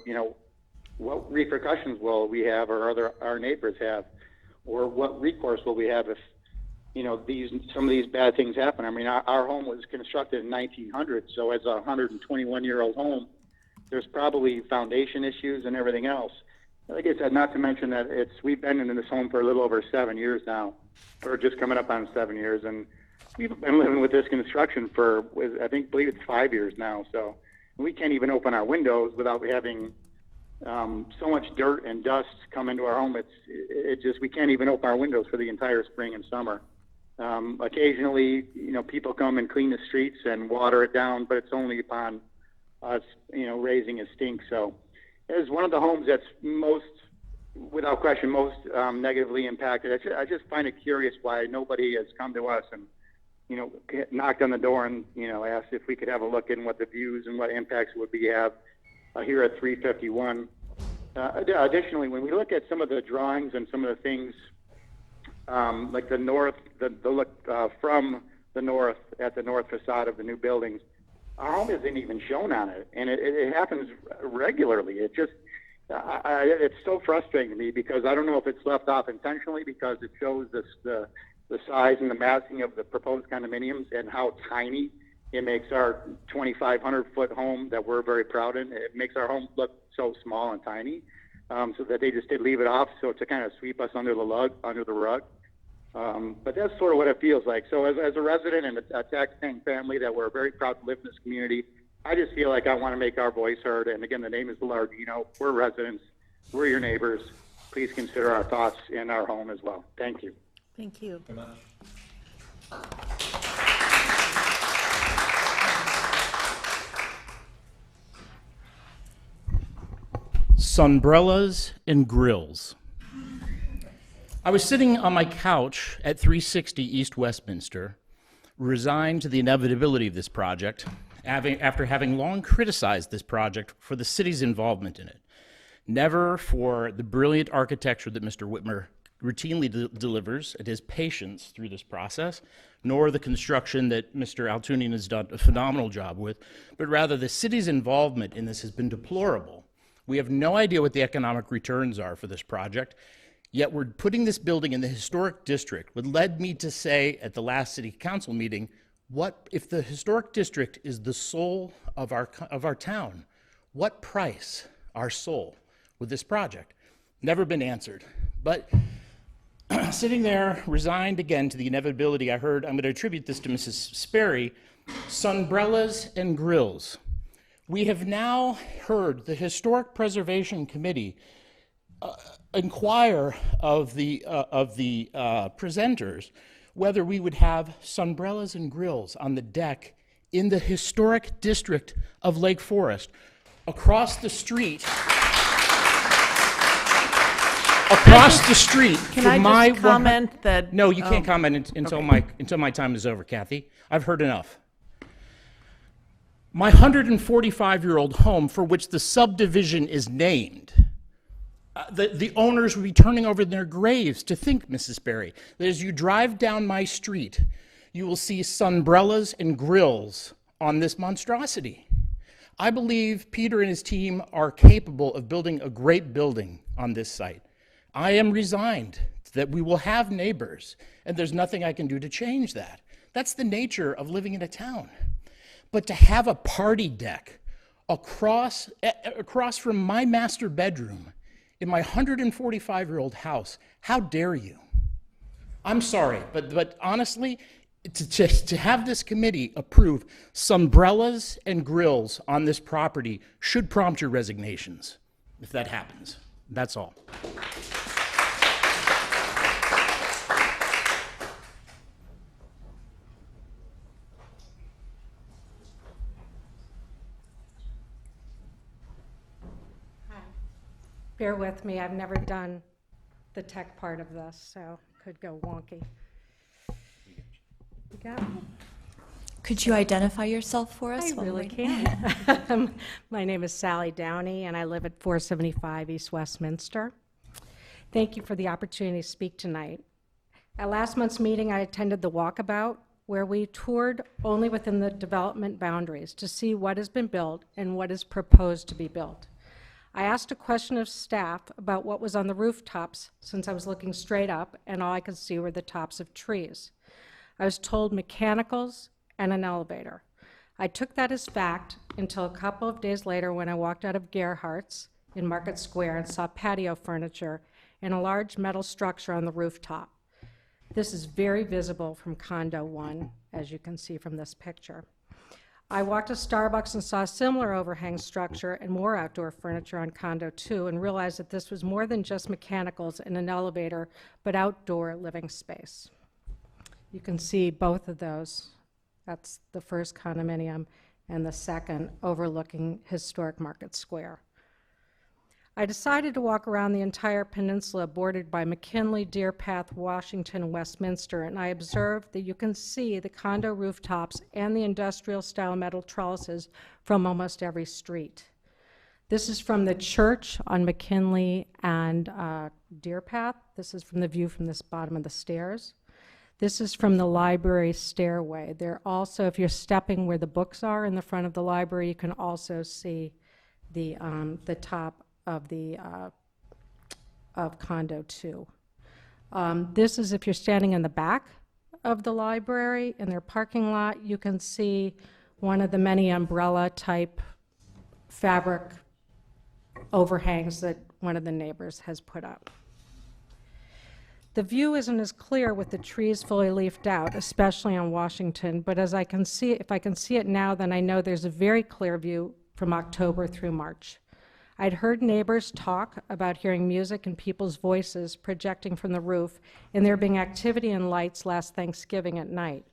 what repercussions will we have, or our neighbors have, or what recourse will we have if some of these bad things happen? I mean, our home was constructed in 1900, so as a 121-year-old home, there's probably foundation issues and everything else. Like I said, not to mention that we've been in this home for a little over 7 years now, or just coming up on 7 years, and we've been living with this construction for, believe it's 5 years now. So we can't even open our windows without having so much dirt and dust come into our home. We can't even open our windows for the entire spring and summer. Occasionally, people come and clean the streets and water it down, but it's only upon us, raising a stink. So as one of the homes that's without question, most negatively impacted, I just find it curious why nobody has come to us and, knocked on the door and, asked if we could have a look in what the views and what impacts would be have here at 351. Additionally, when we look at some of the drawings and some of the things, like the north, the look from the north at the north facade of the new buildings, our home isn't even shown on it, and it happens regularly. It's so frustrating to me because I don't know if it's left off intentionally because it shows the size and the massing of the proposed condominiums and how tiny it makes our 2,500-foot home that we're very proud in. It makes our home look so small and tiny, so that they just did leave it off so to kind of sweep us under the rug. But that's sort of what it feels like. So as a resident and a tax-paying family that we're very proud to live in this community, I just feel like I want to make our voice heard. And again, the name is Lardino. We're residents. We're your neighbors. Please consider our thoughts in our home as well. Thank you. Thank you. Very much. Sunbrellas and grills. I was sitting on my couch at 360 East Westminster, resigned to the inevitability of this project, after having long criticized this project for the city's involvement in it, never for the brilliant architecture that Mr. Whitmer routinely delivers and his patience through this process, nor the construction that Mr. Altunian has done a phenomenal job with, but rather the city's involvement in this has been deplorable. We have no idea what the economic returns are for this project, yet we're putting this building in the historic district, what led me to say at the last city council meeting, what if the historic district is the soul of our town, what price, our soul, with this project? Never been answered. But sitting there, resigned again to the inevitability, I heard, I'm going to attribute this to Mrs. Sperry, sunbrellas and grills. We have now heard the Historic Preservation Committee inquire of the presenters whether we would have sunbrellas and grills on the deck in the historic district of Lake Forest, across the street. Across the street Can from I just comment that? No, you can't comment until okay. my time is over, Kathy. I've heard enough. My 145-year-old home, for which the subdivision is named, the owners would be turning over their graves to think, Mrs. Berry, that as you drive down my street, you will see sunbrellas and grills on this monstrosity. I believe Peter and his team are capable of building a great building on this site. I am resigned that we will have neighbors, and there's nothing I can do to change that. That's the nature of living in a town. But to have a party deck across from my master bedroom in my 145-year-old house, how dare you? I'm sorry, but honestly, to have this committee approve sunbrellas and grills on this property should prompt your resignations, if that happens. That's all. Bear with me, I've never done the tech part of this, so it could go wonky. You got me? Could you identify yourself for us? I really can. My name is Sally Downey, and I live at 475 East Westminster. Thank you for the opportunity to speak tonight. At last month's meeting, I attended the walkabout, where we toured only within the development boundaries to see what has been built and what is proposed to be built. I asked a question of staff about what was on the rooftops, since I was looking straight up and all I could see were the tops of trees. I was told mechanicals and an elevator. I took that as fact until a couple of days later when I walked out of Gerhardt's in Market Square and saw patio furniture and a large metal structure on the rooftop. This is very visible from Condo 1, as you can see from this picture. I walked to Starbucks and saw a similar overhang structure and more outdoor furniture on Condo 2 and realized that this was more than just mechanicals and an elevator, but outdoor living space. You can see both of those. That's the first condominium and the second overlooking historic Market Square. I decided to walk around the entire peninsula bordered by McKinley, Deer Path, Washington, and Westminster, and I observed that you can see the condo rooftops and the industrial-style metal trellises from almost every street. This is from the church on McKinley and Deer Path. This is from the view from this bottom of the stairs. This is from the library stairway. There also, if you're stepping where the books are in the front of the library, you can also see the top of the of Condo 2. This is if you're standing in the back of the library in their parking lot, you can see one of the many umbrella type fabric overhangs that one of the neighbors has put up. The view isn't as clear with the trees fully leafed out, especially on Washington, but as I can see, if I can see it now, then I know there's a very clear view from October through March. I'd heard neighbors talk about hearing music and people's voices projecting from the roof and there being activity and lights last Thanksgiving at night,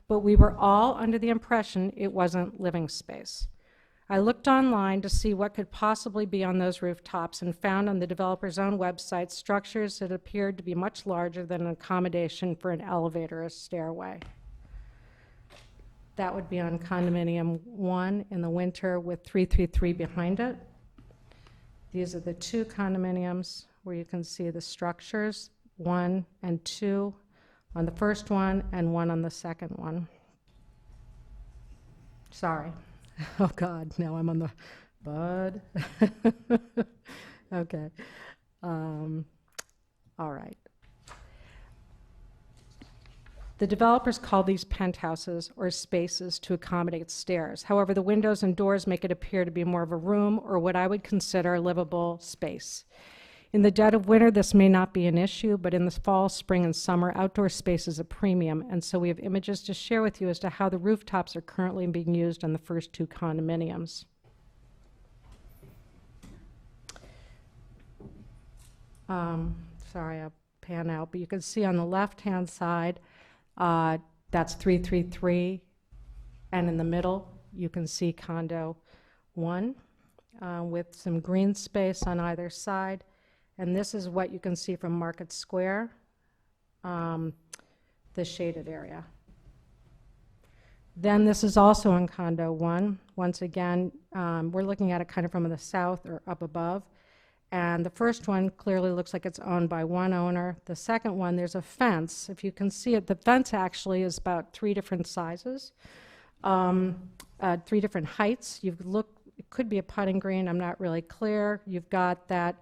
but we were all under the impression it wasn't living space. I looked online to see what could possibly be on those rooftops and found on the developer's own website structures that appeared to be much larger than an accommodation for an elevator or stairway. That would be on condominium 1 in the winter with 333 behind it. These are the two condominiums where you can see the structures, 1 and 2 on the first one and 1 on the second one. Sorry. Oh God, now I'm on the bud. Okay. All right. The developers call these penthouses or spaces to accommodate stairs. However, the windows and doors make it appear to be more of a room or what I would consider a livable space. In the dead of winter, this may not be an issue, but in the fall, spring, and summer, outdoor space is a premium, and so we have images to share with you as to how the rooftops are currently being used on the first two condominiums. Sorry, I'll pan out, but you can see on the left-hand side, That's 333. And in the middle, you can see condo 1 with some green space on either side. And this is what you can see from Market Square, the shaded area. Then this is also in condo 1. Once again, we're looking at it kind of from the south or up above. And the first one clearly looks like it's owned by one owner. The second one, there's a fence. If you can see it, the fence actually is about 3 different sizes, 3 different heights. It could be a putting green, I'm not really clear. You've got that,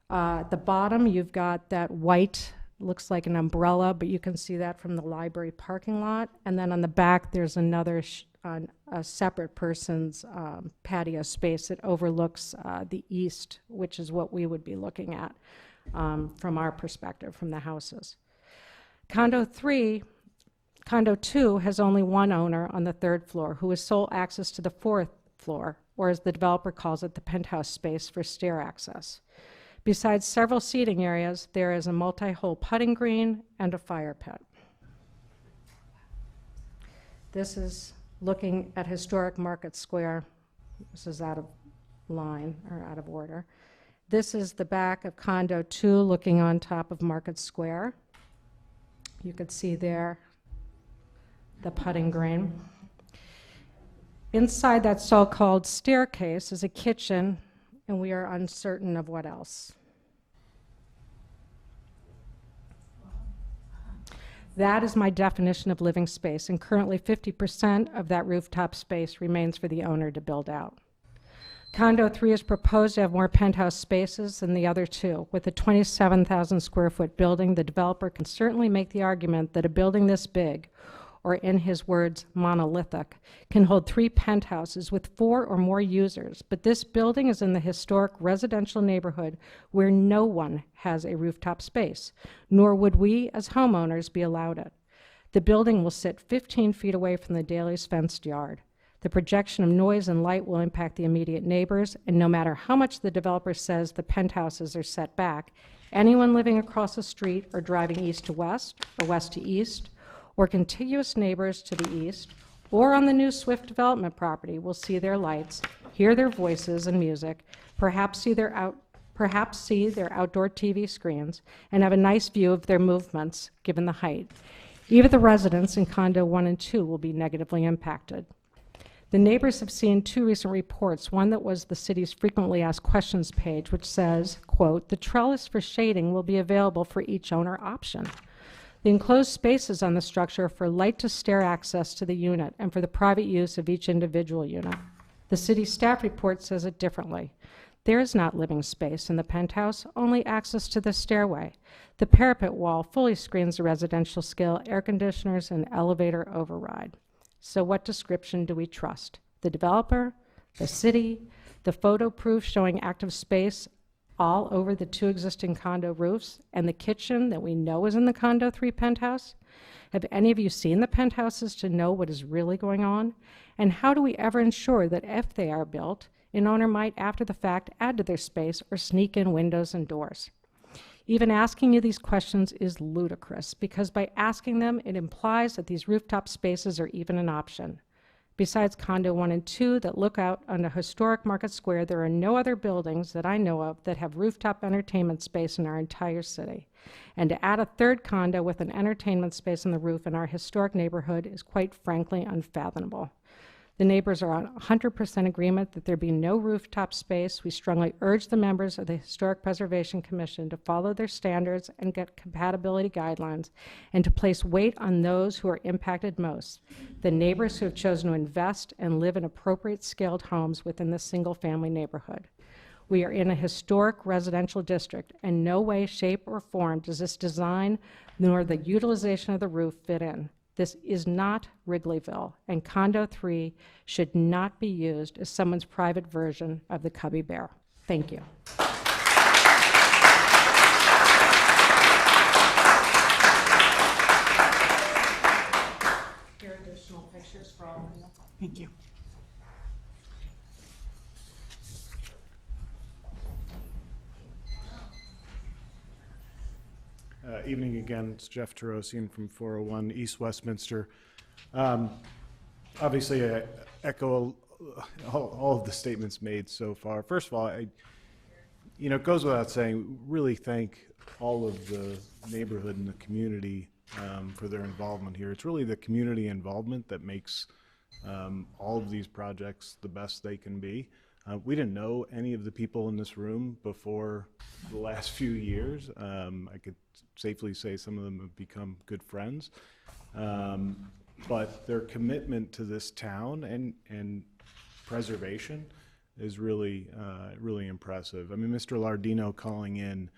at the bottom, you've got that white, looks like an umbrella, but you can see that from the library parking lot. And then on the back, there's another a separate person's patio space that overlooks the east, which is what we would be looking at from our perspective, from the houses. Condo 2 has only one owner on the 3rd floor who has sole access to the 4th floor, or as the developer calls it, the penthouse space for stair access. Besides several seating areas, there is a multi-hole putting green and a fire pit. This is looking at historic Market Square. This is out of line, or out of order. This is the back of condo 2 looking on top of Market Square. You could see there the putting green. Inside that so-called staircase is a kitchen, and we are uncertain of what else. That is my definition of living space, and currently 50% of that rooftop space remains for the owner to build out. Condo 3 is proposed to have more penthouse spaces than the other 2. With a 27,000 square foot building, the developer can certainly make the argument that a building this big, or in his words, monolithic, can hold 3 penthouses with 4 or more users. But this building is in the historic residential neighborhood where no one has a rooftop space, nor would we as homeowners be allowed it. The building will sit 15 feet away from the Daly's fenced yard. The projection of noise and light will impact the immediate neighbors, and no matter how much the developer says the penthouses are set back, anyone living across the street or driving east to west or west to east, or contiguous neighbors to the east, or on the new Swift development property will see their lights, hear their voices and music, perhaps see their outdoor TV screens, and have a nice view of their movements given the height. Even the residents in condo 1 and 2 will be negatively impacted. The neighbors have seen 2 recent reports, one that was the city's frequently asked questions page, which says, quote, "The trellis for shading will be available for each owner option. The enclosed spaces on the structure are for light to stair access to the unit and for the private use of each individual unit." The city staff report says it differently. There is not living space in the penthouse, only access to the stairway. The parapet wall fully screens the residential scale air conditioners and elevator override. So what description do we trust? The developer, the city, the photo proof showing active space all over the 2 existing condo roofs, and the kitchen that we know is in the condo 3 penthouse? Have any of you seen the penthouses to know what is really going on? And how do we ever ensure that if they are built, an owner might, after the fact, add to their space or sneak in windows and doors? Even asking you these questions is ludicrous, because by asking them, it implies that these rooftop spaces are even an option. Besides condo 1 and 2 that look out on the historic Market Square, there are no other buildings that I know of that have rooftop entertainment space in our entire city. And to add a 3rd condo with an entertainment space on the roof in our historic neighborhood is quite frankly unfathomable. The neighbors are on 100% agreement that there be no rooftop space. We strongly urge the members of the Historic Preservation Commission to follow their standards and get compatibility guidelines, and to place weight on those who are impacted most, the neighbors who have chosen to invest and live in appropriate scaled homes within the single-family neighborhood. We are in a historic residential district, and no way, shape, or form does this design nor the utilization of the roof fit in. This is not Wrigleyville, and condo 3 should not be used as someone's private version of the Cubby Bear. Thank you. Here are additional pictures for all of you. Thank you. Evening again. It's Jeff Tirosian from 401 East Westminster. Obviously, I echo all of the statements made so far. First of all, it goes without saying, really thank all of the neighborhood and the community for their involvement here. It's really the community involvement that makes all of these projects the best they can be. We didn't know any of the people in this room before the last few years. I could safely say some of them have become good friends. But their commitment to this town and preservation is really, really impressive. I mean, Mr. Lardino calling in,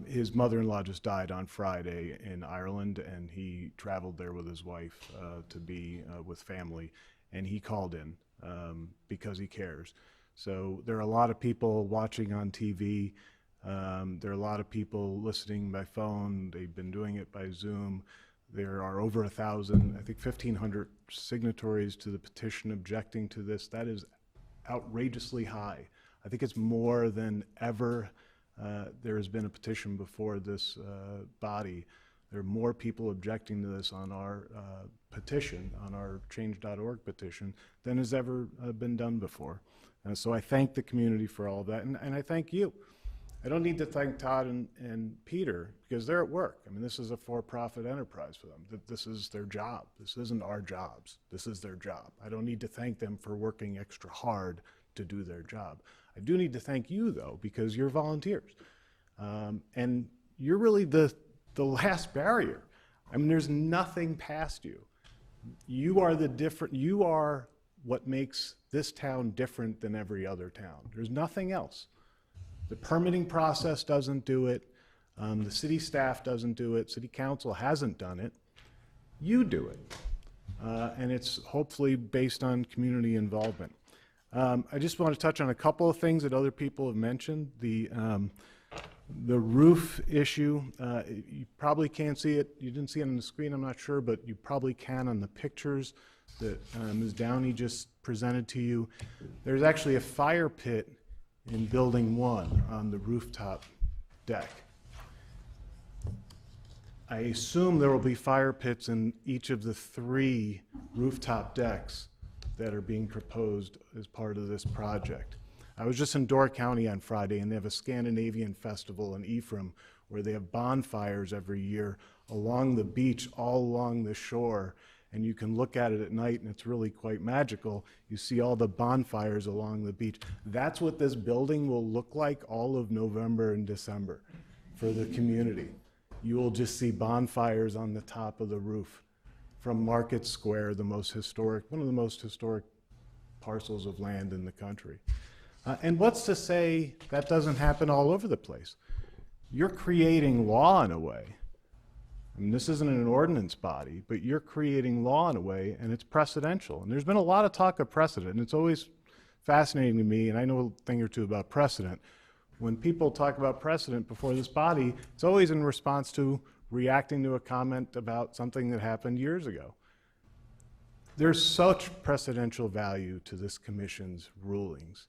his mother-in-law just died on Friday in Ireland, and he traveled there with his wife to be with family, and he called in because he cares. So there are a lot of people watching on TV. There are a lot of people listening by phone. They've been doing it by Zoom. There are over 1,000, I think 1,500 signatories to the petition objecting to this. That is outrageously high. I think it's more than ever there has been a petition before this body. There are more people objecting to this on our petition, on our change.org petition, than has ever been done before. So I thank the community for all of that, and I thank you. I don't need to thank Todd and Peter because they're at work. I mean, this is a for-profit enterprise for them. This is their job. This isn't our jobs. This is their job. I don't need to thank them for working extra hard to do their job. I do need to thank you, though, because you're volunteers. And you're really the last barrier. I mean, there's nothing past you. You are what makes this town different than every other town. There's nothing else. The permitting process doesn't do it. The city staff doesn't do it. City council hasn't done it. You do it. And it's hopefully based on community involvement. I just want to touch on a couple of things that other people have mentioned. The roof issue, you probably can't see it. You didn't see it on the screen, I'm not sure, but you probably can on the pictures that Ms. Downey just presented to you. There's actually a fire pit in Building 1 on the rooftop deck. I assume there will be fire pits in each of the 3 rooftop decks that are being proposed as part of this project. I was just in Door County on Friday, and they have a Scandinavian festival in Ephraim where they have bonfires every year along the beach, all along the shore, and you can look at it at night, and it's really quite magical. You see all the bonfires along the beach. That's what this building will look like all of November and December for the community. You will just see bonfires on the top of the roof from Market Square, one of the most historic parcels of land in the country. And what's to say that doesn't happen all over the place? You're creating law in a way. I mean, this isn't an ordinance body, but you're creating law in a way, and it's precedential. And there's been a lot of talk of precedent, and it's always fascinating to me, and I know a thing or two about precedent. When people talk about precedent before this body, it's always in response to reacting to a comment about something that happened years ago. There's such precedential value to this commission's rulings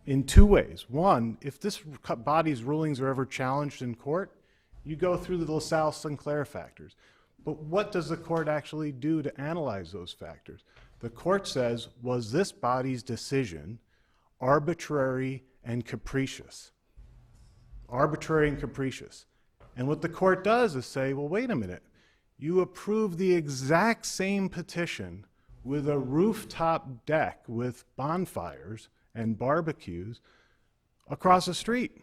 in 2 ways. One, if this body's rulings are ever challenged in court, you go through the LaSalle-Sinclair factors. But what does the court actually do to analyze those factors? The court says, was this body's decision arbitrary and capricious? Arbitrary and capricious. And what the court does is say, well, wait a minute. You approved the exact same petition with a rooftop deck with bonfires and barbecues across the street.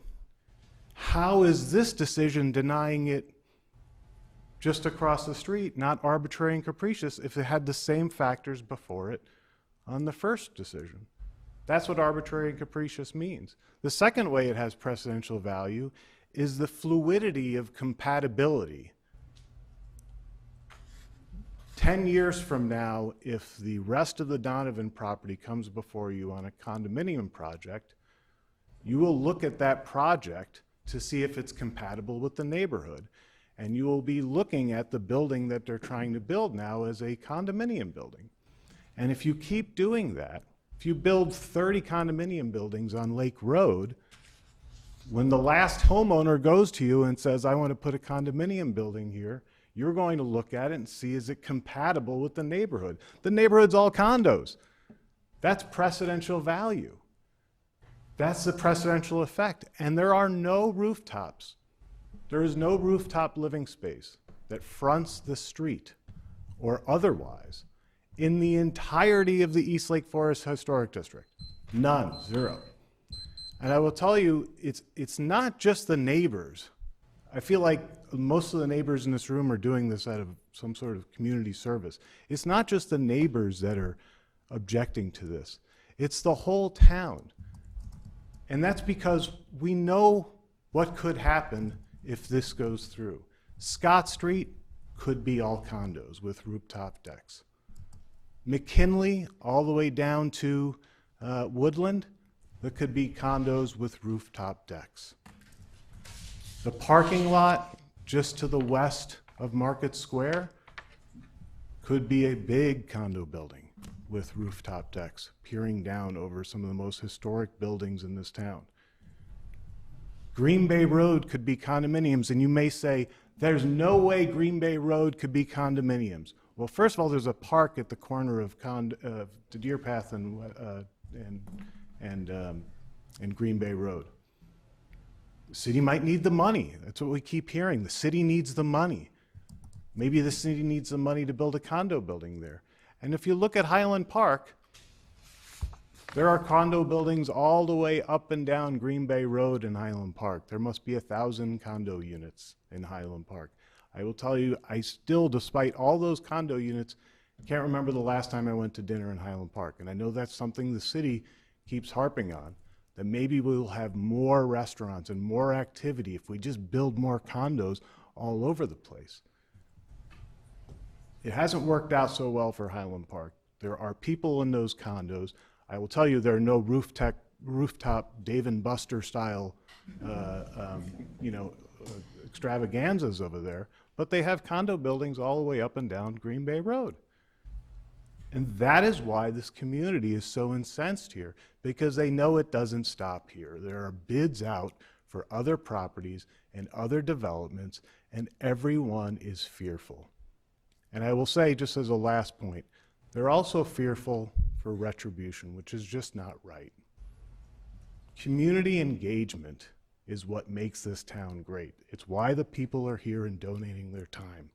How is this decision denying it just across the street, not arbitrary and capricious, if it had the same factors before it on the first decision? That's what arbitrary and capricious means. The second way it has precedential value is the fluidity of compatibility. 10 years from now, if the rest of the Donovan property comes before you on a condominium project, you will look at that project to see if it's compatible with the neighborhood. And you will be looking at the building that they're trying to build now as a condominium building. And if you keep doing that, if you build 30 condominium buildings on Lake Road, When the last homeowner goes to you and says, I want to put a condominium building here, you're going to look at it and see, is it compatible with the neighborhood? The neighborhood's all condos. That's precedential value. That's the precedential effect. And there are no rooftops. There is no rooftop living space that fronts the street or otherwise in the entirety of the East Lake Forest Historic District. None, zero. And I will tell you, it's not just the neighbors. I feel like most of the neighbors in this room are doing this out of some sort of community service. It's not just the neighbors that are objecting to this. It's the whole town. And that's because we know what could happen if this goes through. Scott Street could be all condos with rooftop decks. McKinley, all the way down to Woodland, there could be condos with rooftop decks. The parking lot just to the west of Market Square could be a big condo building with rooftop decks peering down over some of the most historic buildings in this town. Green Bay Road could be condominiums, and you may say, there's no way Green Bay Road could be condominiums. Well, first of all, there's a park at the corner of the Deer Path and Green Bay Road. The city might need the money. That's what we keep hearing. The city needs the money. Maybe the city needs the money to build a condo building there. And if you look at Highland Park, there are condo buildings all the way up and down Green Bay Road in Highland Park. There must be 1,000 condo units in Highland Park. I will tell you, I still, despite all those condo units, can't remember the last time I went to dinner in Highland Park. And I know that's something the city keeps harping on, that maybe we'll have more restaurants and more activity if we just build more condos all over the place. It hasn't worked out so well for Highland Park. There are people in those condos. I will tell you, there are no rooftop Dave & Buster style, extravaganzas over there, but they have condo buildings all the way up and down Green Bay Road. And that is why this community is so incensed here, because they know it doesn't stop here. There are bids out for other properties and other developments, and everyone is fearful. And I will say, just as a last point, they're also fearful for retribution, which is just not right. Community engagement is what makes this town great. It's why the people are here and donating their time,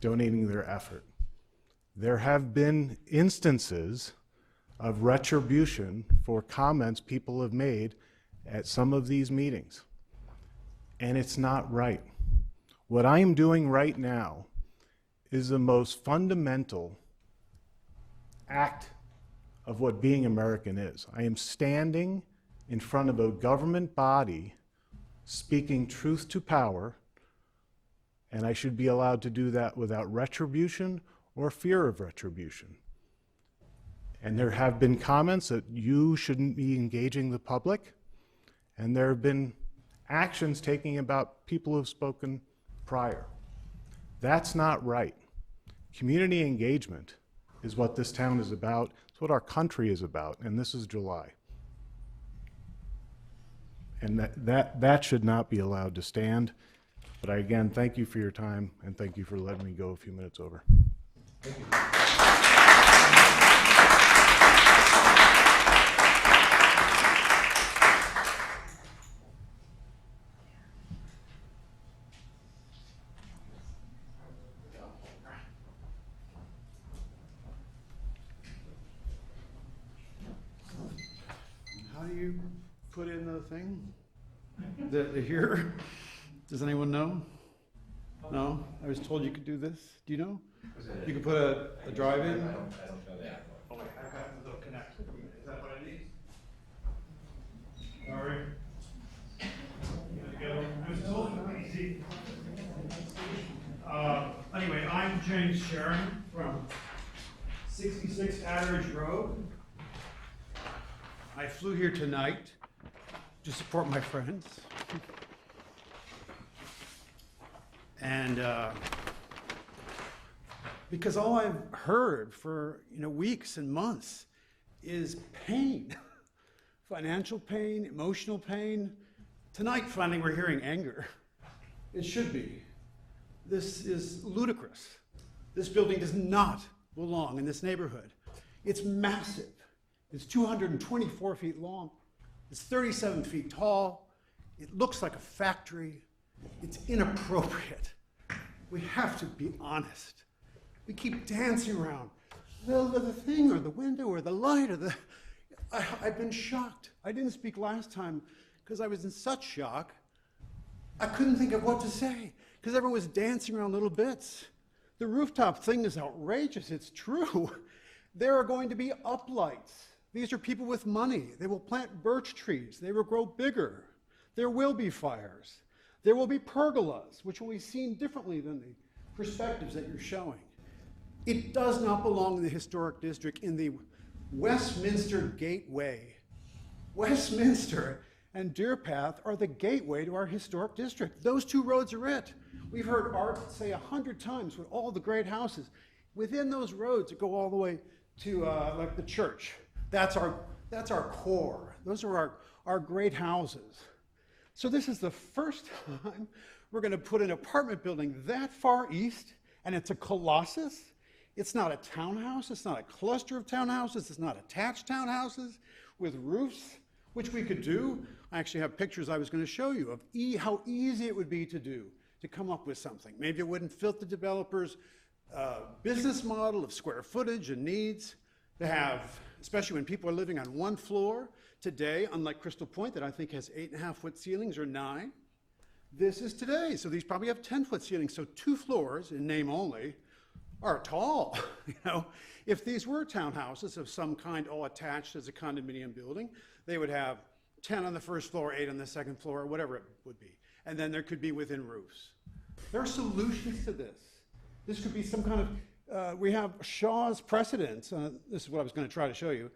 donating their effort. There have been instances of retribution for comments people have made at some of these meetings, and it's not right. What I am doing right now is the most fundamental act of what being American is. I am standing in front of a government body speaking truth to power, and I should be allowed to do that without retribution or fear of retribution. And there have been comments that you shouldn't be engaging the public, and there have been actions taken about people who have spoken prior. That's not right. Community engagement is what this town is about. It's what our country is about, and this is July. And that should not be allowed to stand. But I, again, thank you for your time, and thank you for letting me go a few minutes over. Thank you. How do you put in the thing? The here? Does anyone know? No? I was told you could do this. Do you know? You could put a drive in? I don't know that. Oh, wait, I've got a little connector. Is that what I need? All right. I was told it was easy. Anyway, I'm James Sharon from 66 Atteridge Road. I flew here tonight to support my friends. And because all I've heard for weeks and months is pain, financial pain, emotional pain, Tonight, finally, we're hearing anger. It should be. This is ludicrous. This building does not belong in this neighborhood. It's massive. It's 224 feet long. It's 37 feet tall. It looks like a factory. It's inappropriate. We have to be honest. We keep dancing around the thing or the window or the light or the... I've been shocked. I didn't speak last time because I was in such shock. I couldn't think of what to say because everyone was dancing around little bits. The rooftop thing is outrageous. It's true. There are going to be uplights. These are people with money. They will plant birch trees. They will grow bigger. There will be fires. There will be pergolas, which will be seen differently than the perspectives that you're showing. It does not belong in the historic district in the Westminster Gateway. Westminster and Deer Path are the gateway to our historic district. Those two roads are it. We've heard Art say 100 times with all the great houses. Within those roads that go all the way to like the church. That's our core. Those are our great houses. So this is the first time we're going to put an apartment building that far east, and it's a colossus. It's not a townhouse. It's not a cluster of townhouses. It's not attached townhouses with roofs, which we could do. I actually have pictures I was going to show you of how easy it would be to do, to come up with something. Maybe it wouldn't fit the developer's business model of square footage and needs to have, especially when people are living on one floor today, unlike Crystal Point that I think has 8.5-foot ceilings or 9. This is today, so these probably have 10-foot ceilings. So 2 floors in name only are tall. You know, if these were townhouses of some kind all attached as a condominium building, they would have 10 on the first floor, 8 on the second floor, or whatever it would be. And then there could be within roofs. There are solutions to this. This could be some kind of, we have Shaw's precedents, this is what I was going to try to show you,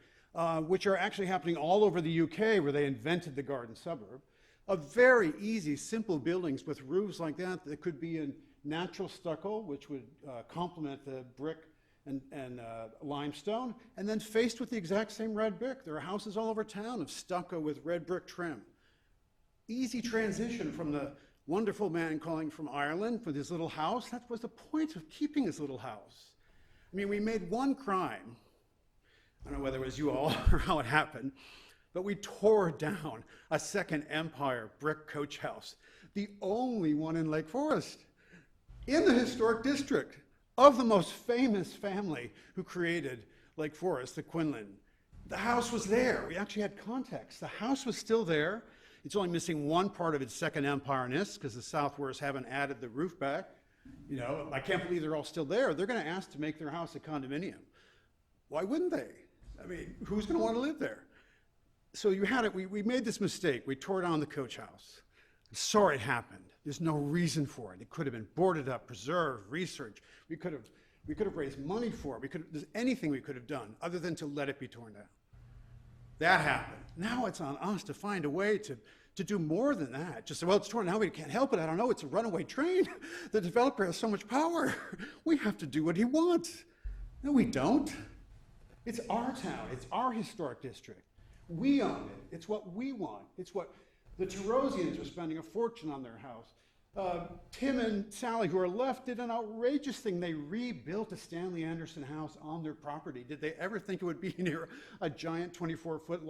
which are actually happening all over the UK where they invented the garden suburb, of very easy, simple buildings with roofs like that that could be in natural stucco, which would complement the brick and limestone, and then faced with the exact same red brick. There are houses all over town of stucco with red brick trim. Easy transition from the wonderful man calling from Ireland with his little house. That was the point of keeping his little house. I mean, we made one crime. I don't know whether it was you all or how it happened, but we tore down a Second Empire brick coach house, the only one in Lake Forest, in the historic district of the most famous family who created Lake Forest, the Quinlan. The house was there. We actually had context. The house was still there. It's only missing one part of its Second Empire-ness because the Southworths haven't added the roof back. You know, I can't believe they're all still there. They're going to ask to make their house a condominium. Why wouldn't they? I mean, who's going to want to live there? So you had it. We made this mistake. We tore down the coach house. I'm sorry it happened. There's no reason for it. It could have been boarded up, preserved, researched. We could have raised money for it. There's anything we could have done other than to let it be torn down. That happened. Now it's on us to find a way to do more than that. Just say, well, it's torn down, we can't help it. I don't know, it's a runaway train. The developer has so much power. We have to do what he wants. No, we don't. It's our town. It's our historic district. We own it. It's what we want. It's what the Tirosians are spending a fortune on their house. Tim and Sally, who are left, did an outrageous thing. They rebuilt a Stanley Anderson house on their property. Did they ever think it would be near a giant 224-foot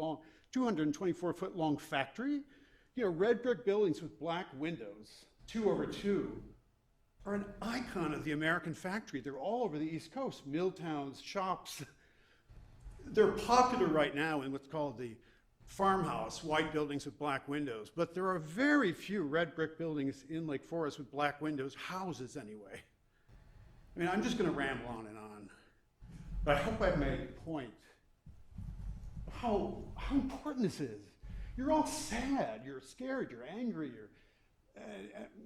long factory? You know, red brick buildings with black windows, 2/2, are an icon of the American factory. They're all over the East Coast, mill towns, shops. They're popular right now in what's called the farmhouse, white buildings with black windows, but there are very few red brick buildings in Lake Forest with black windows, houses anyway. I mean, I'm just going to ramble on and on, but I hope I've made a point of how important this is. You're all sad, you're scared, you're angry.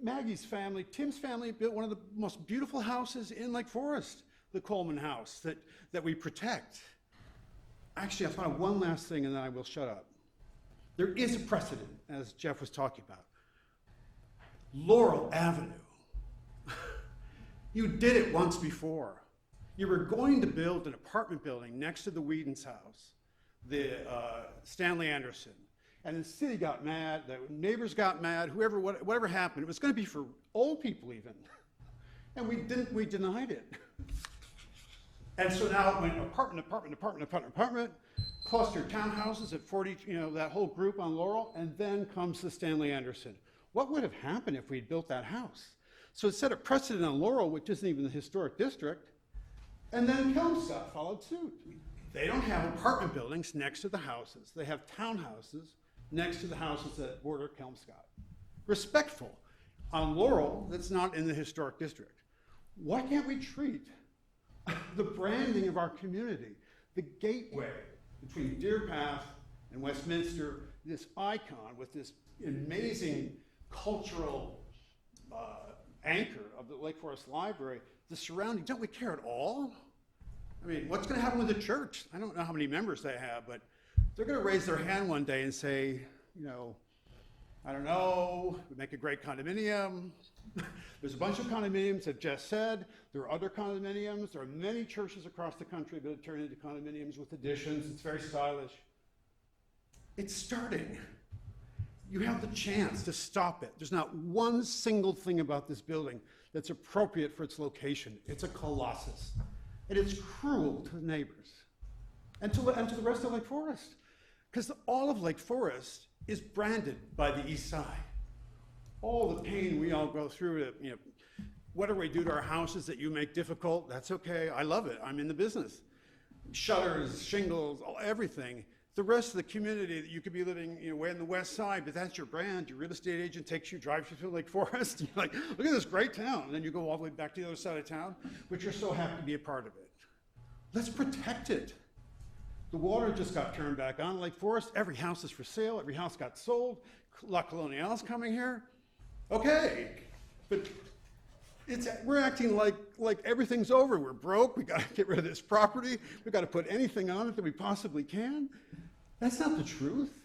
Maggie's family, Tim's family built one of the most beautiful houses in Lake Forest, the Coleman House, that we protect. Actually, I thought of one last thing and then I will shut up. There is a precedent, as Jeff was talking about. Laurel Avenue. You did it once before. You were going to build an apartment building next to the Whedon's house, the Stanley Anderson, And the city got mad, the neighbors got mad, whatever happened, it was gonna be for old people even. And we denied it. And so now it went apartment, clustered townhouses at 40, that whole group on Laurel, and then comes the Stanley Anderson. What would have happened if we'd built that house? So it set a precedent on Laurel, which isn't even the historic district, and then Kelmscott followed suit. They don't have apartment buildings next to the houses. They have townhouses next to the houses that border Kelmscott. Respectful. On Laurel, that's not in the historic district. Why can't we treat the branding of our community, the gateway between Deer Path and Westminster, this icon with this amazing cultural anchor of the Lake Forest Library, the surrounding, don't we care at all? I mean, what's gonna happen with the church? I don't know how many members they have, but they're gonna raise their hand one day and say, I don't know, we make a great condominium. There's a bunch of condominiums that Jess said. There are other condominiums. There are many churches across the country that have turned into condominiums with additions. It's very stylish. It's starting. You have the chance to stop it. There's not one single thing about this building that's appropriate for its location. It's a colossus. And it's cruel to the neighbors and to the rest of Lake Forest. Because all of Lake Forest is branded by the east side. All the pain we all go through to, whatever we do to our houses that you make difficult, that's okay. I love it. I'm in the business. Shutters, shingles, everything. The rest of the community that you could be living, way on the west side, but that's your brand. Your real estate agent drives you to Lake Forest. You're like, look at this great town. And then you go all the way back to the other side of town, but you're so happy to be a part of it. Let's protect it. The water just got turned back on Lake Forest. Every house is for sale. Every house got sold. La Colonial's coming here. Okay, but we're acting like everyth's over. We're broke. We got to get rid of this property. We got to put anything on it that we possibly can. That's not the truth.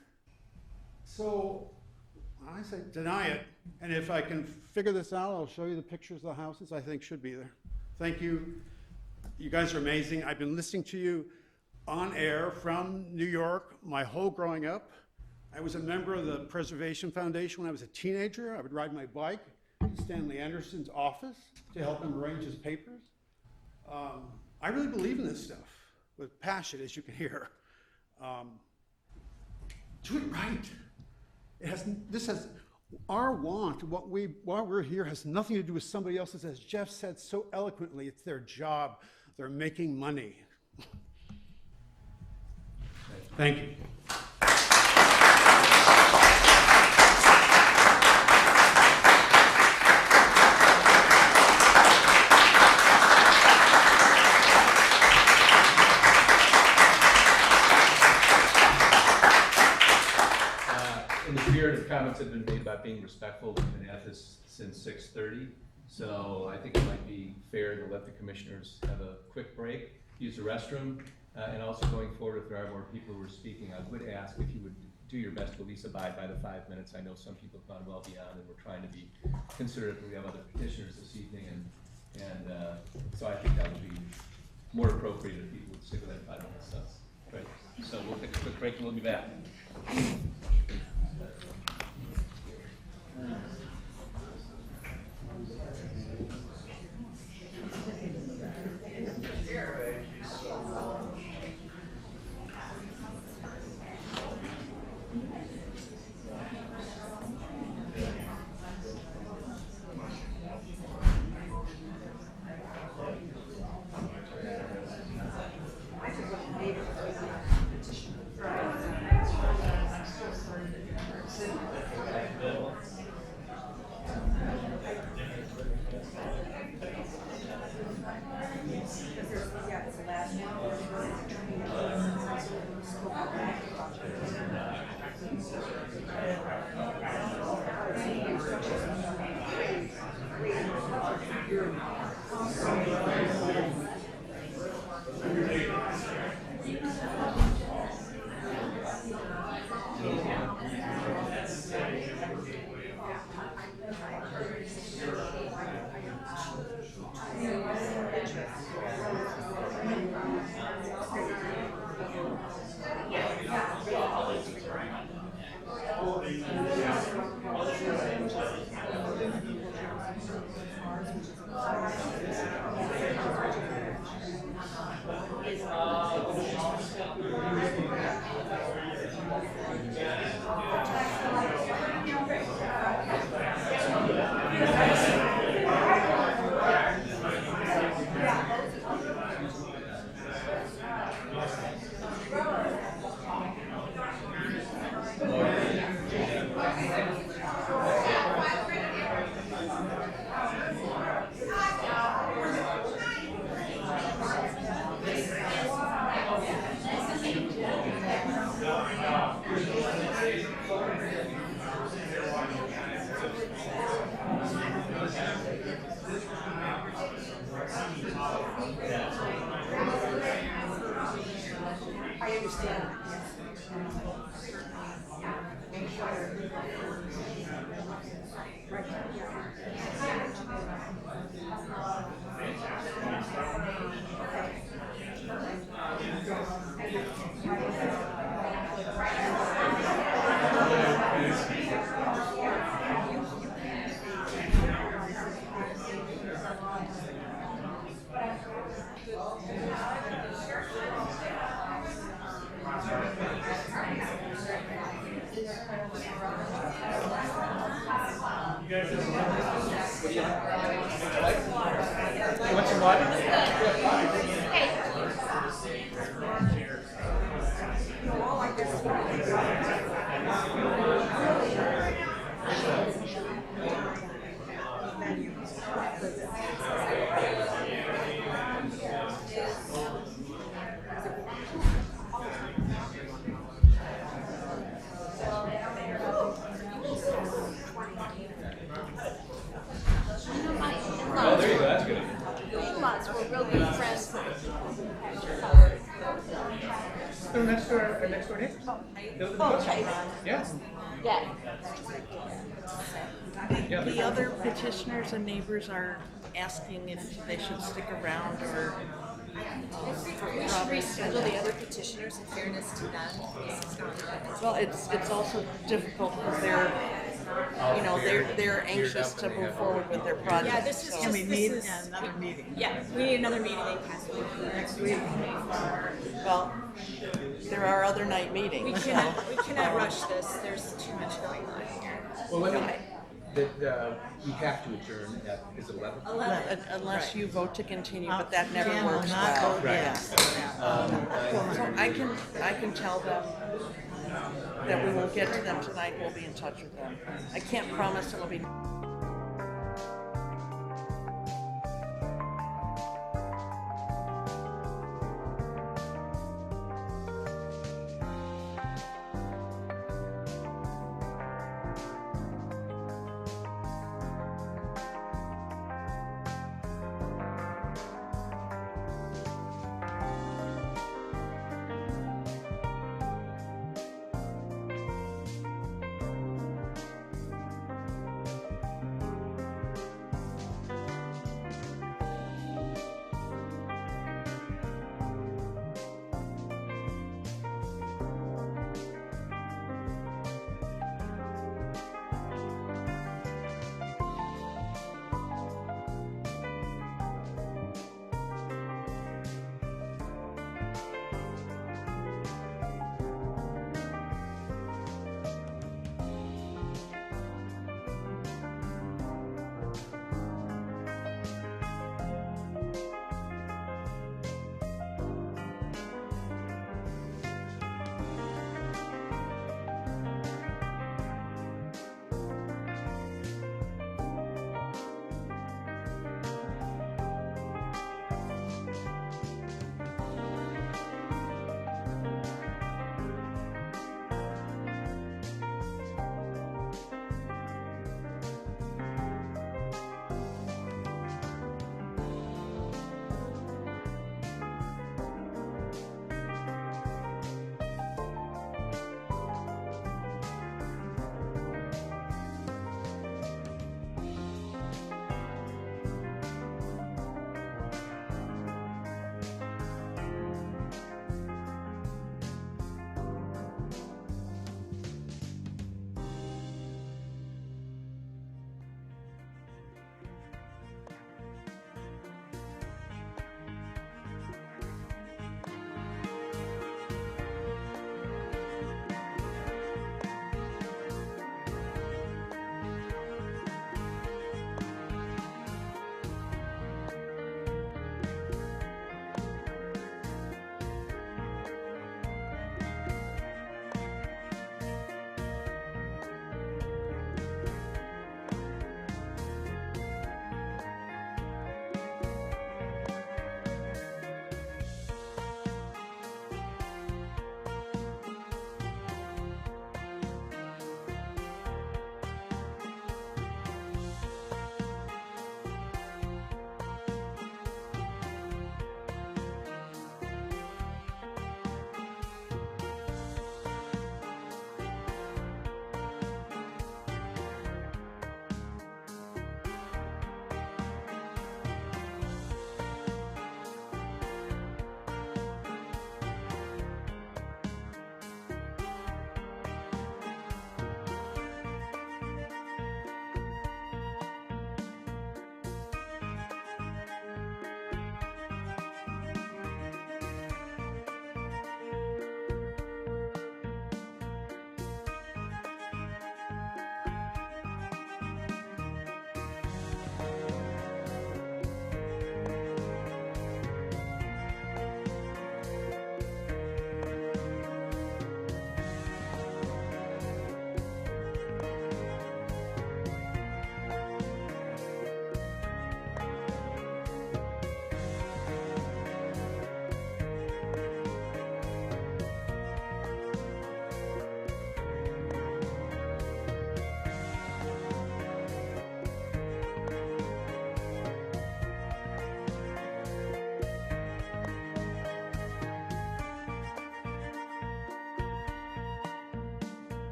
So I say deny it. And if I can figure this out, I'll show you the pictures of the houses I think should be there. Thank you. You guys are amazing. I've been listening to you on air from New York my whole growing up. I was a member of the Preservation Foundation when I was a teenager. I would ride my bike to Stanley Anderson's office to help him arrange his papers. I really believe in this stuff with passion, as you can hear. Do it right. Our want, why we're here, has nothing to do with somebody else's. As Jeff said so eloquently, it's their job. They're making money. Thank you. In the spirit of comments that have been made about being respectful, we've been at this since 6:30. So I think it might be fair to let the commissioners have a quick break, use the restroom, and also going forward, if there are more people who are speaking, I would ask if you would do your best to at least abide by the 5 minutes. I know some people have gone well beyond, and we're trying to be considerate that we have other petitioners this evening, and so I think that would be more appropriate if people would stick with that 5 minutes. That's great. So we'll take a quick break and we'll be back. Oh, there you go, that's good. In-laws were real good friends. So next door neighbors. Okay. Yes. Yeah. The other petitioners and neighbors are asking if they should stick around or. We should reschedule the other petitioners in fairness to them. Well, it's also difficult because they're anxious to move forward with their project. Yeah, this is so- just, this is. Another meeting. Yeah, we need another meeting next week. Well, there are other night We meetings. cannot rush this, there's too much going on here. Well, we have to adjourn at, is it 11? Unless you vote to continue, but that never Jan will works not well. vote yes. So I can tell them that we will get to them tonight, we'll be in touch with them. I can't promise it'll be.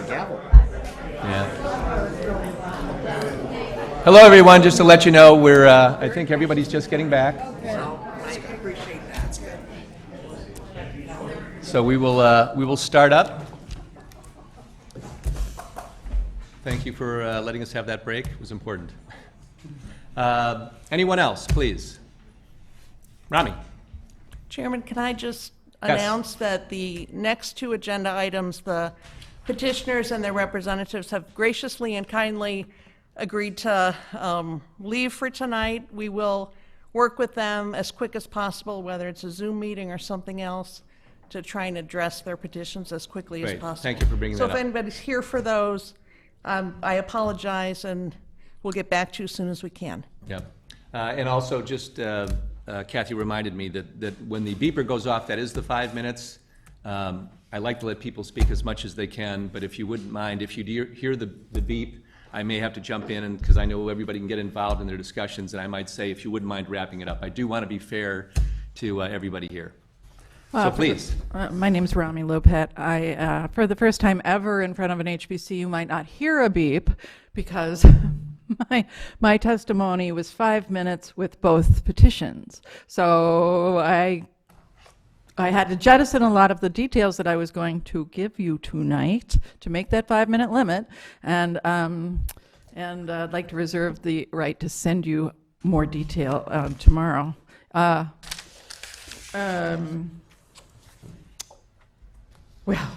a gavel. Yeah. Hello, everyone. Just to let you know, I think everybody's just getting back. I appreciate that. So we will start up. Thank you for letting us have that break. It was important. Anyone else, please? Ramy. Chairman, can I just Yes. announce that the next two agenda items, the petitioners and their representatives have graciously and kindly agreed to leave for tonight. We will work with them as quick as possible, whether it's a Zoom meeting or something else, to try and address their petitions as quickly as Great. possible. Thank you for bringing So that if up. anybody's here for those, I apologize, and we'll get back to you as soon as we can. Yeah. And also, just Kathy reminded me that when the beeper goes off, that is the 5 minutes. I like to let people speak as much as they can, but if you wouldn't mind, if you hear the beep, I may have to jump in, and because I know everybody can get involved in their discussions, and I might say, if you wouldn't mind wrapping it up. I do want to be fair to everybody here. So please. My name's Ramy Lopat. I, for the first time ever in front of an HPC, you might not hear a beep because my testimony was 5 minutes with both petitions. So I had to jettison a lot of the details that I was going to give you tonight to make that 5 minute limit, and I'd like to reserve the right to send you more detail tomorrow. Well,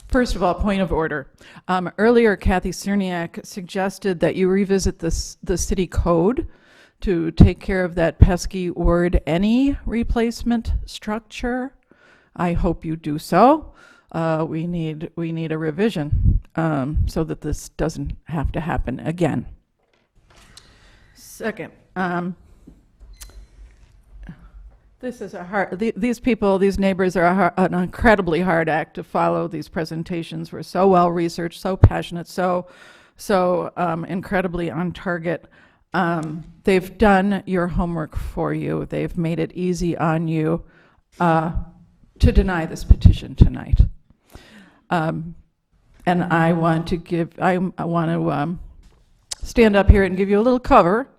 first of all, point of order. Earlier, Kathy Cerniak suggested that you revisit the city code to take care of that pesky word "any" replacement structure. I hope you do so. We need a revision so that this doesn't have to happen again. Second, this is a hard, these neighbors are an incredibly hard act to follow. These presentations were so well researched, so passionate, so incredibly on target. They've done your homework for you. They've made it easy on you to deny this petition tonight. And I want to stand up here and give you a little cover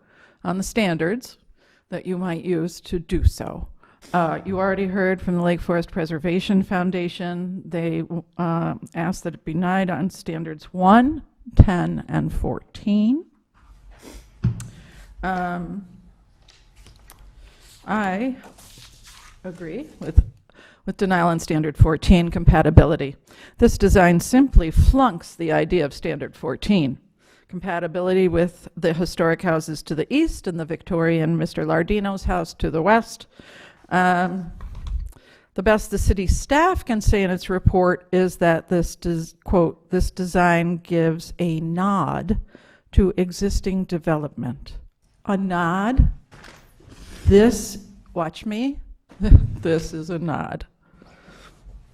on the standards that you might use to do so. You already heard from the Lake Forest Preservation Foundation. They asked that it be denied on standards 1, 10, and 14. I agree with denial on standard 14, compatibility. This design simply flunks the idea of standard 14. Compatibility with the historic houses to the east and the Victorian Mr. Lardino's house to the west. The best the city staff can say in its report is that this quote, this design gives a nod to existing development. A nod? This, watch me, this is a nod.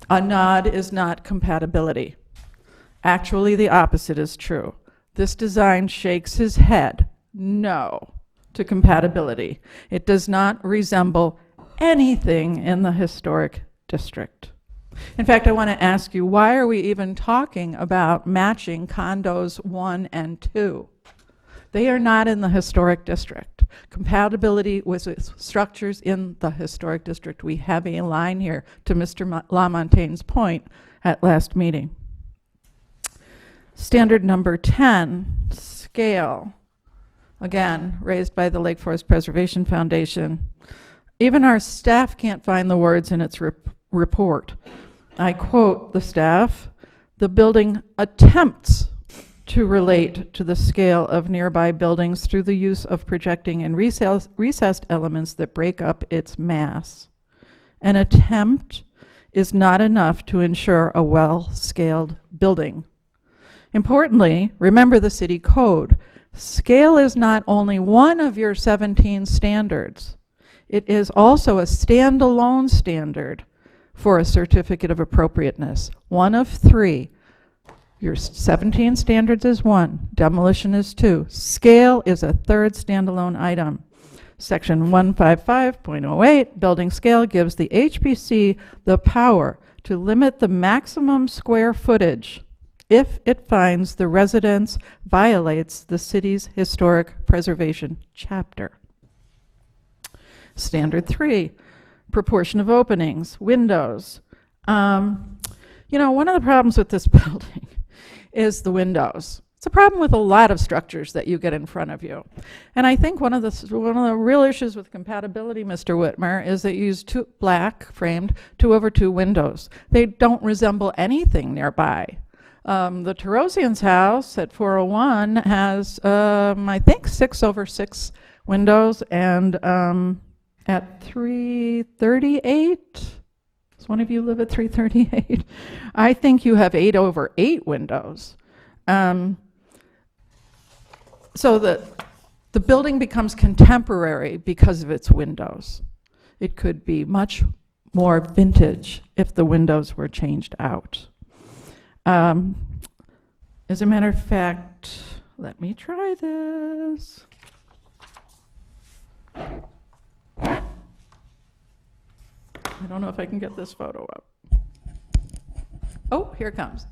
A nod is not compatibility. Actually, the opposite is true. This design shakes his head no to compatibility. It does not resemble anything in the historic district. In fact, I want to ask you, why are we even talking about matching condos 1 and 2? They are not in the historic district. Compatibility with structures in the historic district. We have a line here to Mr. LaMontagne's point at last meeting. Standard number 10, scale. Again, raised by the Lake Forest Preservation Foundation. Even our staff can't find the words in its report. I quote the staff, "The building attempts to relate to the scale of nearby buildings through the use of projecting and recessed elements that break up its mass. An attempt is not enough to ensure a well-scaled building." Importantly, remember the city code. Scale is not only one of your 17 standards. It is also a standalone standard for a certificate of appropriateness. One of 3. Your 17 standards is 1, demolition is 2. Scale is a 3rd standalone item. Section 155.08, building scale, gives the HPC the power to limit the maximum square footage if it finds the residence violates the city's historic preservation chapter. Standard 3, proportion of openings, windows. You know, one of the problems with this building is the windows. It's a problem with a lot of structures that you get in front of you. And I think one of the real issues with compatibility, Mr. Whitmer, is that you use two black framed 2/2 windows. They don't resemble anything nearby. The Tirosian's house at 401 has, I think, 6/6 windows, and at 338, does one of you live at 338? I think you have 8/8 windows. So the building becomes contemporary because of its windows. It could be much more vintage if the windows were changed out. As a matter of fact, let me try this. I don't know if I can get this photo up. Oh, here it comes.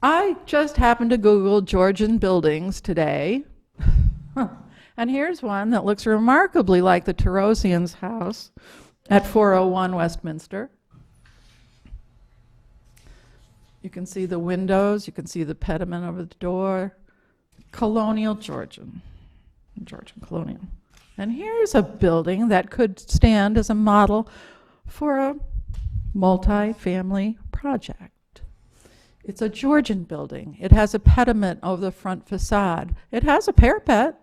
I just happened to Google Georgian buildings today, and here's one that looks remarkably like the Tirosian's house at 401 Westminster. You can see the windows, you can see the pediment over the door. Colonial Georgian colonial. And here's a building that could stand as a model for a multi-family project. It's a Georgian building. It has a pediment over the front facade. It has a parapet,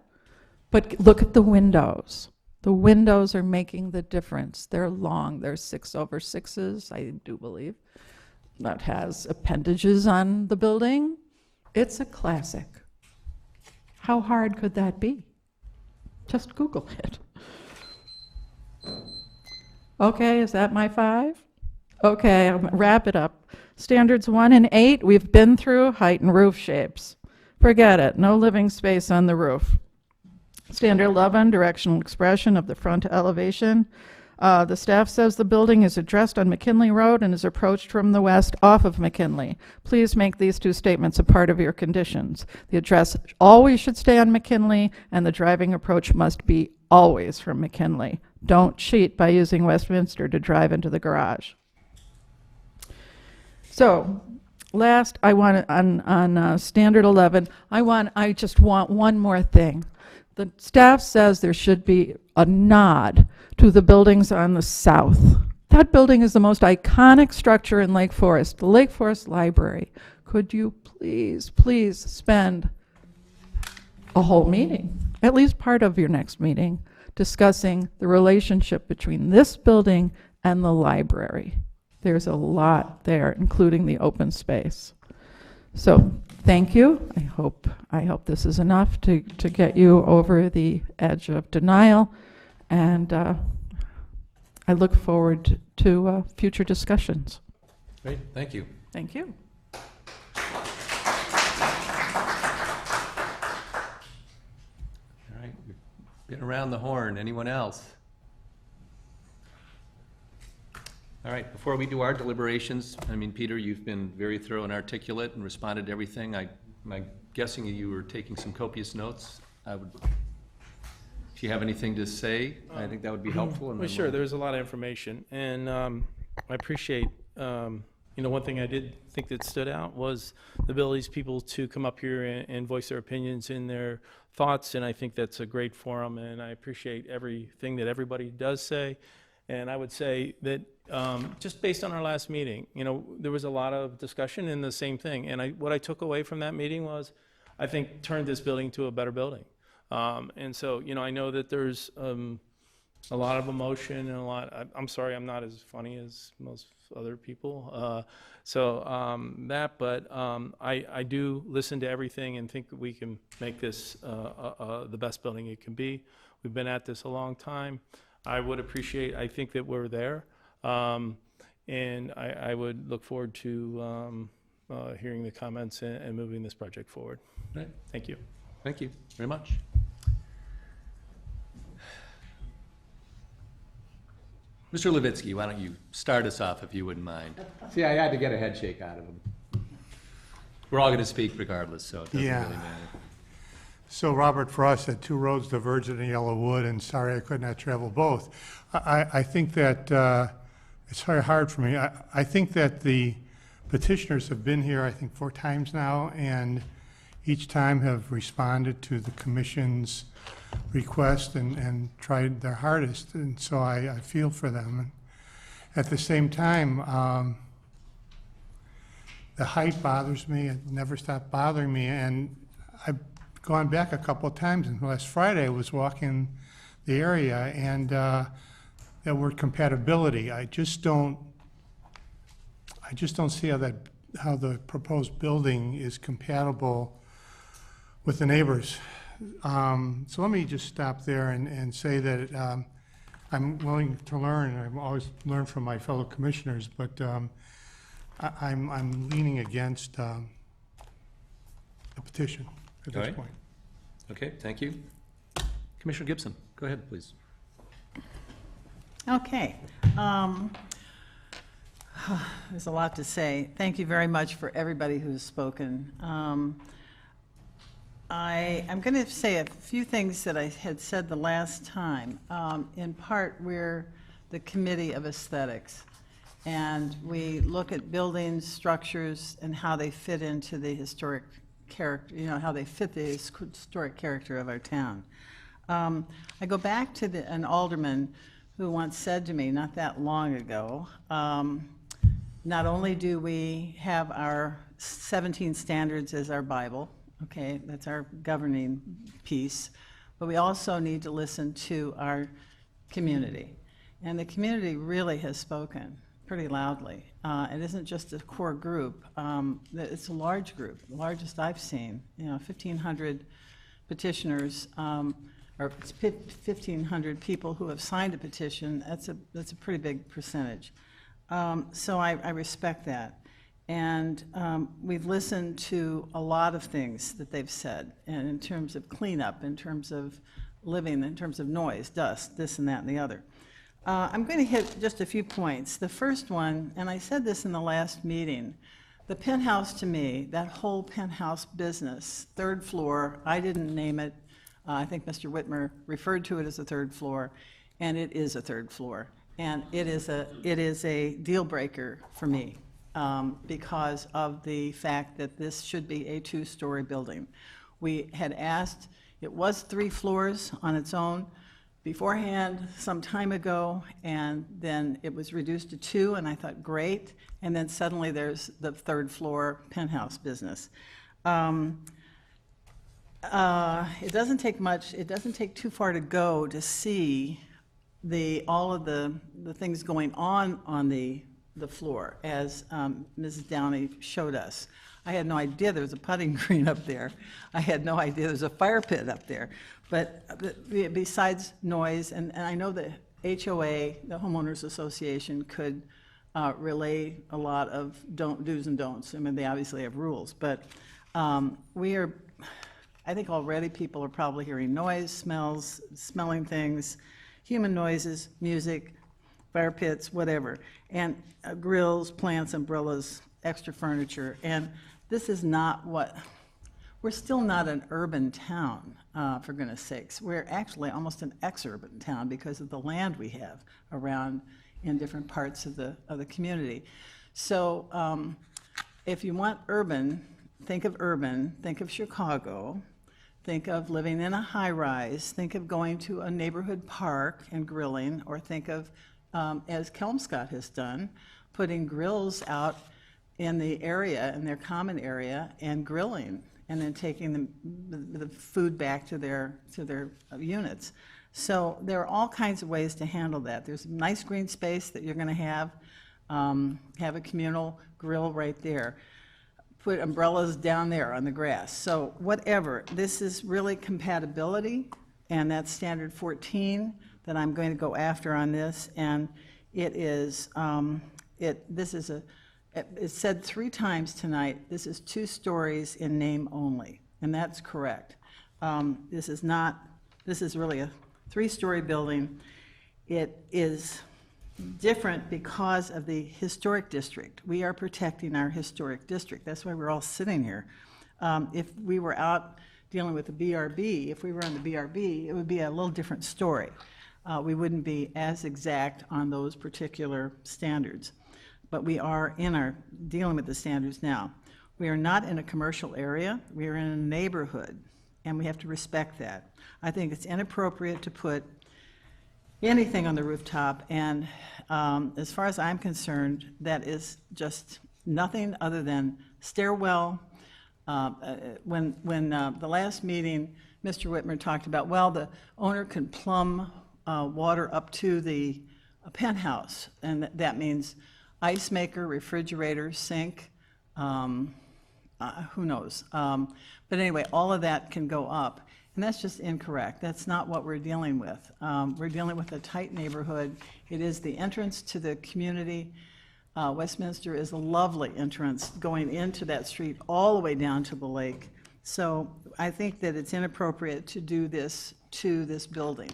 but look at the windows. The windows are making the difference. They're long. They're 6/6s, I do believe. That has appendages on the building. It's a classic. How hard could that be? Just Google it. Okay, is that my 5? Okay, I'll wrap it up. Standards 1 and 8, we've been through height and roof shapes. Forget it, no living space on the roof. Standard 11, directional expression of the front elevation. The staff says the building is addressed on McKinley Road and is approached from the west off of McKinley. Please make these 2 statements a part of your conditions. The address always should stay on McKinley, and the driving approach must be always from McKinley. Don't cheat by using Westminster to drive into the garage. So, last, I want on Standard 11, I just want one more thing. The staff says there should be a nod to the buildings on the south. That building is the most iconic structure in Lake Forest, the Lake Forest Library. Could you please spend a whole meeting, at least part of your next meeting, discussing the relationship between this building and the library? There's a lot there, including the open space. So thank you. I hope this is enough to get you over the edge of denial, and I look forward to future discussions. Great, thank you. Thank you. All right, we've been around the horn. Anyone else? All right, before we do our deliberations, I mean, Peter, you've been very thorough and articulate and responded to everything. I'm guessing you were taking some copious notes. If you have anything to say, I think that would be helpful. Well, sure, there's a lot of information, and I appreciate, one thing I did think that stood out was the ability of people to come up here and voice their opinions and their thoughts, and I think that's a great forum, and I appreciate everything that everybody does say. And I would say that just based on our last meeting, there was a lot of discussion in the same thing. And what I took away from that meeting was, I think, turned this building to a better building. And so, I know that there's a lot of emotion and I'm sorry, I'm not as funny as most other people. But I do listen to everything and think that we can make this the best building it can be. We've been at this a long time. I would appreciate, I think that we're there, and I would look forward to hearing the comments and moving this project forward. Right. Thank you. Thank you very much. Mr. Levitsky, why don't you start us off if you wouldn't mind? See, I had to get a head shake out of him. We're all going to speak regardless, so it doesn't Yeah. really matter. So Robert Frost at 2 roads divergent in Yellow Wood, and sorry I could not travel both. I think that it's very hard for me. I think that the petitioners have been here, I think, 4 times now, and each time have responded to the commission's request and tried their hardest, and so I feel for them. And at the same time, the height bothers me. It never stopped bothering me, and I've gone back a couple of times, and last Friday I was walking the area, and that word compatibility, I just don't see how the proposed building is compatible with the neighbors. So let me just stop there and say that I'm willing to learn. I've always learned from my fellow commissioners, but I'm leaning against the petition at All this right. point. Okay, thank you. Commissioner Gibson, go ahead, please. Okay. There's a lot to say. Thank you very much for everybody who's spoken. I'm going to say a few things that I had said the last time. In part, we're the Committee of Aesthetics, and we look at buildings, structures, and how they fit into the historic character, how they fit the historic character of our town. I go back to an alderman who once said to me not that long ago, not only do we have our 17 standards as our Bible, okay, that's our governing piece, but we also need to listen to our community. And the community really has spoken pretty loudly. It isn't just a core group, it's a large group, the largest I've seen, 1,500 petitioners, or 1,500 people who have signed a petition. That's a pretty big percentage. So I respect that. And we've listened to a lot of things that they've said, and in terms of cleanup, in terms of living, in terms of noise, dust, this and that and the other. I'm going to hit just a few points. The first one, and I said this in the last meeting, the penthouse to me, that whole penthouse business, 3rd floor, I didn't name it. I think Mr. Whitmer referred to it as a 3rd floor, and it is a 3rd floor. And it is a deal breaker for me because of the fact that this should be a 2-story building. We had asked, it was 3 floors on its own beforehand some time ago, and then it was reduced to 2, and I thought, great. And then suddenly there's the 3rd floor penthouse business. It doesn't take much, it doesn't take too far to go to see all of the things going on the floor, as Mrs. Downey showed us. I had no idea there was a putting green up there. I had no idea there was a fire pit up there. But besides noise, and I know the HOA, the Homeowners Association, could relay a lot of do's and don'ts. I mean, they obviously have rules, but I think already people are probably hearing noise, smells, smelling things, human noises, music, fire pits, whatever, and grills, plants, umbrellas, extra furniture. And this is not we're still not an urban town, for goodness sakes. We're actually almost an ex-urban town because of the land we have around in different parts of the community. So if you want urban, think of Chicago, think of living in a high-rise, think of going to a neighborhood park and grilling, or think of, as Kelmscott has done, putting grills out in the area, in their common area, and grilling, and then taking the food back to their units. So there are all kinds of ways to handle that. There's a nice green space that you're going to have a communal grill right there. Put umbrellas down there on the grass. So whatever, this is really compatibility, and that's standard 14 that I'm going to go after on this. And it is, it's said 3 times tonight, this is 2 stories in name only, and that's correct. This is really a 3-story building. It is different because of the historic district. We are protecting our historic district. That's why we're all sitting here. If we were out dealing with the BRB, if we were on the BRB, it would be a little different story. We wouldn't be as exact on those particular standards. But we are dealing with the standards now. We are not in a commercial area. We are in a neighborhood, and we have to respect that. I think it's inappropriate to put anything on the rooftop, and as far as I'm concerned, that is just nothing other than stairwell. When the last meeting, Mr. Whitmer talked about, well, the owner can plumb water up to the penthouse, and that means ice maker, refrigerator, sink, who knows? But anyway, all of that can go up, and that's just incorrect. That's not what we're dealing with. We're dealing with a tight neighborhood. It is the entrance to the community. Westminster is a lovely entrance going into that street all the way down to the lake. So I think that it's inappropriate to do this to this building.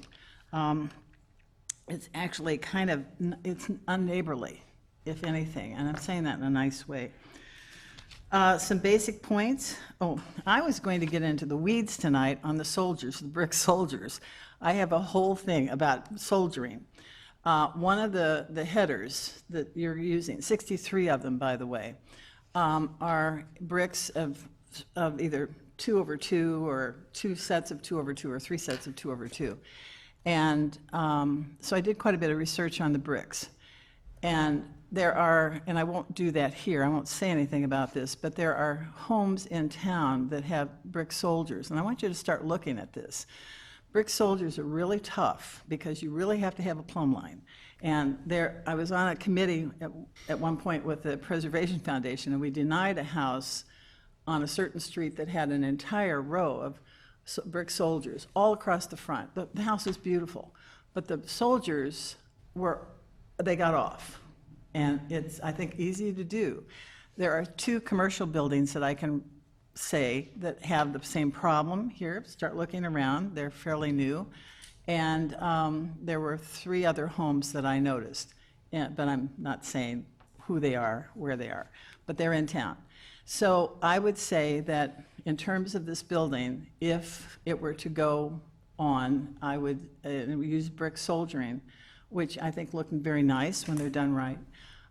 It's actually it's unneighborly, if anything, and I'm saying that in a nice way. Some basic points. Oh, I was going to get into the weeds tonight on the soldiers, the brick soldiers. I have a whole thing about soldiering. One of the headers that you're using, 63 of them, by the way, are bricks of either 2/2 or 2 sets of 2/2 or 3 sets of 2/2. And so I did quite a bit of research on the bricks. And there are, and I won't do that here, I won't say anything about this, but there are homes in town that have brick soldiers. And I want you to start looking at this. Brick soldiers are really tough because you really have to have a plumb line. And I was on a committee at one point with the Preservation Foundation, and we denied a house on a certain street that had an entire row of brick soldiers all across the front. The house is beautiful, but the soldiers they got off. And it's, I think, easy to do. There are 2 commercial buildings that I can say that have the same problem here. Start looking around. They're fairly new. And there were 3 other homes that I noticed, but I'm not saying who they are, where they are, but they're in town. So I would say that in terms of this building, if it were to go on, I would use brick soldiering, which I think look very nice when they're done right.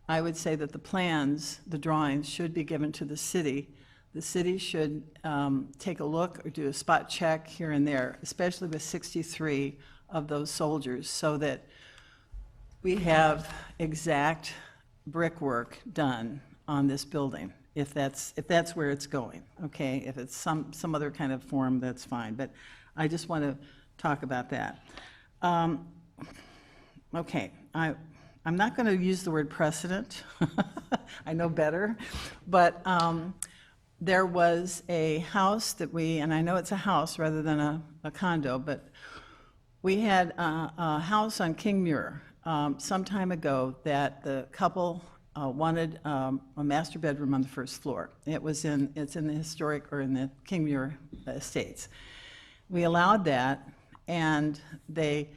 I would say that the plans, the drawings, should be given to the city. The city should take a look or do a spot check here and there, especially with 63 of those soldiers, so that we have exact brickwork done on this building, if that's where it's going, okay? If it's some other kind of form, that's fine, but I just want to talk about that. Okay, I'm not going to use the word precedent. I know better, but there was a house that and I know it's a house rather than a condo, but we had a house on King Muir some time ago that the couple wanted a master bedroom on the first floor. It's in the historic, or in the King Muir estates. We allowed that, and they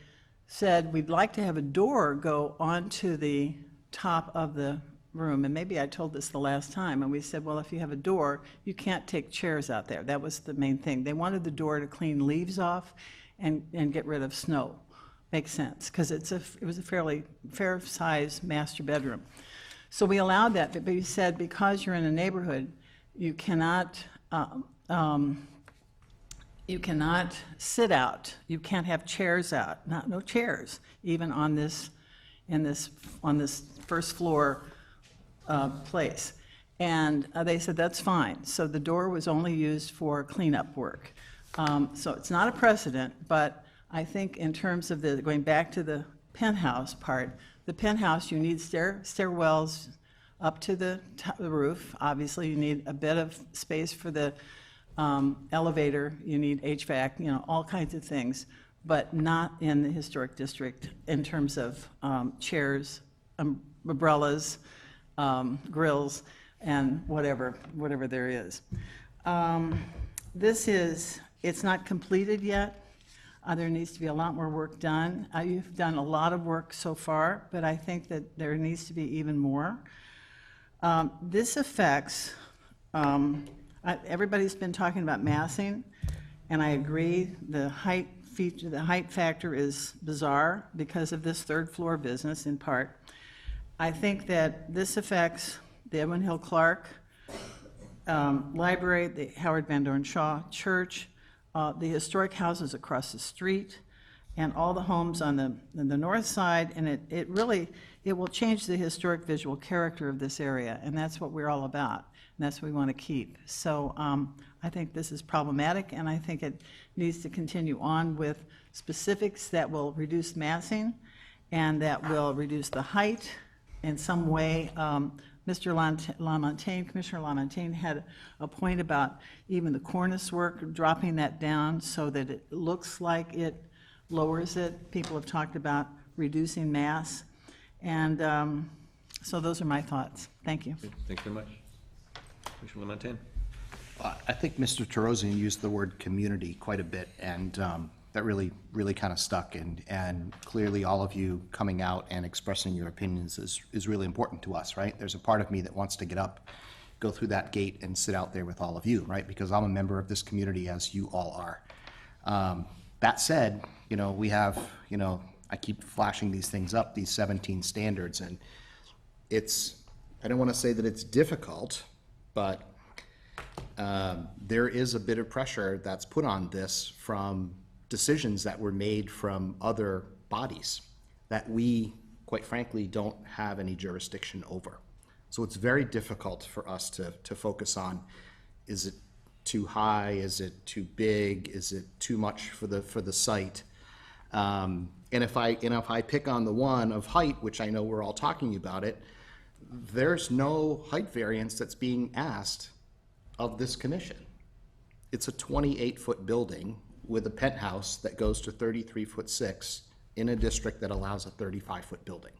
said, we'd like to have a door go onto the top of the room. And maybe I told this the last time, and we said, well, if you have a door, you can't take chairs out there. That was the main thing. They wanted the door to clean leaves off and get rid of snow. Makes sense, because it was a fairly fair-sized master bedroom. So we allowed that, but we said, because you're in a neighborhood, you cannot sit out. You can't have chairs out. No chairs, even on this first floor place. And they said that's fine. So the door was only used for cleanup work. So it's not a precedent, but I think in terms of going back to the penthouse part, the penthouse, you need stairwells up to the roof. Obviously, you need a bit of space for the elevator, you need HVAC, all kinds of things, but not in the historic district in terms of chairs, umbrellas, grills, and whatever there is. It's not completed yet. There needs to be a lot more work done. You've done a lot of work so far, but I think that there needs to be even more. This affects, everybody's been talking about massing, and I agree, the height factor is bizarre because of this third floor business in part. I think that this affects the Edwin Hill Clark Library, the Howard Van Dorn Shaw Church, the historic houses across the street, and all the homes on the north side, and it will change the historic visual character of this area, and that's what we're all about, and that's what we want to keep. So I think this is problematic, and I think it needs to continue on with specifics that will reduce massing and that will reduce the height in some way. Mr. LaMontagne, Commissioner LaMontagne had a point about even the cornice work, dropping that down so that it looks like it lowers it. People have talked about reducing mass. And so those are my thoughts. Thank you. Thanks very much. Commissioner LaMontagne. I think Mr. Tirosian used the word community quite a bit, and that really kind of stuck. And clearly all of you coming out and expressing your opinions is really important to us, right? There's a part of me that wants to get up, go through that gate and sit out there with all of you, right? Because I'm a member of this community, as you all are. That said, we have, I keep flashing these things up, these 17 standards, and I don't want to say that it's difficult, but there is a bit of pressure that's put on this from decisions that were made from other bodies that we, quite frankly, don't have any jurisdiction over. So it's very difficult for us to focus on, is it too high, is it too big, is it too much for the site? And if I pick on the one of height, which I know we're all talking about it, there's no height variance that's being asked of this commission. It's a 28-foot building with a penthouse that goes to 33'6" in a district that allows a 35-foot building.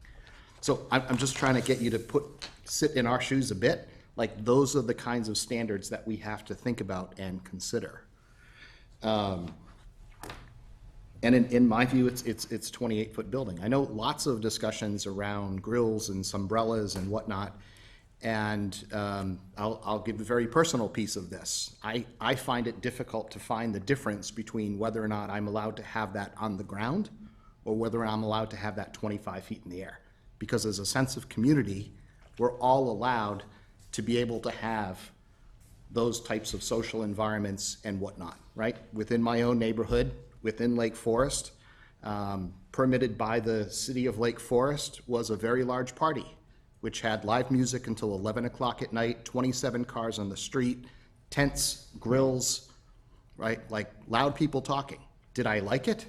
So I'm just trying to get you to sit in our shoes a bit. Like, those are the kinds of standards that we have to think about and consider. And in my view, it's 28-foot building. I know lots of discussions around grills and umbrellas and whatnot, and I'll give a very personal piece of this. I find it difficult to find the difference between whether or not I'm allowed to have that on the ground or whether I'm allowed to have that 25 feet in the air. Because as a sense of community, we're all allowed to be able to have those types of social environments and whatnot, right? Within my own neighborhood, within Lake Forest, permitted by the city of Lake Forest, was a very large party, which had live music until 11 o'clock at night, 27 cars on the street, tents, grills, right? Like, loud people talking. Did I like it?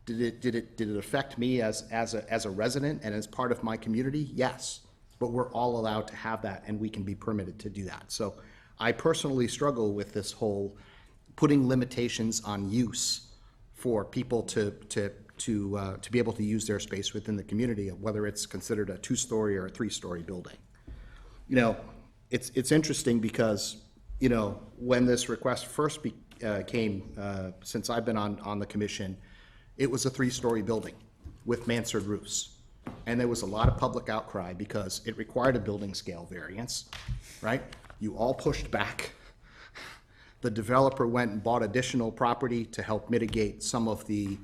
Did it affect me as a resident and as part of my community? Yes, but we're all allowed to have that, and we can be permitted to do that. So I personally struggle with this whole putting limitations on use for people to be able to use their space within the community, whether it's considered a 2-story or a 3-story building. It's interesting because, when this request first came, since I've been on the commission, it was a 3-story building with mansard roofs. And there was a lot of public outcry because it required a building scale variance, right? You all pushed back. The developer went and bought additional property to help mitigate some of the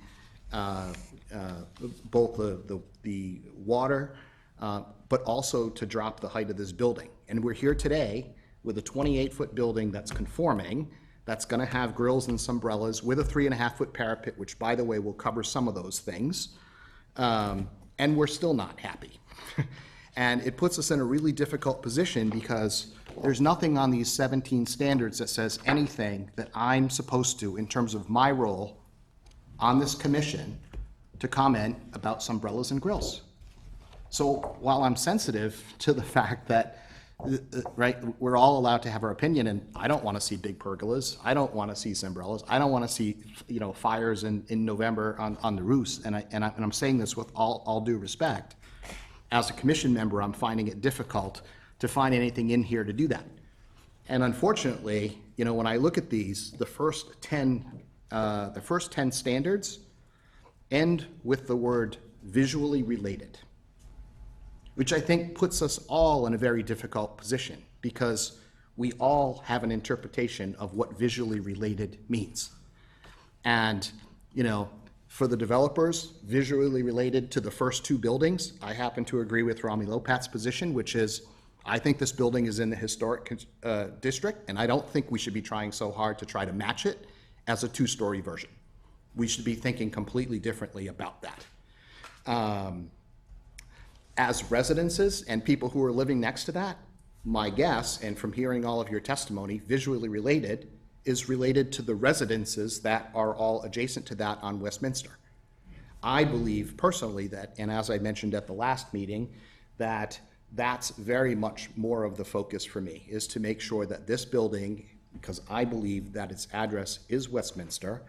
both the water, but also to drop the height of this building. And we're here today with a 28-foot building that's conforming, that's going to have grills and umbrellas with a 3.5-foot parapet, which, by the way, will cover some of those things. And we're still not happy. And it puts us in a really difficult position because there's nothing on these 17 standards that says anything that I'm supposed to, in terms of my role on this commission, to comment about umbrellas and grills. So while I'm sensitive to the fact that, right, we're all allowed to have our opinion, and I don't want to see big pergolas, I don't want to see umbrellas, I don't want to see, fires in November on the roofs, and I'm saying this with all due respect. As a commission member, I'm finding it difficult to find anything in here to do that. And unfortunately, when I look at these, the first 10 standards end with the word visually related, which I think puts us all in a very difficult position because we all have an interpretation of what visually related means. And, you know, for the developers, visually related to the first two buildings, I happen to agree with Ramy Lopat's position, which is, I think this building is in the historic district, and I don't think we should be trying so hard to try to match it as a two-story version. We should be thinking completely differently about that. As residences and people who are living next to that, my guess, and from hearing all of your testimony, visually related is related to the residences that are all adjacent to that on Westminster. I believe personally that, and as I mentioned at the last meeting, that that's very much more of the focus for me, is to make sure that this building, because I believe that its address is Westminster,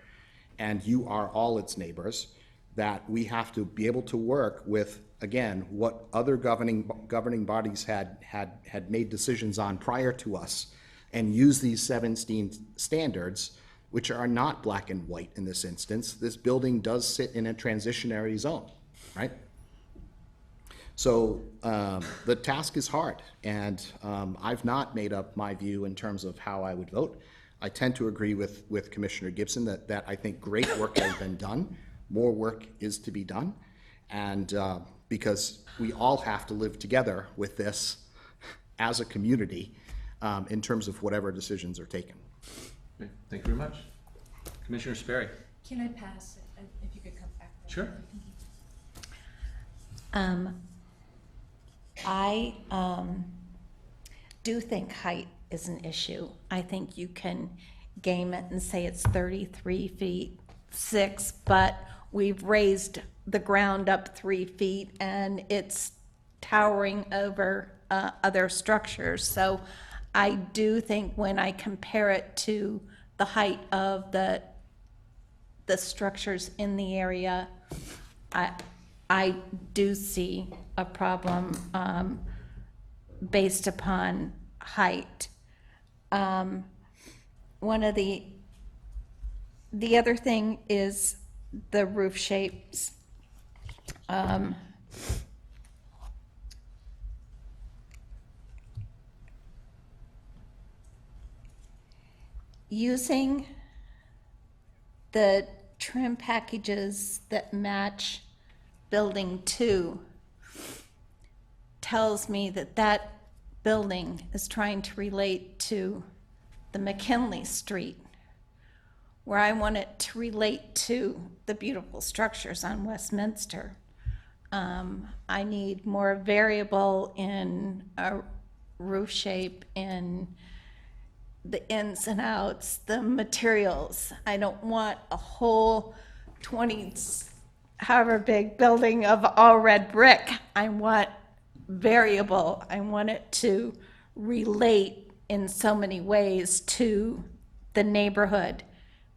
and you are all its neighbors, that we have to be able to work with, again, what other governing bodies had made decisions on prior to us, and use these 17 standards, which are not black and white in this instance. This building does sit in a transitionary zone, right? So the task is hard, and I've not made up my view in terms of how I would vote. I tend to agree with Commissioner Gibson that I think great work has been done. More work is to be done, and because we all have to live together with this as a community in terms of whatever decisions are taken. Okay, thank you very much. Commissioner Sperry. Can I pass it, if you could come back? Sure. I do think height is an issue. I think you can game it and say it's 33 feet 6, but we've raised the ground up 3 feet and it's towering over other structures. So I do think when I compare it to the height of the structures in the area, I do see a problem based upon height. One of the other thing is the roof shapes. Using the trim packages that match Building 2 tells me that that building is trying to relate to the McKinley Street, where I want it to relate to the beautiful structures on Westminster. I need more variable in a roof shape, in the ins and outs, the materials. I don't want a whole 20, however big building of all red brick. I want variable. I want it to relate in so many ways to the neighborhood,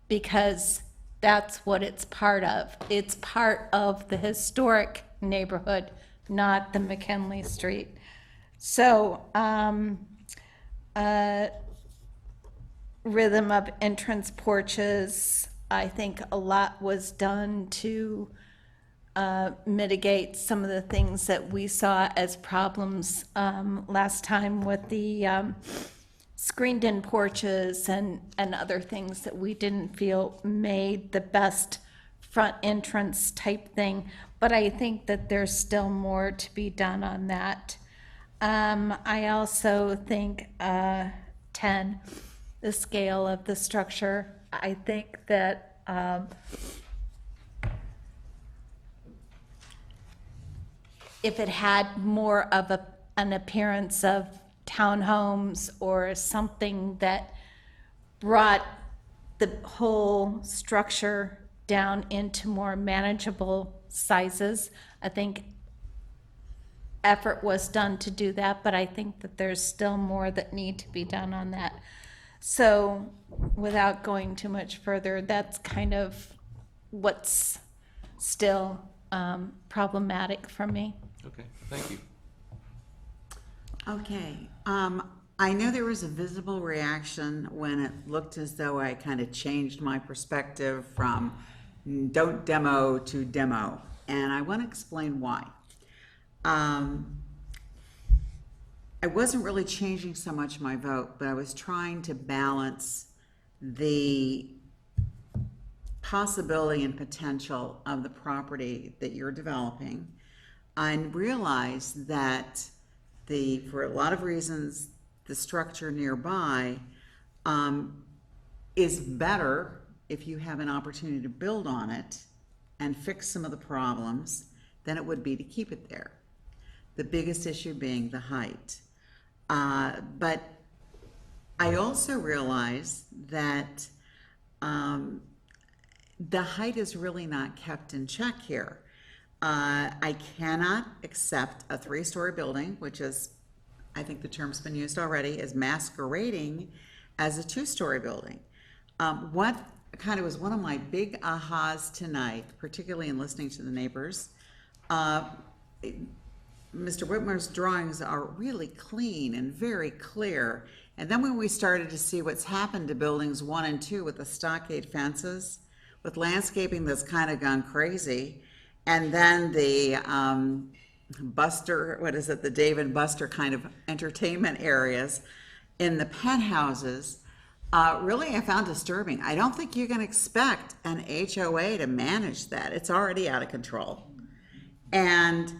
because that's what it's part of. It's part of the historic neighborhood, not the McKinley Street. So, rhythm of entrance porches, I think a lot was done to mitigate some of the things that we saw as problems last time with the screened-in porches and other things that we didn't feel made the best front entrance type thing. But I think that there's still more to be done on that. I also think 10, the scale of the structure. I think that if it had more of an appearance of townhomes or something that brought the whole structure down into more manageable sizes, I think effort was done to do that, but I think that there's still more that need to be done on that. So without going too much further, that's kind of what's still problematic for me. Okay, thank you. Okay, I know there was a visible reaction when it looked as though I kind of changed my perspective from don't demo to demo. And I want to explain why. I wasn't really changing so much my vote, but I was trying to balance the possibility and potential of the property that you're developing, and realize that for a lot of reasons, the structure nearby is better if you have an opportunity to build on it and fix some of the problems than it would be to keep it there. The biggest issue being the height. But I also realize that the height is really not kept in check here. I cannot accept a 3-story building, which is, I think the term's been used already, is masquerading as a 2-story building. What kind of was one of my big ahas tonight, particularly in listening to the neighbors, Mr. Whitmer's drawings are really clean and very clear. And then when we started to see what's happened to buildings 1 and 2 with the stockade fences, with landscaping that's kind of gone crazy, and then the the Dave and Buster kind of entertainment areas in the penthouses, really I found disturbing. I don't think you can expect an HOA to manage that. It's already out of control. And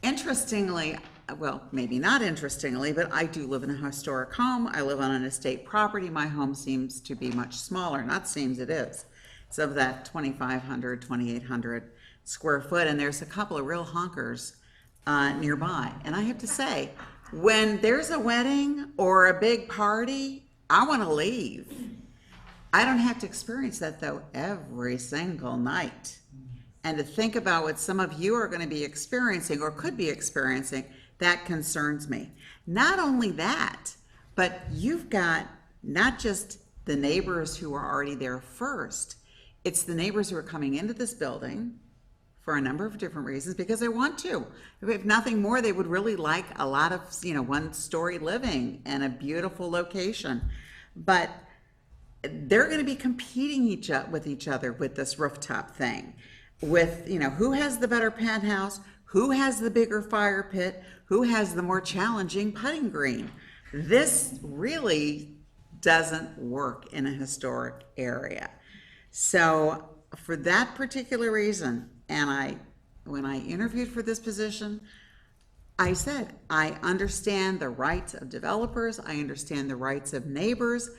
interestingly, well, maybe not interestingly, but I do live in a historic home. I live on an estate property. My home seems to be much smaller. Not seems, it is. It's of that 2,500, 2,800 square foot, and there's a couple of real honkers nearby. And I have to say, when there's a wedding or a big party, I want to leave. I don't have to experience that, though, every single night. And to think about what some of you are going to be experiencing or could be experiencing, that concerns me. Not only that, but you've got not just the neighbors who are already there first, it's the neighbors who are coming into this building for a number of different reasons because they want to. If nothing more, they would really like a lot of, 1-story living and a beautiful location. But they're going to be competing with each other with this rooftop thing. With, who has the better penthouse, who has the bigger fire pit, who has the more challenging putting green. This really doesn't work in a historic area. So for that particular reason, and when I interviewed for this position, I said, I understand the rights of developers, I understand the rights of neighbors.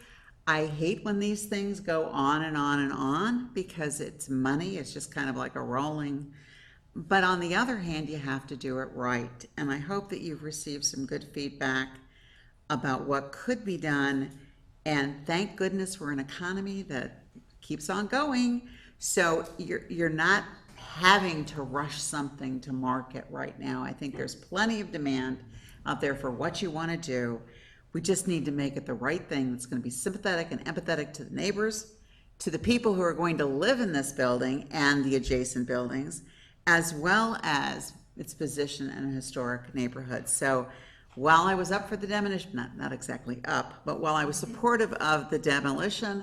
I hate when these things go on and on and on because it's money, it's just kind of like a rolling. But on the other hand, you have to do it right. And I hope that you've received some good feedback about what could be done. And thank goodness we're in an economy that keeps on going. So you're not having to rush something to market right now. I think there's plenty of demand out there for what you want to do. We just need to make it the right thing that's going to be sympathetic and empathetic to the neighbors, to the people who are going to live in this building and the adjacent buildings, as well as its position in a historic neighborhood. So while I was up for the demolition, not exactly up, but while I was supportive of the demolition,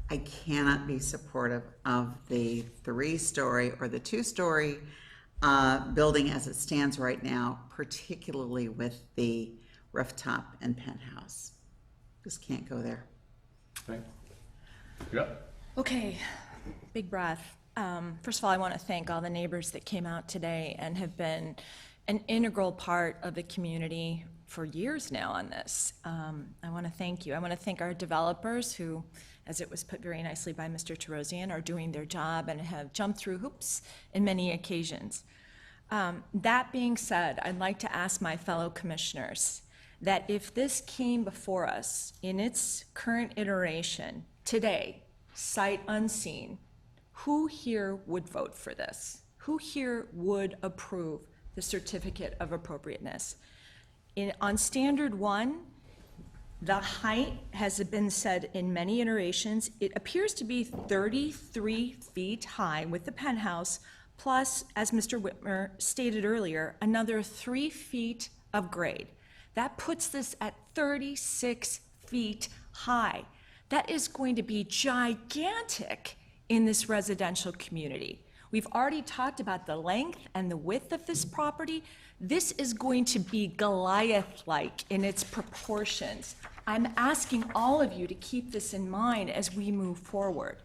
I cannot be supportive of the 3-story or the 2-story building as it stands right now, particularly with the rooftop and penthouse. Just can't go there. Okay. Yeah. Okay, big breath. First of all, I want to thank all the neighbors that came out today and have been an integral part of the community for years now on this. I want to thank you. I want to thank our developers who, as it was put very nicely by Mr. Tirosian, are doing their job and have jumped through hoops in many occasions. That being said, I'd like to ask my fellow commissioners that if this came before us in its current iteration today, sight unseen, who here would vote for this? Who here would approve the certificate of appropriateness? On standard 1, the height has been said in many iterations. It appears to be 33 feet high with the penthouse, plus, as Mr. Whitmer stated earlier, another 3 feet of grade. That puts this at 36 feet high. That is going to be gigantic in this residential community. We've already talked about the length and the width of this property. This is going to be Goliath-like in its proportions. I'm asking all of you to keep this in mind as we move forward.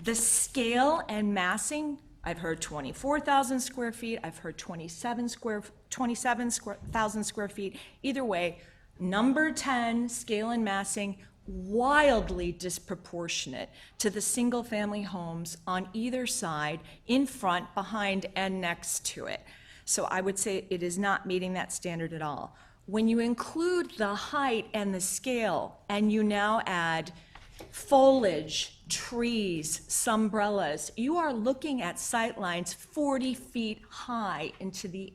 The scale and massing, I've heard 24,000 square feet, I've heard 27,000 square feet. Either way, number 10, scale and massing, wildly disproportionate to the single-family homes on either side, in front, behind, and next to it. So I would say it is not meeting that standard at all. When you include the height and the scale, and you now add foliage, trees, umbrellas, you are looking at sight lines 40 feet high into the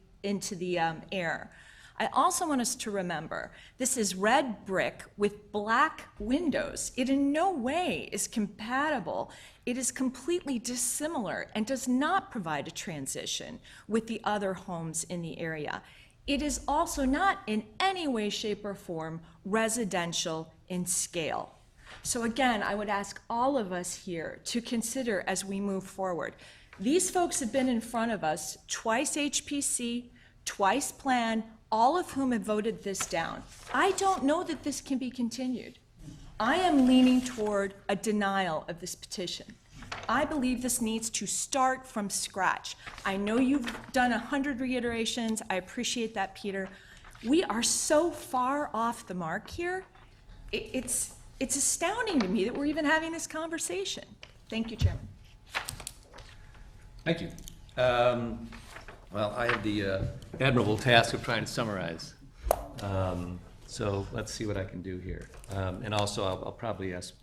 air. I also want us to remember, this is red brick with black windows. It in no way is compatible. It is completely dissimilar and does not provide a transition with the other homes in the area. It is also not in any way, shape, or form residential in scale. So again, I would ask all of us here to consider as we move forward. These folks have been in front of us twice HPC, twice plan, all of whom have voted this down. I don't know that this can be continued. I am leaning toward a denial of this petition. I believe this needs to start from scratch. I know you've done 100 reiterations. I appreciate that, Peter. We are so far off the mark here. It's astounding to me that we're even having this conversation. Thank you, Chairman. Thank you. Well, I have the admirable task of trying to summarize. So let's see what I can do here. And also, I'll probably ask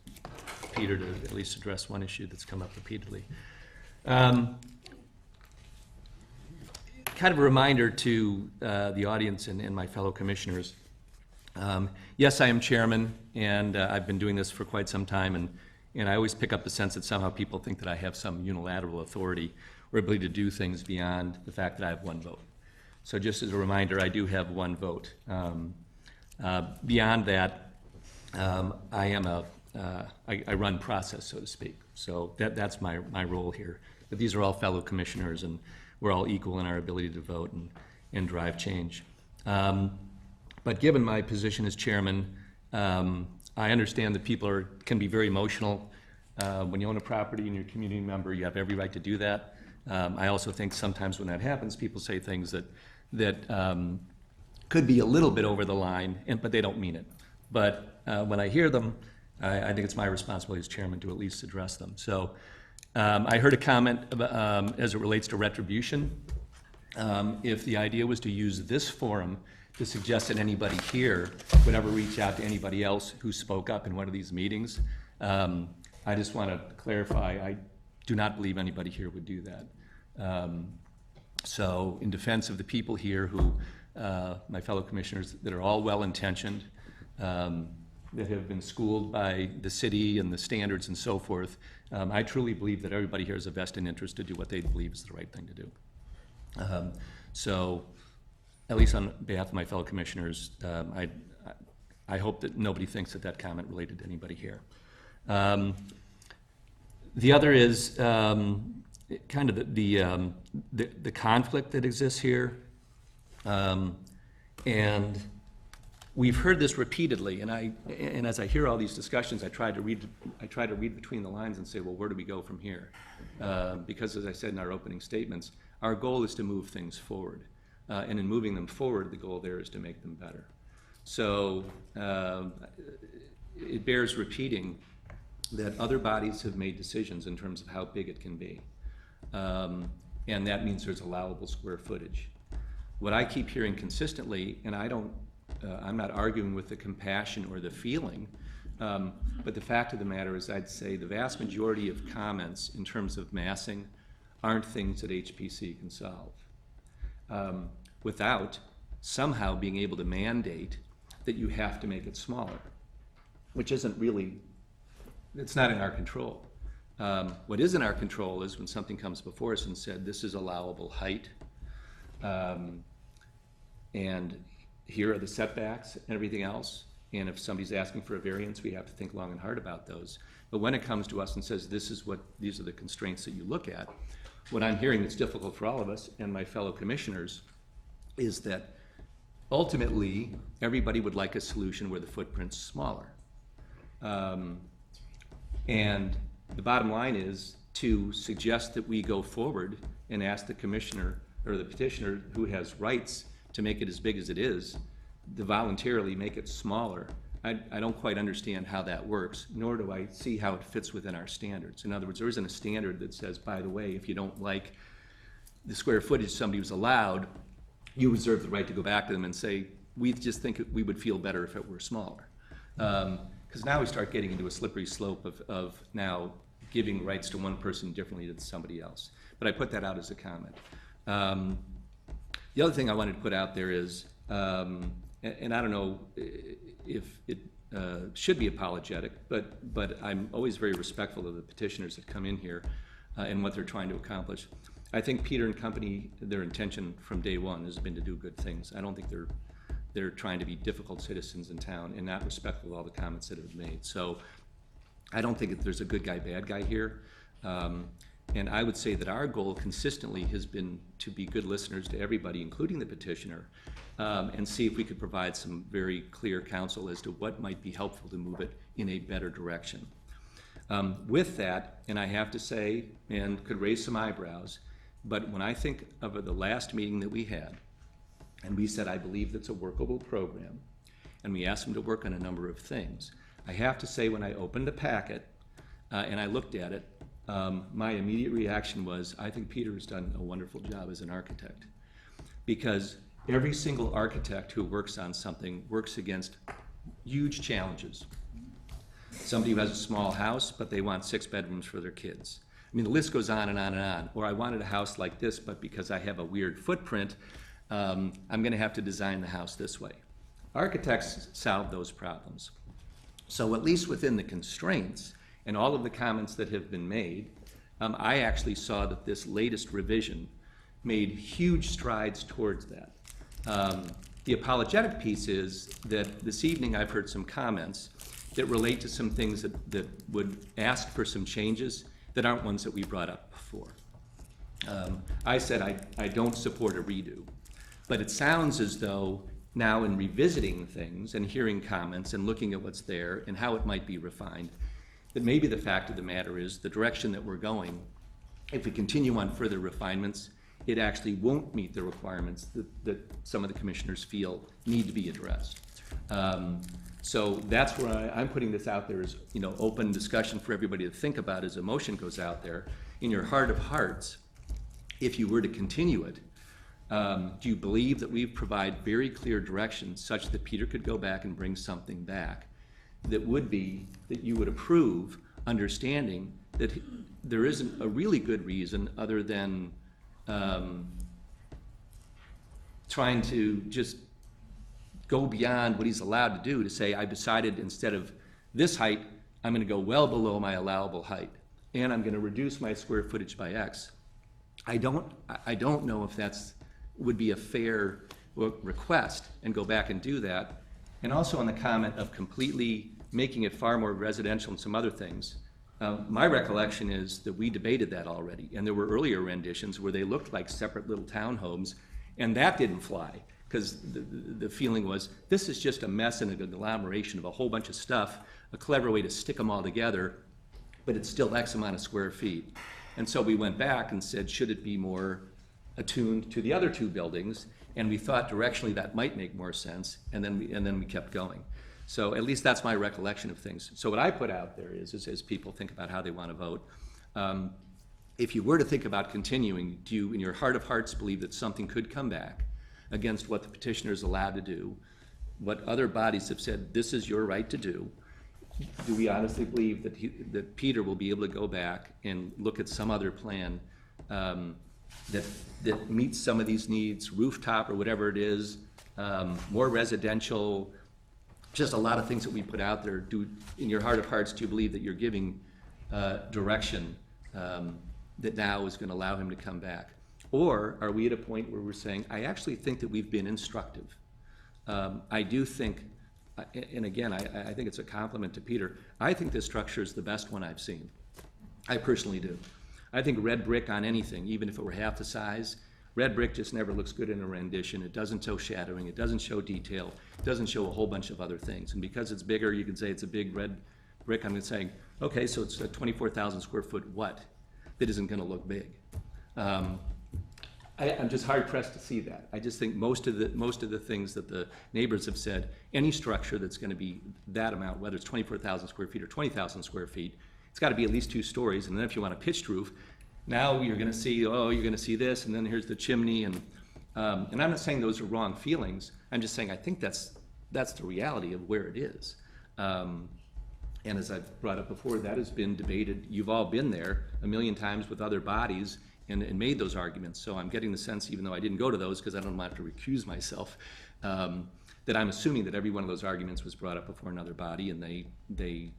Peter to at least address one issue that's come up repeatedly. Kind of a reminder to the audience and my fellow commissioners. Yes, I am chairman, and I've been doing this for quite some time, and I always pick up the sense that somehow people think that I have some unilateral authority or ability to do things beyond the fact that I have one vote. So just as a reminder, I do have one vote. Beyond that, I run process, so to speak. So that's my role here. But these are all fellow commissioners, and we're all equal in our ability to vote and drive change. But given my position as chairman, I understand that people can be very emotional. When you own a property and you're a community member, you have every right to do that. I also think sometimes when that happens, people say things that could be a little bit over the line, but they don't mean it. But when I hear them, I think it's my responsibility as chairman to at least address them. So I heard a comment as it relates to retribution. If the idea was to use this forum to suggest that anybody here would ever reach out to anybody else who spoke up in one of these meetings, I just want to clarify, I do not believe anybody here would do that. So in defense of the people here who, my fellow commissioners, that are all well-intentioned, that have been schooled by the city and the standards and so forth, I truly believe that everybody here has a vested interest to do what they believe is the right thing to do. So at least on behalf of my fellow commissioners, I hope that nobody thinks that comment related to anybody here. The other is kind of the conflict that exists here. And we've heard this repeatedly, and as I hear all these discussions, I try to read between the lines and say, well, where do we go from here? Because as I said in our opening statements, our goal is to move things forward. And in moving them forward, the goal there is to make them better. So it bears repeating that other bodies have made decisions in terms of how big it can be. And that means there's allowable square footage. What I keep hearing consistently, and I'm not arguing with the compassion or the feeling, but the fact of the matter is I'd say the vast majority of comments in terms of massing aren't things that HPC can solve. Without somehow being able to mandate that you have to make it smaller, which isn't really, it's not in our control. What is in our control is when something comes before us and said, this is allowable height, and here are the setbacks and everything else, And if somebody's asking for a variance, we have to think long and hard about those. But when it comes to us and says, these are the constraints that you look at, what I'm hearing that's difficult for all of us and my fellow commissioners is that ultimately, everybody would like a solution where the footprint's smaller. And the bottom line is to suggest that we go forward and ask the commissioner or the petitioner who has rights to make it as big as it is, to voluntarily make it smaller. I don't quite understand how that works, nor do I see how it fits within our standards. In other words, there isn't a standard that says, by the way, if you don't like the square footage somebody was allowed, you reserve the right to go back to them and say, we just think we would feel better if it were smaller. Because now we start getting into a slippery slope of now giving rights to one person differently than somebody else. But I put that out as a comment. The other thing I wanted to put out there is, and I don't know if it should be apologetic, but I'm always very respectful of the petitioners that come in here and what they're trying to accomplish. I think Peter and company, their intention from day one has been to do good things. I don't think they're trying to be difficult citizens in town and not respectful of all the comments that have been made. So I don't think that there's a good guy, bad guy here. And I would say that our goal consistently has been to be good listeners to everybody, including the petitioner, and see if we could provide some very clear counsel as to what might be helpful to move it in a better direction. With that, and I have to say, and could raise some eyebrows, but when I think of the last meeting that we had, and we said, I believe that's a workable program, and we asked them to work on a number of things, I have to say when I opened the packet and I looked at it, my immediate reaction was, I think Peter has done a wonderful job as an architect. Because every single architect who works on something works against huge challenges. Somebody who has a small house, but they want 6 bedrooms for their kids. I mean, the list goes on and on and on. Or I wanted a house like this, but because I have a weird footprint, I'm gonna have to design the house this way. Architects solve those problems. So at least within the constraints and all of the comments that have been made, I actually saw that this latest revision made huge strides towards that. The apologetic piece is that this evening I've heard some comments that relate to some things that would ask for some changes that aren't ones that we brought up before. I said I don't support a redo, but it sounds as though now in revisiting things and hearing comments and looking at what's there and how it might be refined, that maybe the fact of the matter is the direction that we're going, if we continue on further refinements, it actually won't meet the requirements that some of the commissioners feel need to be addressed. So that's where I'm putting this out there as, open discussion for everybody to think about as a motion goes out there. In your heart of hearts, if you were to continue it, do you believe that we provide very clear directions such that Peter could go back and bring something back that would be, that you would approve, understanding that there isn't a really good reason other than trying to just go beyond what he's allowed to do, to say, I decided instead of this height, I'm gonna go well below my allowable height, and I'm gonna reduce my square footage by X. I don't know if that's would be a fair request and go back and do that. And also on the comment of completely making it far more residential and some other things, my recollection is that we debated that already, and there were earlier renditions where they looked like separate little townhomes, and that didn't fly, because the feeling was, this is just a mess and a conglomeration of a whole bunch of stuff, a clever way to stick them all together, but it's still X amount of square feet. And so we went back and said, should it be more attuned to the other 2 buildings? And we thought directionally that might make more sense, and then we kept going. So at least that's my recollection of things. So what I put out there is as people think about how they want to vote, if you were to think about continuing, do you in your heart of hearts believe that something could come back against what the petitioner is allowed to do, what other bodies have said this is your right to do? Do we honestly believe that Peter will be able to go back and look at some other plan that meets some of these needs, rooftop or whatever it is, more residential, just a lot of things that we put out there? In your heart of hearts, do you believe that you're giving direction that now is going to allow him to come back? Or are we at a point where we're saying, I actually think that we've been instructive. I do think and again, I think it's a compliment to Peter, I think this structure is the best one I've seen. I personally do. I think red brick on anything, even if it were half the size, red brick just never looks good in a rendition. It doesn't show shadowing, it doesn't show detail, it doesn't show a whole bunch of other things. And because it's bigger, you can say it's a big red brick. I'm saying, okay, so it's a 24,000 square foot what that isn't gonna look big. I'm just hard pressed to see that. I just think most of the things that the neighbors have said, any structure that's gonna be that amount, whether it's 24,000 square feet or 20,000 square feet, it's gotta be at least 2 stories, and then if you want a pitched roof, now you're gonna see, oh, you're gonna see this, and then here's the chimney, and I'm not saying those are wrong feelings, I'm just saying I think that's the reality of where it is. And as I've brought up before, that has been debated, you've all been there a million times with other bodies and made those arguments, so I'm getting the sense, even though I didn't go to those, because I don't want to recuse myself, that I'm assuming that every one of those arguments was brought up before another body, and they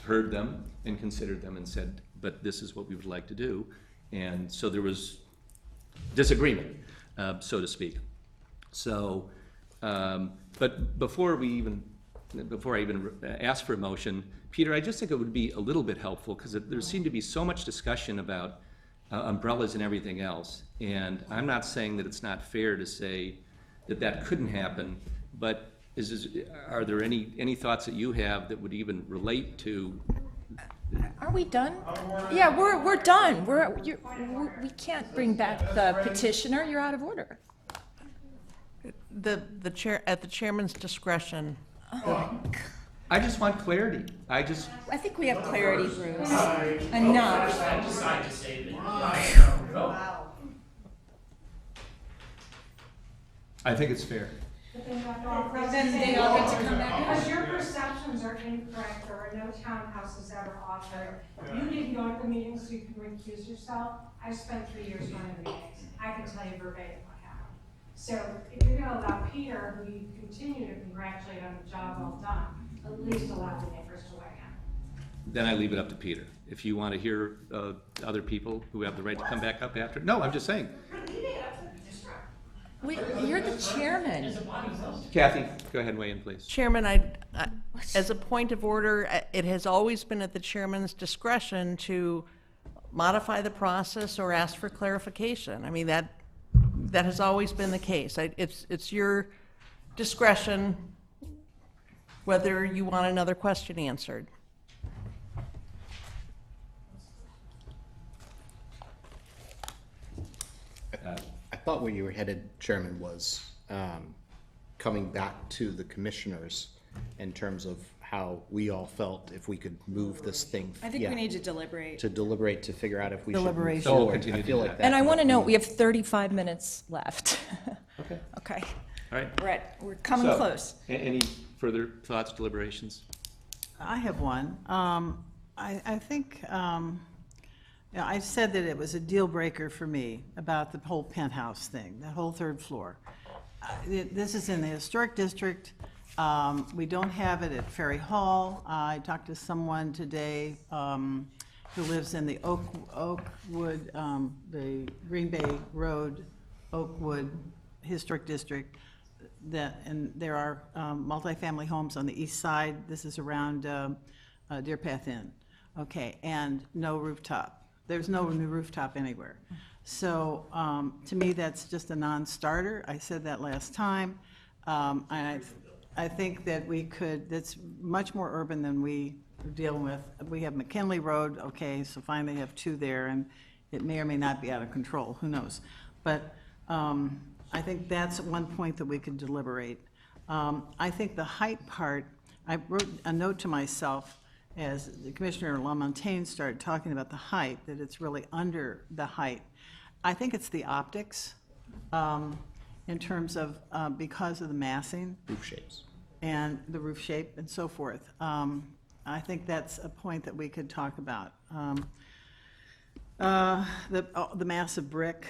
heard them and considered them and said, but this is what we would like to do. And so there was disagreement, so to speak. So, but before I even ask for a motion, Peter, I just think it would be a little bit helpful, because there seemed to be so much discussion about umbrellas and everything else. And I'm not saying that it's not fair to say that that couldn't happen, but are there any thoughts that you have that would even relate to? Are we done? Yeah, we're done. We can't bring back the petitioner. You're out of order. The chair, at the chairman's discretion. I just want clarity. I think we have clarity, Bruce. Enough. I think it's fair. Then they all get to come back. Because your perceptions are incorrect, there were no townhouses ever offered. You didn't go to the meetings, so you can recuse yourself. I spent 3 years running the meetings. I can tell you verbatim what happened. So if you're gonna allow Peter, who you continue to congratulate on the job well done, at least allow the neighbors to weigh in. Then I leave it up to Peter. If you want to hear other people who have the right to come back up after. No, I'm just saying. You're the chairman. Kathy, go ahead and weigh in, please. Chairman, as a point of order, it has always been at the chairman's discretion to modify the process or ask for clarification. I mean, that has always been the case. It's your discretion whether you want another question answered. I thought where you were headed, Chairman, was coming back to the commissioners in terms of how we all felt if we could move this thing. I think we need to deliberate. To deliberate, to figure out if we should move Deliberation. So we'll forward. continue I to feel do like that. And I want to know note, we have 35 minutes left. Okay. Okay. All right. We're coming So, close. Any further thoughts, deliberations? I have one. I think, I said that it was a deal breaker for me about the whole penthouse thing, the whole 3rd floor. This is in the historic district. We don't have it at Ferry Hall. I talked to someone today who lives in the Oakwood, the Green Bay Road, Oakwood Historic District. And there are multifamily homes on the east side. This is around Deer Path Inn. Okay, and no rooftop. There's no new rooftop anywhere. So to me, that's just a non-starter. I said that last time. And I think that we could, that's much more urban than we deal with. We have McKinley Road, okay, so fine, they have 2 there, and it may or may not be out of control, who knows? But I think that's one point that we could deliberate. I think the height part, I wrote a note to myself as the Commissioner LaMontagne started talking about the height, that it's really under the height. I think it's the optics in terms of, because of the massing. Roof shapes. And the roof shape and so forth. I think that's a point that we could talk about. The mass of brick,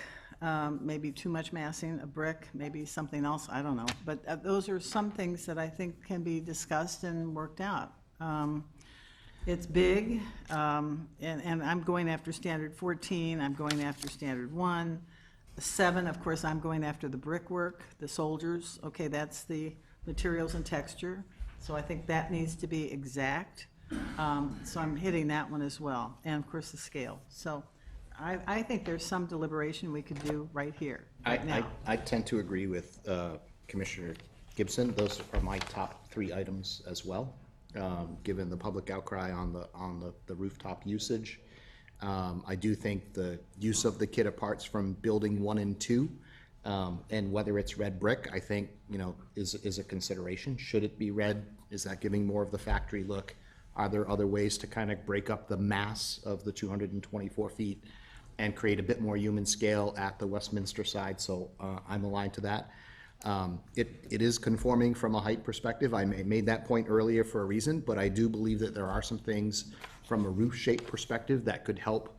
maybe too much massing of brick, maybe something else, I don't know. But those are some things that I think can be discussed and worked out. It's big, and I'm going after standard 14, I'm going after standard 1. 7, of course, I'm going after the brickwork, the soldiers, okay, that's the materials and texture. So I think that needs to be exact. So I'm hitting that one as well, and of course the scale. So I think there's some deliberation we could do right here, right now. I tend to agree with Commissioner Gibson. Those are my top 3 items as well, given the public outcry on the rooftop usage. I do think the use of the kit of parts from building 1 and 2, and whether it's red brick, I think, is a consideration. Should it be red? Is that giving more of the factory look? Are there other ways to kind of break up the mass of the 224 feet and create a bit more human scale at the Westminster side? So I'm aligned to that. It is conforming from a height perspective. I made that point earlier for a reason, but I do believe that there are some things from a roof shape perspective that could help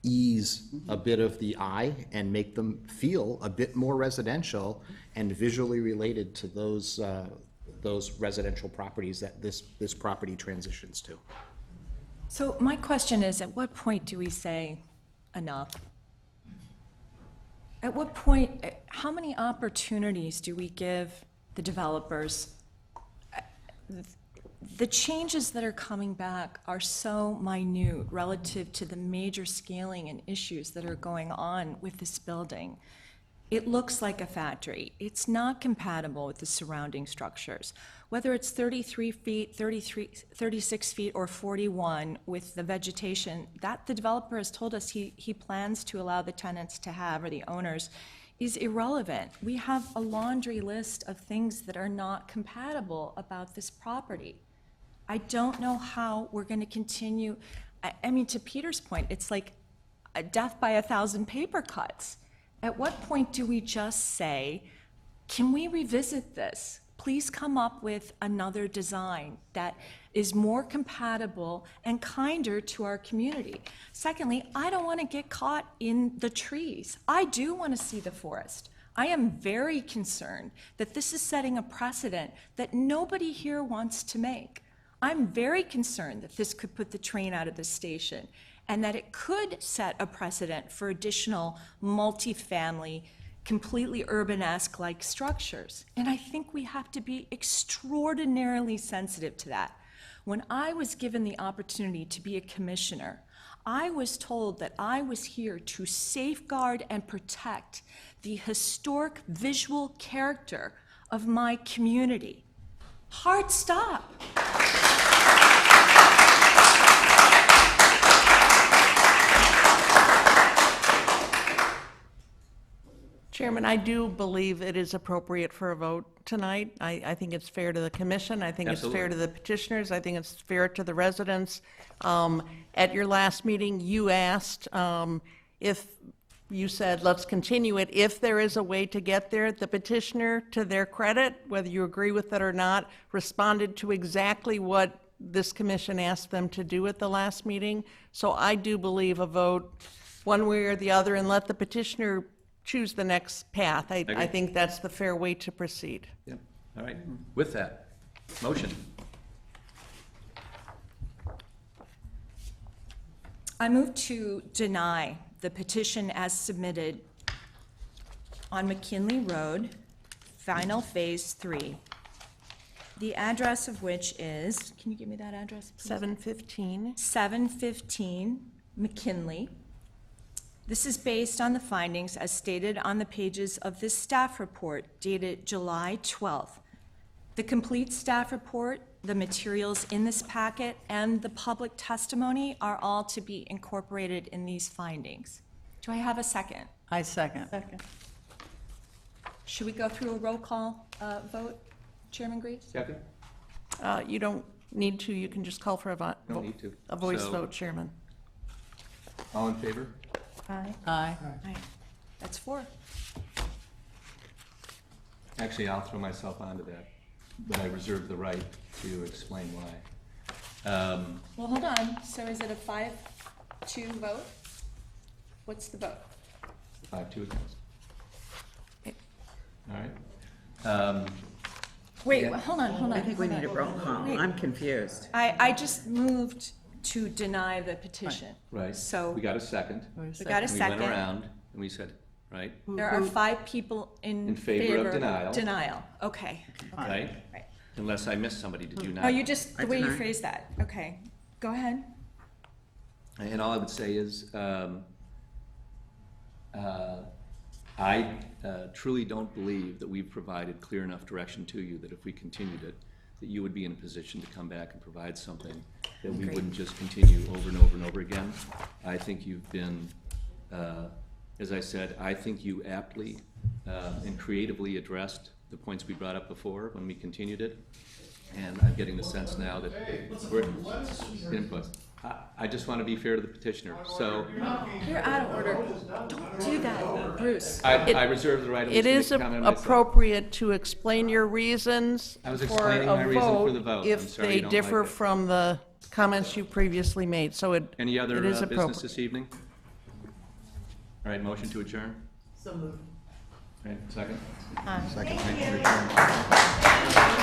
ease a bit of the eye and make them feel a bit more residential and visually related to those residential properties that this property transitions to. So my question is, at what point do we say enough? At what point, how many opportunities do we give the developers? The changes that are coming back are so minute relative to the major scaling and issues that are going on with this building. It looks like a factory. It's not compatible with the surrounding structures. Whether it's 33 feet, 36 feet, or 41 with the vegetation, that the developer has told us he plans to allow the tenants to have, or the owners, is irrelevant. We have a laundry list of things that are not compatible about this property. I don't know how we're going to continue. I mean, to Peter's point, it's like a death by 1,000 paper cuts. At what point do we just say, can we revisit this? Please come up with another design that is more compatible and kinder to our community. Secondly, I don't want to get caught in the trees. I do want to see the forest. I am very concerned that this is setting a precedent that nobody here wants to make. I'm very concerned that this could put the train out of the station, and that it could set a precedent for additional multifamily, completely urban-esque like structures. And I think we have to be extraordinarily sensitive to that. When I was given the opportunity to be a commissioner, I was told that I was here to safeguard and protect the historic visual character of my community. Hard stop. Chairman, I do believe it is appropriate for a vote tonight. I think it's fair to the commission. I think it's fair to the petitioners. I think it's fair to the residents. At your last meeting, you asked if you said, let's continue it. If there is a way to get there, the petitioner, to their credit, whether you agree with it or not, responded to exactly what this commission asked them to do at the last meeting. So I do believe a vote one way or the other, and let the petitioner choose the next path. I think that's the fair way to proceed. Yeah. All right. With that, motion. I move to deny the petition as submitted on McKinley Road, final phase 3. The address of which is, can you give me that address, please? 715. 715 McKinley. This is based on the findings as stated on the pages of this staff report dated July 12th. The complete staff report, the materials in this packet, and the public testimony are all to be incorporated in these findings. Do I have a second? I second. Should we go through a roll call vote, Chairman Greaves? Second? You don't need to. You can just call for a vote. Don't need to. A voice So- vote, Chairman. All in favor? Aye. Aye. Aye. That's 4. Actually, I'll throw myself onto that, but I reserve the right to explain why. Well, hold on. So is it a 5-2 vote? What's the vote? 5-2 against. All right. Wait, hold on. I think we need a roll call. Wait. I'm confused. I just moved to deny the petition. Right. So We got a second. we got a We second. went around and we said, right? There are 5 people In favor of denial. Denial, okay. Right? Right. Unless I missed somebody, did you not? No, you just, the way you phrased that, okay. Go ahead. And all I would say is, I truly don't believe that we've provided clear enough direction to you that if we continued it, that you would be in a position to come back and provide something that we wouldn't just continue over and over and over again. I think you've been, as I said, I think you aptly and creatively addressed the points we brought up before when we continued it. And I'm getting the sense now that we're input. I just want to be fair to the petitioner, so. You're out of order. Don't do that, Bruce. I reserve the right of It listening is to comment myself. appropriate to explain your reasons I was for explaining my a reason for vote the vote. I'm if sorry they you don't differ like it. from the comments you previously made, so it Any other it is business appropriate. this evening? All right, motion to adjourn? So moved. All right, second? Aye. Second. Motion to adjourn.